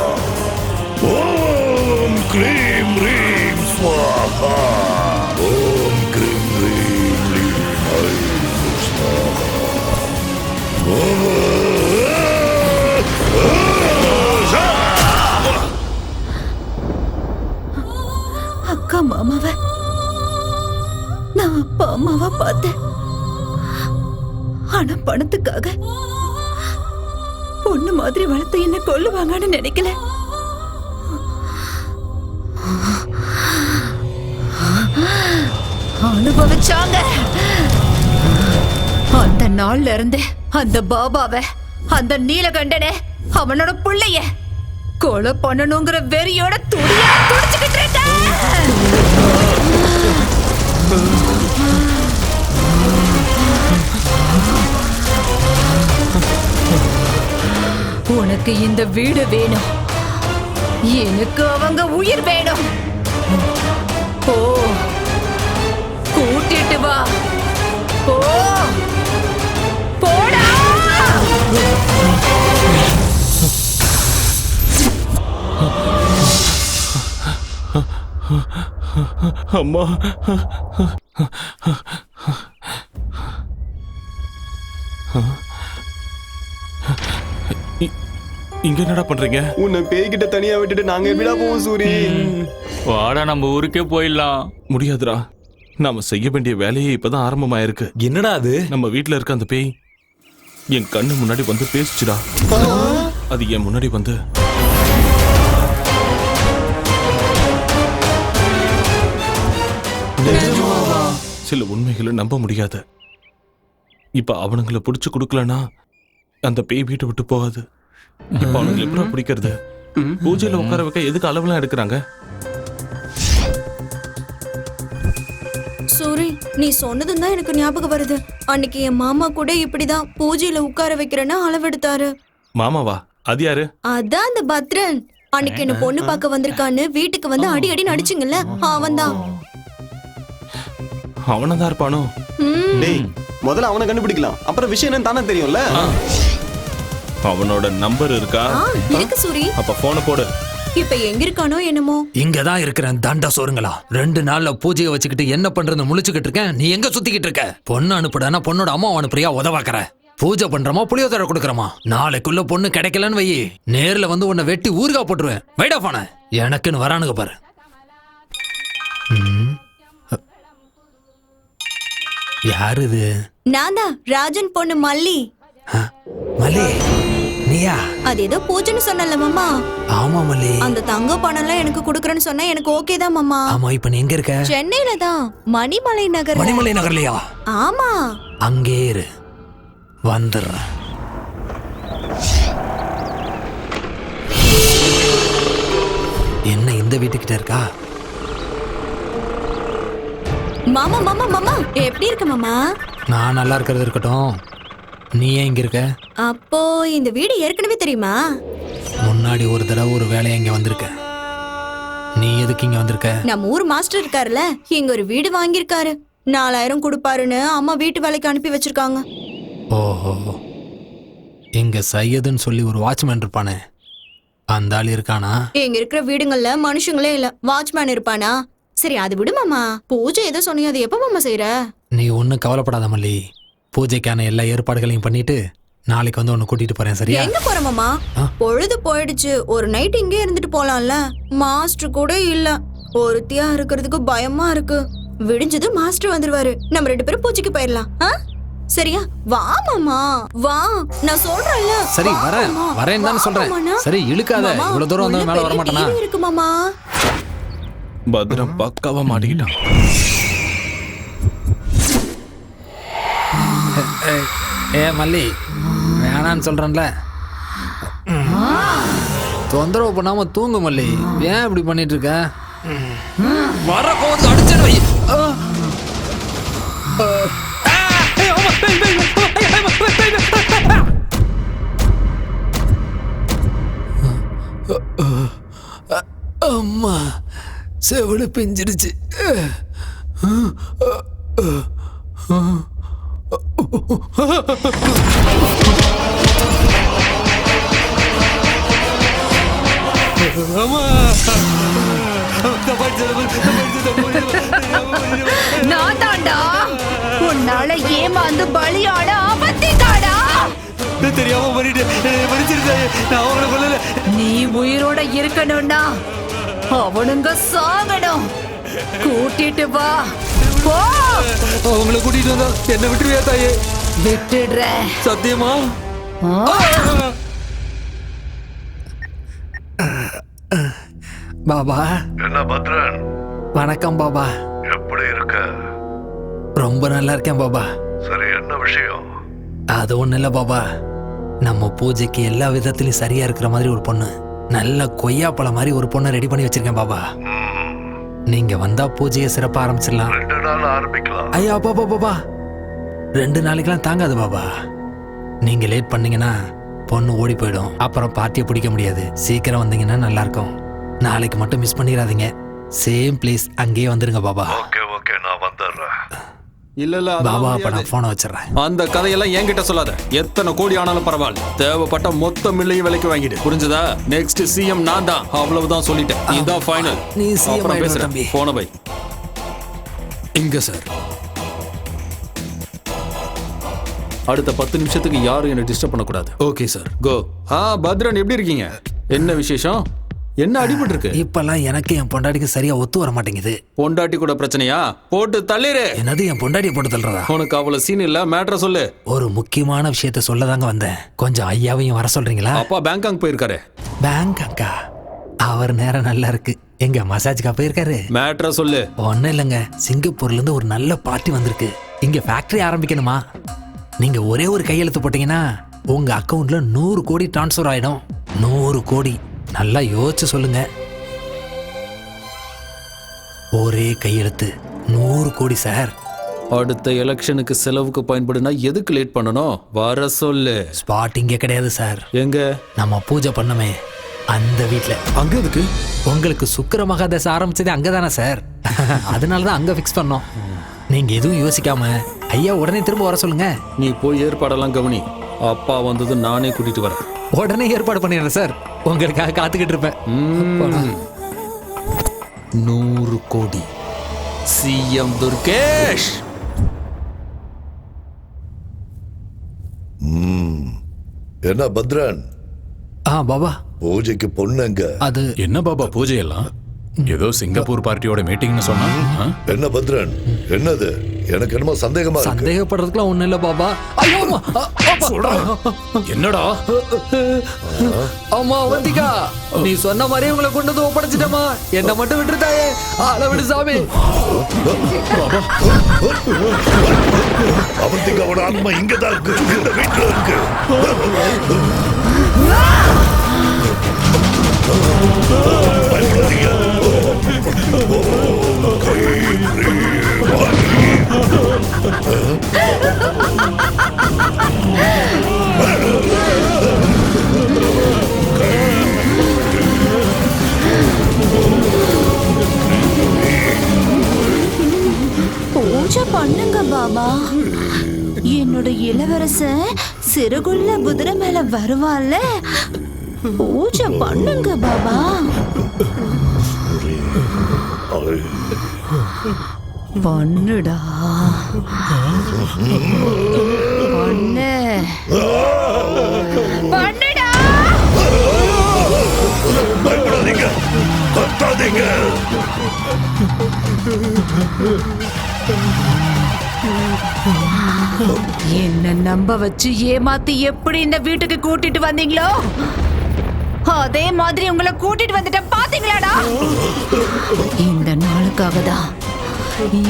ஓம் கிரீம் ரீம் ஸ்வாஹா. ஓம் கிரீம் ரீம் ரீம் ஐம் ஸ்வாஹா. அக்கா மாமாவை நான் அப்பா அம்மாவா பார்த்தேன். ஆனா பணத்துக்காக பொண்ணு மாதிரி வளர்த்து என்ன கொல்லுவாங்கன்னு நினைக்கல. அனுபவிச்சாங்க. அந்த நாள்ல இருந்து அந்த பாபாவை, அந்த நீலகண்டனை, அவனோட பிள்ளைய கொலை பண்ணணுங்கிற வெறியோட துடிச்சுக்கிட்டு இருக்கேன். உனக்கு இந்த வீடு வேணும், எனக்கு அவங்க உயிர் வேணும். ஓ, கூட்டிட்டு வா. ஓ, போடா. அம்மா, இங்க என்னடா பண்றீங்க? உன்னை பேய்கிட்ட தனியா விட்டுட்டு நாங்க எப்படிடா போவோம் சூரி? வாடா நம்ம ஊருக்கே போயிடலாம். முடியாதுடா, நாம செய்ய வேண்டிய வேலையே இப்பதான் ஆரம்பமாயிருக்கு. என்னடா அது? நம்ம வீட்டுல இருக்க அந்த பேய் என் கண்ணு முன்னாடி வந்து பேசிச்சுடா. அது என் முன்னாடி வந்து சில உண்மைகளை நம்ப முடியாது. இப்ப அவனுங்களை பிடிச்சு கொடுக்கலனா அந்த பேய் வீட்டை விட்டு போகாது. இப்ப அவனுங்களை எப்படி பிடிக்கிறது? பூஜையில உட்கார வைக்க எதுக்கு அளவுலாம் எடுக்கிறாங்க? சூரி, நீ சொன்னதும் தான் எனக்கு ஞாபகம் வருது. அன்னைக்கு என் மாமா கூட இப்படிதான் பூஜையில உட்கார வைக்கிறேன்னு அளவெடுத்தாரு. மாமாவா? அது யாரு? அதான் அந்த பத்ரன். அன்னைக்கு என்ன பொண்ணு பார்க்க வந்திருக்கான்னு வீட்டுக்கு வந்து அடி அடி நடிச்சுங்கல்ல, அவன்தான். அவனதான் இருப்பானோ? டேய், முதல்ல அவனை கண்டுபிடிக்கலாம், அப்புறம் விஷயம் என்னன்னு தானே தெரியும்ல. அவனோட நம்பர் இருக்கா? இருக்கு சூரி. அப்ப போன போடு. இப்ப எங்க இருக்கானோ என்னமோ. இங்கதான் இருக்கிறேன் தண்ட சோறுங்களா. 2 நாள்ல பூஜையை வச்சுக்கிட்டு என்ன பண்றதுன்னு முழிச்சுக்கிட்டு இருக்கேன். நீ எங்க சுத்திக்கிட்டு இருக்க? பொண்ணு அனுப்புடானா பொண்ணோட அம்மா அனுப்புறியா? உதவாக்குற. பூஜை பண்றமா புளியோதரை கொடுக்கறமா? நாளைக்குள்ள பொண்ணு கிடைக்கலன்னு வை, நேர்ல வந்து உன்னை வெட்டி ஊறுகா போட்டுருவேன். வைடா போன. எனக்குன்னு வரானுங்க பாரு. யாரு இது? நான் தான் ராஜன் பொண்ணு மல்லி. மல்லி, நீயா? அது ஏதோ பூஜைன்னு சொன்னல மாமா. ஆமா மல்லி. அந்த தங்க பணம் எல்லாம் எனக்கு குடுக்கறேன்னு சொன்னா எனக்கு ஓகே தான் மாமா. ஆமா, இப்ப நீ எங்க இருக்க? சென்னையில தான், மணிமலை நகர். மணிமலை நகர்லையா? ஆமா. அங்கே இரு, வந்துடுறேன். என்ன இந்த வீட்டுக்கிட்ட இருக்கா? மாமா மாமா மாமா, எப்படி இருக்க மாமா? நான் நல்லா இருக்கிறது இருக்கட்டும், நீ ஏன் இங்க இருக்க? அப்போ இந்த வீடு ஏற்கனவே தெரியுமா? முன்னாடி ஒரு தடவை ஒரு வேலையை இங்க வந்திருக்க. நீ எதுக்கு இங்க வந்திருக்க? நம்ம ஊர் மாஸ்டர் இருக்காருல்ல, இங்க ஒரு வீடு வாங்கியிருக்காரு. 4000 கொடுப்பாருன்னு அம்மா வீட்டு வேலைக்கு அனுப்பி வச்சிருக்காங்க. ஓஹோ, இங்க சையதுன்னு சொல்லி ஒரு வாட்ச்மேன் இருப்பானே, அந்த ஆள் இருக்கானா? இங்க இருக்கிற வீடுங்கள்ல மனுஷங்களே இல்ல, வாட்ச்மேன் இருப்பானா? சரி அது விடு மாமா. பூஜை ஏதோ சொன்னீங்க, அது எப்ப மாமா செய்யற? நீ ஒன்றும் கவலைப்படாத மல்லி. பூஜைக்கான எல்லா ஏற்பாடுகளையும் பண்ணிட்டு நாளைக்கு வந்து உன்னை கூட்டிட்டு போறேன், சரியா? எங்க போற மாமா? பொழுது போயிடுச்சு, ஒரு நைட் இங்கே இருந்துட்டு போலாம்ல. மாஸ்டர் கூட இல்ல, ஒருத்தியா இருக்கிறதுக்கு பயமா இருக்கு. விடிஞ்சது மாஸ்டர் வந்துருவாரு, நம்ம 2 பேரும் பூஜைக்கு போயிடலாம். சரியா? வா மாமா வா, நான் சொல்றேன்ல. சரி வரேன் தான் சொல்றேன். சரி இழுக்காத, இவ்வளவு தூரம் வந்து மேல வர மாட்டேனா? இருக்கு மாமா. பத்ரம் பக்காவா மாட்டிக்கிட்டான். மல்லி வேணான்னு சொல்றேன்ல, தொந்தரவு பண்ணாம தூங்கு மல்லி. ஏன் இப்படி பண்ணிட்டு இருக்க? வர கோவத்துக்கு அடிச்சிடு வை. அம்மா செவடு பிஞ்சிருச்சு. நான் தாண்டா உன்னால ஏமாந்து பலியாட அவந்திக்காடா. தெரியாம நீ உயிரோட இருக்கணும்னா அவனுங்க சாகணும். கூட்டிட்டு வா போ. அவங்கள கூட்டிட்டு வந்தா என்ன விட்டுருவியா தாயே? விட்டுடுறேன். சத்தியமா? பாபா. என்ன பத்ரன்? வணக்கம் பாபா. எப்படி இருக்க? ரொம்ப நல்லா இருக்கேன் பாபா. சரி, என்ன விஷயம்? அது ஒண்ணு இல்ல பாபா, நம்ம பூஜைக்கு எல்லா விதத்திலயும் சரியா இருக்கிற மாதிரி ஒரு பொண்ணு, நல்ல கொய்யாப்பழம் மாதிரி ஒரு பொண்ணை ரெடி பண்ணி வச்சிருக்கேன் பாபா. நீங்க வந்தா பூஜையை சிறப்பா ஆரம்பிச்சிடலாம். 2 நாள் ஆரம்பிக்கலாம். ஐயா பாபா பாபா, 2 நாளைக்கெல்லாம் தாங்காது பாபா. நீங்க லேட் பண்ணீங்கன்னா பொண்ணு ஓடி போயிடும், அப்புறம் பார்ட்டியை பிடிக்க முடியாது. சீக்கிரம் வந்தீங்கன்னா நல்லா இருக்கும். நாளைக்கு மட்டும் மிஸ் பண்ணிடாதீங்க. சேம் பிளேஸ், அங்கேயே வந்துருங்க பாபா. ஓகே, நான் வந்துடுறேன். இல்ல பாபா, அப்ப நான் போனை வச்சிடறேன். அந்த கதையெல்லாம் என்கிட்ட சொல்லாத. எத்தனை கோடி ஆனாலும் பரவாயில்ல, தேவைப்பட்ட மொத்த மில்லையும் விலைக்கு வாங்கிடு, புரிஞ்சதா? நெக்ஸ்ட் சிஎம் நான் தான், அவ்வளவுதான் சொல்லிட்டேன். இதுதான் ஃபைனல். நீ சிஎம் பேசுறேன், தம்பி. போன பை. இங்க சார், அடுத்த 10 நிமிஷத்துக்கு யாரும் என்ன டிஸ்டர்ப் பண்ணக்கூடாது. ஓகே சார், கோ. பத்ரன் எப்படி இருக்கீங்க? என்ன விசேஷம்? என்ன அடிபட்டு இருக்கு? இப்பெல்லாம் எனக்கு என் பொண்டாட்டிக்கு சரியா ஒத்து வர மாட்டேங்குது. பொண்டாட்டி கூட பிரச்சனையா? போட்டு தள்ளிரு. என்னது என் பொண்டாட்டியை போட்டு தள்ளுறதா? உனக்கு அவ்வளவு சீன் இல்ல, மேட்டரை சொல்லு. ஒரு முக்கியமான விஷயத்த சொல்லதாங்க வந்தேன். கொஞ்சம் ஐயாவையும் வர சொல்றீங்களா? அப்பா பேங்காக் போயிருக்காரு. பேங்காக்கா? அவர் நேரம் நல்லா இருக்கு. எங்க மசாஜ்க்கா போயிருக்காரு? மேட்டரை சொல்லு. ஒன்னும் இல்லைங்க, சிங்கப்பூர்ல இருந்து ஒரு நல்ல பார்ட்டி வந்திருக்கு. இங்க ஃபேக்டரி ஆரம்பிக்கணுமா? நீங்க ஒரே ஒரு கையெழுத்து போட்டீங்கன்னா உங்க அக்கவுண்ட்ல 100 கோடி டிரான்ஸ்ஃபர் ஆயிடும். 100 கோடி. நல்லா யோசிச்சு சொல்லுங்க. ஒரே கையெழுத்து 100 கோடி சார். அடுத்த எலெக்ஷனுக்கு செலவுக்கு பயன்படுனா எதுக்கு லேட் பண்ணணும்? வர சொல்லு. ஸ்பாட் இங்க கிடையாது சார். எங்க? நம்ம பூஜை பண்ணமே அந்த வீட்ல. அங்க எதுக்கு? உங்களுக்கு சுக்கிர மகாதசை ஆரம்பிச்சது அங்கதானே சார்? அதனாலதான் அங்க ஃபிக்ஸ் பண்ணோம். நீங்க எதுவும் யோசிக்காம ஐயா உடனே திரும்ப வர சொல்லுங்க. நீ போய் ஏற்பாடெல்லாம் கவனி. அப்பா வந்தது நானே கூட்டிட்டு வரேன். உடனே ஏற்பாடு பண்ணிடுறேன் சார், உங்களுக்காக காத்துக்கிட்டு இருப்பேன். 100 கோடி. சிஎம் துர்கேஷ். என்ன பத்ரன்? பாபா, பூஜைக்கு பொண்ணுங்க. அது என்ன பாபா பூஜையெல்லாம்? ஏதோ சிங்கப்பூர் பார்ட்டியோட மீட்டிங்னு சொன்னா. என்ன பத்ரன், என்னது? எனக்கு என்னமோ சந்தேகமா இருக்கு. சந்தேகப்படுறதுக்குலாம் ஒண்ணு இல்ல பாபா. ஐயோ என்னடா? அம்மா வந்திகா, நீ சொன்ன மாதிரி உங்களை கொண்டு வந்து ஒப்படைச்சிட்டமா. என்ன மட்டும் விட்டுருத்தாயே, ஆள விடு சாமி. அவந்திகாவோட ஆத்மா இங்கதான் இருக்கு, இந்த வீட்டுல இருக்கு. பயப்படாதீங்க. பூஜை பண்ணுங்க பாபா. என்னோட இளவரசன் சிறுகுள்ள குதிரை மேல வருவான்ல, பூஜை பண்ணுங்க பாபா. பண்ணுடா, பண்ணு, பண்ணுடா. பயப்படாதீங்க, கத்தாதீங்க. என்ன நம்ப வச்சு ஏமாத்தி எப்படி இந்த வீட்டுக்கு கூட்டிட்டு வந்தீங்களோ அதே மாதிரி உங்களை கூட்டிட்டு வந்துட்ட பாத்தீங்களாடா? இந்த நாளுக்காக தான்,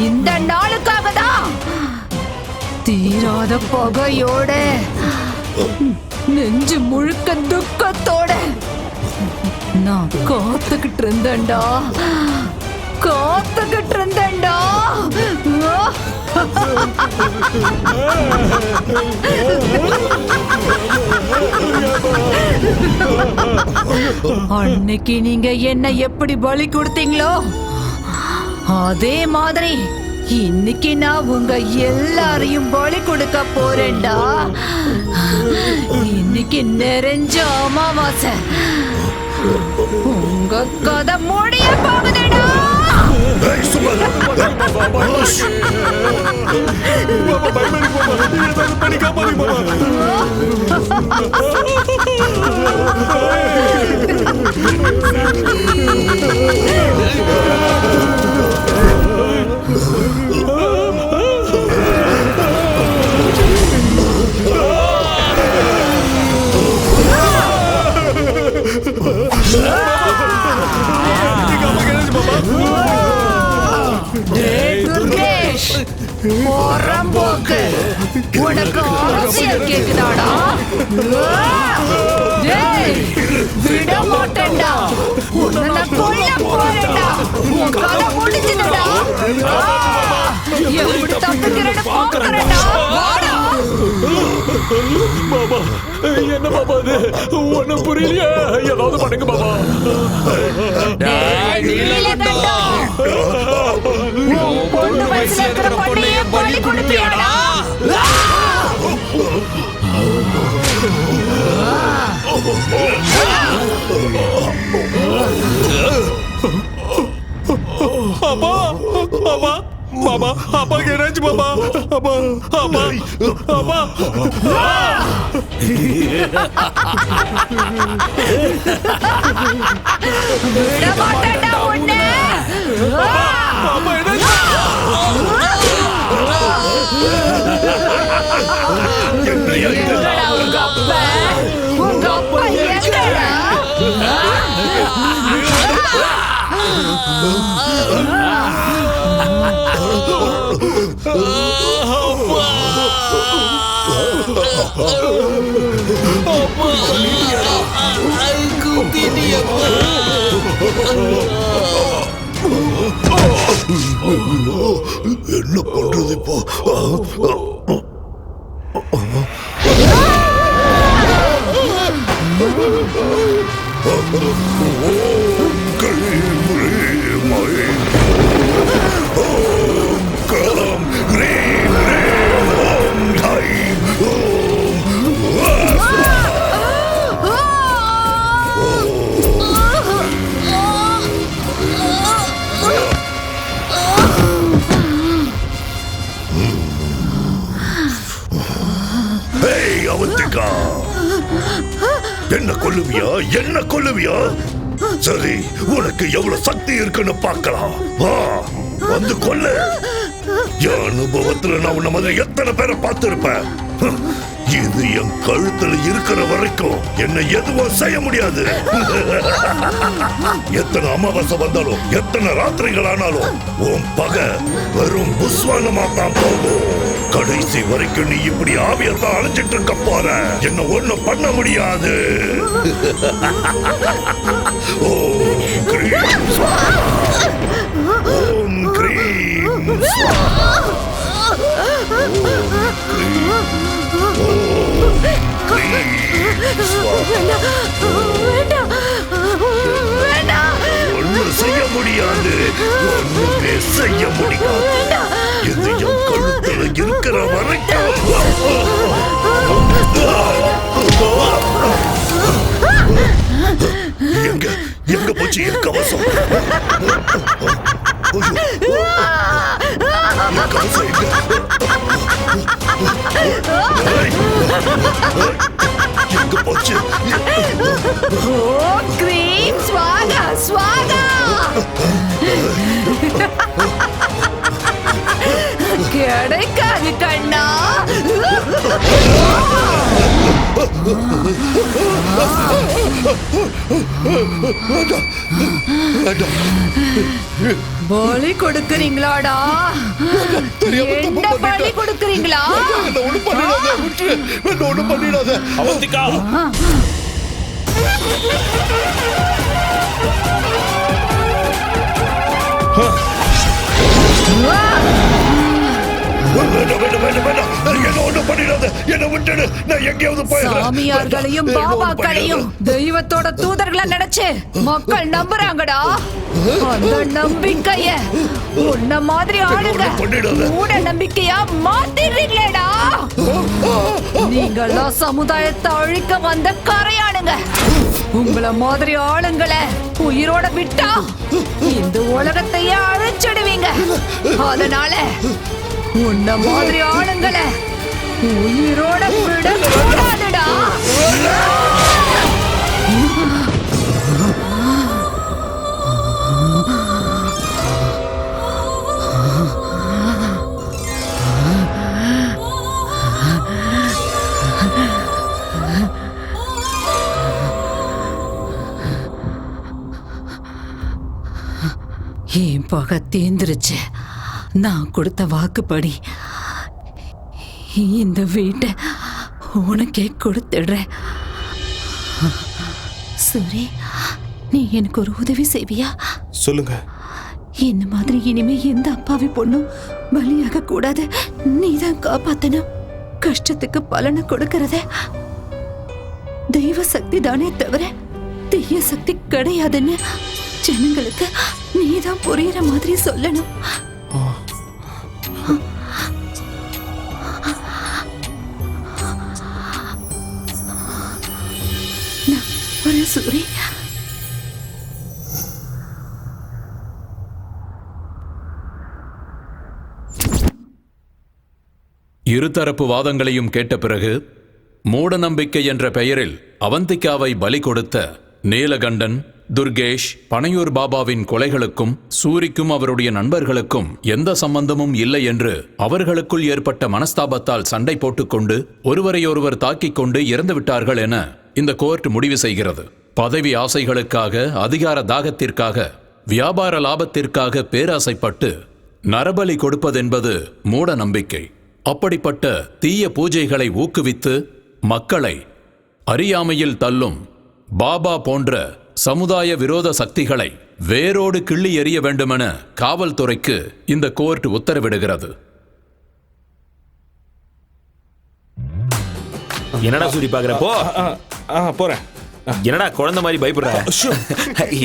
இந்த நாளுக்காக தான் தீராத பகையோட, நெஞ்சு முழுக்க துக்கத்தோட நான் காத்துக்கிட்டு இருந்தேன்டா, காத்துக்கிட்டு இருந்தேன்டா. அன்னைக்கு நீங்க என்ன எப்படி பலி கொடுத்தீங்களோ அதே மாதிரி இன்னைக்கு நான் உங்க எல்லாரையும் பலி கொடுக்க போறேன்டா. இன்னைக்கு நிறைஞ்ச அமாவாசை, உங்க கதை முடிய போகுதுடா. துர்கேஷ், போறம்போக்கு, உனக்கு அரசியல் கேக்குதாடா? விட மாட்டேன்டா, உன்னை கொல்ல போறேன்டா. உன் கதை முடிஞ்சுதுடா. எப்படி தப்பிக்கிறேன்னு பாக்குறேன்டா. பாபா, என்ன பாபா இது? ஒண்ணும் புரியலையே. ஏதாவது பண்ணுங்க பாபா. பொண்ணு வயசுல இருக்கிற பொண்ணையே பலி கொடுத்தியாடா? அப்பா, அப்பா, பாபா, அப்பா என்னாச்சு பாபா? அப்பா, அப்பா, அப்பா. விட மாட்டேன்டா உன்னை. அப்பா என்னாச்சு? எங்கடா உங்க அப்பா? உங்க அப்பா எங்கடா? என்ன பண்றது இப்போ? என்ன கொல்லுவியா? என்ன கொல்லுவியா? சரி, உனக்கு எவ்வளவு சக்தி இருக்குன்னு பார்க்கலாம். வந்து கொல்லு. என் அனுபவத்துல நான் உன்ன மாதிரி எத்தனை பேரை பார்த்திருப்பேன். இது என் கழுத்துல இருக்கிற வரைக்கும் என்ன எதுவும் செய்ய முடியாது. எத்தனை அமாவாசை வந்தாலும், எத்தனை ராத்திரிகள் ஆனாலும் உன் பகை வெறும் புஸ்வானமா தான் போகும். கடைசி வரைக்கும் நீ இப்படி ஆவியத்தான் அழைச்சிட்டு இருக்க போற. என்ன ஒண்ணும் பண்ண முடியாது. ஓம் கிரீம் ஸ்வாஹா. ஓம் கிரீம் ஸ்வாஹா. ஒன்னும் செய்ய முடியாது. ஒண்ணுமே செய்ய முடியாது. இது என் கழுத்துல இருக்கிற வரைக்கும் போச்சு என் கவசம். என் கவசம் எங்க? எங்க போச்சு? கிரீம் ஸ்வாகா ஸ்வாகா கிடைக்காது கண்ணா. பலி கொடுக்கறீங்களாடா? என்ன பலி கொடுக்கறீங்களா? ஒண்ணு பண்ணிடாத. அவந்திகா, சாமியார்களையும் பாபாக்களையும் தெய்வத்தோட தூதர்களை நினைச்சு மக்கள் நம்புறாங்கடா. அந்த நம்பிக்கைய உன்ன மாதிரி ஆளுங்க மூட நம்பிக்கையா மாத்திடுறீங்களேடா. நீங்கெல்லாம் சமுதாயத்தை அழிக்க வந்த கரையானுங்க. உங்கள மாதிரி ஆளுங்களை உயிரோட விட்டா இந்த உலகத்தையே அழிச்சிடுவீங்க. அதனால உன்ன மாதிரி ஆளுங்களை உயிரோட விட கூடாதுடா. என் பகை தேர்ந்துருச்சு. நான் கொடுத்த வாக்குப்படி இந்த வீட்டை உனக்கே கொடுத்துடுறேன். சூரி, நீ எனக்கு ஒரு உதவி செய்வியா? சொல்லுங்க. இந்த மாதிரி இனிமே எந்த அப்பாவி பொண்ணும் பலியாக கூடாது. நீதான் காப்பாத்தணும். கஷ்டத்துக்கு பலனை கொடுக்கறத தெய்வ சக்தி தானே தவிர தீய சக்தி கிடையாதுன்னு ஜனங்களுக்கு நீதான் புரியுற மாதிரி சொல்லணும். சூரி, இருதரப்பு வாதங்களையும் கேட்ட பிறகு மூட நம்பிக்கை என்ற பெயரில் அவந்திகாவை பலி கொடுத்த நீலகண்டன், துர்கேஷ், பனையூர் பாபாவின் கொலைகளுக்கும் சூரிக்கும் அவருடைய நண்பர்களுக்கும் எந்த சம்பந்தமும் இல்லை என்று அவர்களுக்குள் ஏற்பட்ட மனஸ்தாபத்தால் சண்டை போட்டுக்கொண்டு ஒருவரையொருவர் தாக்கிக் கொண்டு இறந்து விட்டார்கள் என இந்த கோர்ட் முடிவு செய்கிறது. பதவி ஆசைகளுக்காக, அதிகார தாகத்திற்காக, வியாபார லாபத்திற்காக பேராசைப்பட்டு நரபலி கொடுப்பதென்பது மூட நம்பிக்கை. அப்படிப்பட்ட தீய பூஜைகளை ஊக்குவித்து மக்களை அறியாமையில் தள்ளும் பாபா போன்ற சமுதாய விரோத சக்திகளை வேரோடு கிள்ளி எறிய வேண்டுமென காவல்துறைக்கு இந்த கோர்ட் உத்தரவிடுகிறது. என்னடா சூரி பாக்குறப்போ போறேன். என்னடா குழந்தை மாதிரி பயப்படுற?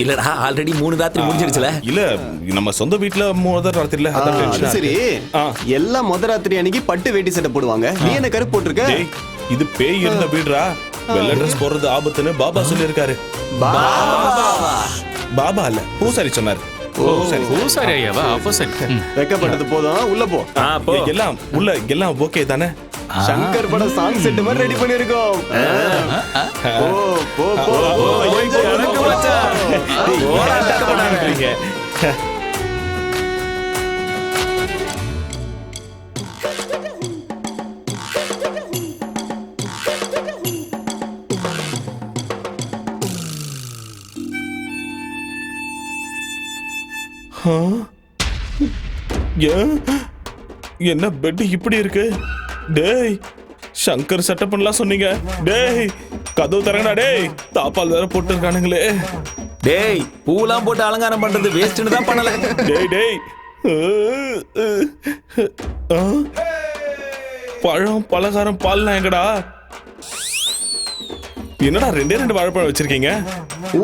இல்லடா, ஆல்ரெடி 3 ராத்திரி முடிஞ்சிருச்சுல. இல்ல, நம்ம சொந்த வீட்டுல முதல் ராத்திரில. அது சரி, எல்லாம் முதல் ராத்திரி அன்னைக்கு பட்டு வேட்டி சட்டை போடுவாங்க. நீ என்ன கருப்பு போட்டிருக்க? இது பேய் இருந்த வீடுடா. வெள்ளை ட்ரெஸ் போடுறது ஆபத்துன்னு பாபா சொல்லி இருக்காரு. பாபா இல்ல, பூசாரி சொன்னாரு. பூசாரி ஐயாவா? அப்போ சரி, வெக்கப்பட்டது போதும், உள்ள போ. எல்லாம் உள்ள எல்லாம் ஓகே தானே? சங்கர் பட சாங் செட் மாதிரி ரெடி பண்ணிருக்கோம். போ போ போ. என்ன பெட் இப்படி இருக்கு? டேய், சங்கர் செட்டப் பண்ணலாம் சொன்னீங்க. டேய், கதவு தரங்கடா. டேய், தாப்பால் வேற போட்டு இருக்கானுங்களே. டேய், பூலாம் போட்டு அலங்காரம் பண்றது வேஸ்ட்னு தான் பண்ணல. டேய் டேய், பழம், பலகாரம், பால்லாம் எங்கடா? என்னடா 2 வாழைப்பழம் வச்சிருக்கீங்க?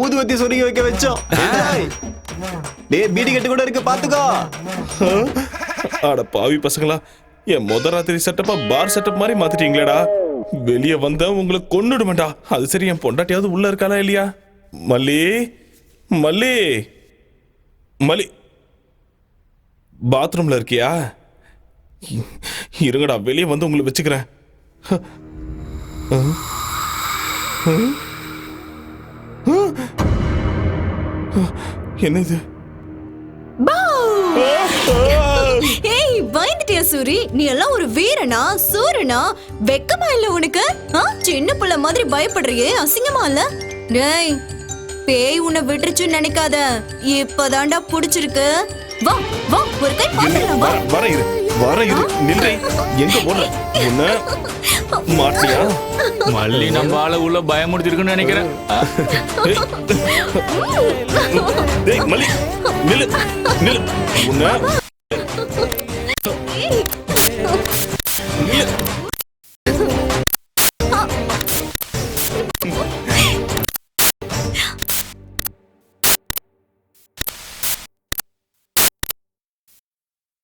ஊதுவத்தி சொருகி வைக்க வச்சோம். டேய், பீடி கட்டு கூட இருக்கு, பாத்துக்கோ. அட பாவி பசங்களா, என் முதல் ராத்திரி செட்டப்பா பார் செட்டப் மாதிரி மாத்திட்டீங்களேடா. வெளியே வந்த உங்களை கொன்னுடுவேண்டா. அது சரி, என் பொண்டாட்டியாவது உள்ள இருக்காளா இல்லையா? மல்லி, மல்லி மல்லி பாத்ரூம்ல இருக்கியா? இருங்கடா, வெளியே வந்து உங்களை வச்சுக்கிறேன். என்ன இது? ஏய், பயந்துட்டியா சூரி? நீ எல்லாம் ஒரு வீரனா சூரனா? வெக்கமா இல்ல உனக்கு? சின்ன பிள்ளை மாதிரி பயப்படுறியே, அசிங்கமா இல்ல? டேய், பேய் உன்னை விட்டுருச்சுன்னு நினைக்காத, இப்பதான்டா புடிச்சிருக்கு. வா வா, ஒரு கை பாத்துக்கலாம். வா, வர இரு நில்லை. எங்க போற? என்ன மாட்டியா? மல்லி நம்ம ஆள உள்ள பயமுடுத்திருக்குன்னு நினைக்கிறேன். டேய் மல்லி, நில்லு நில்லு. உன்ன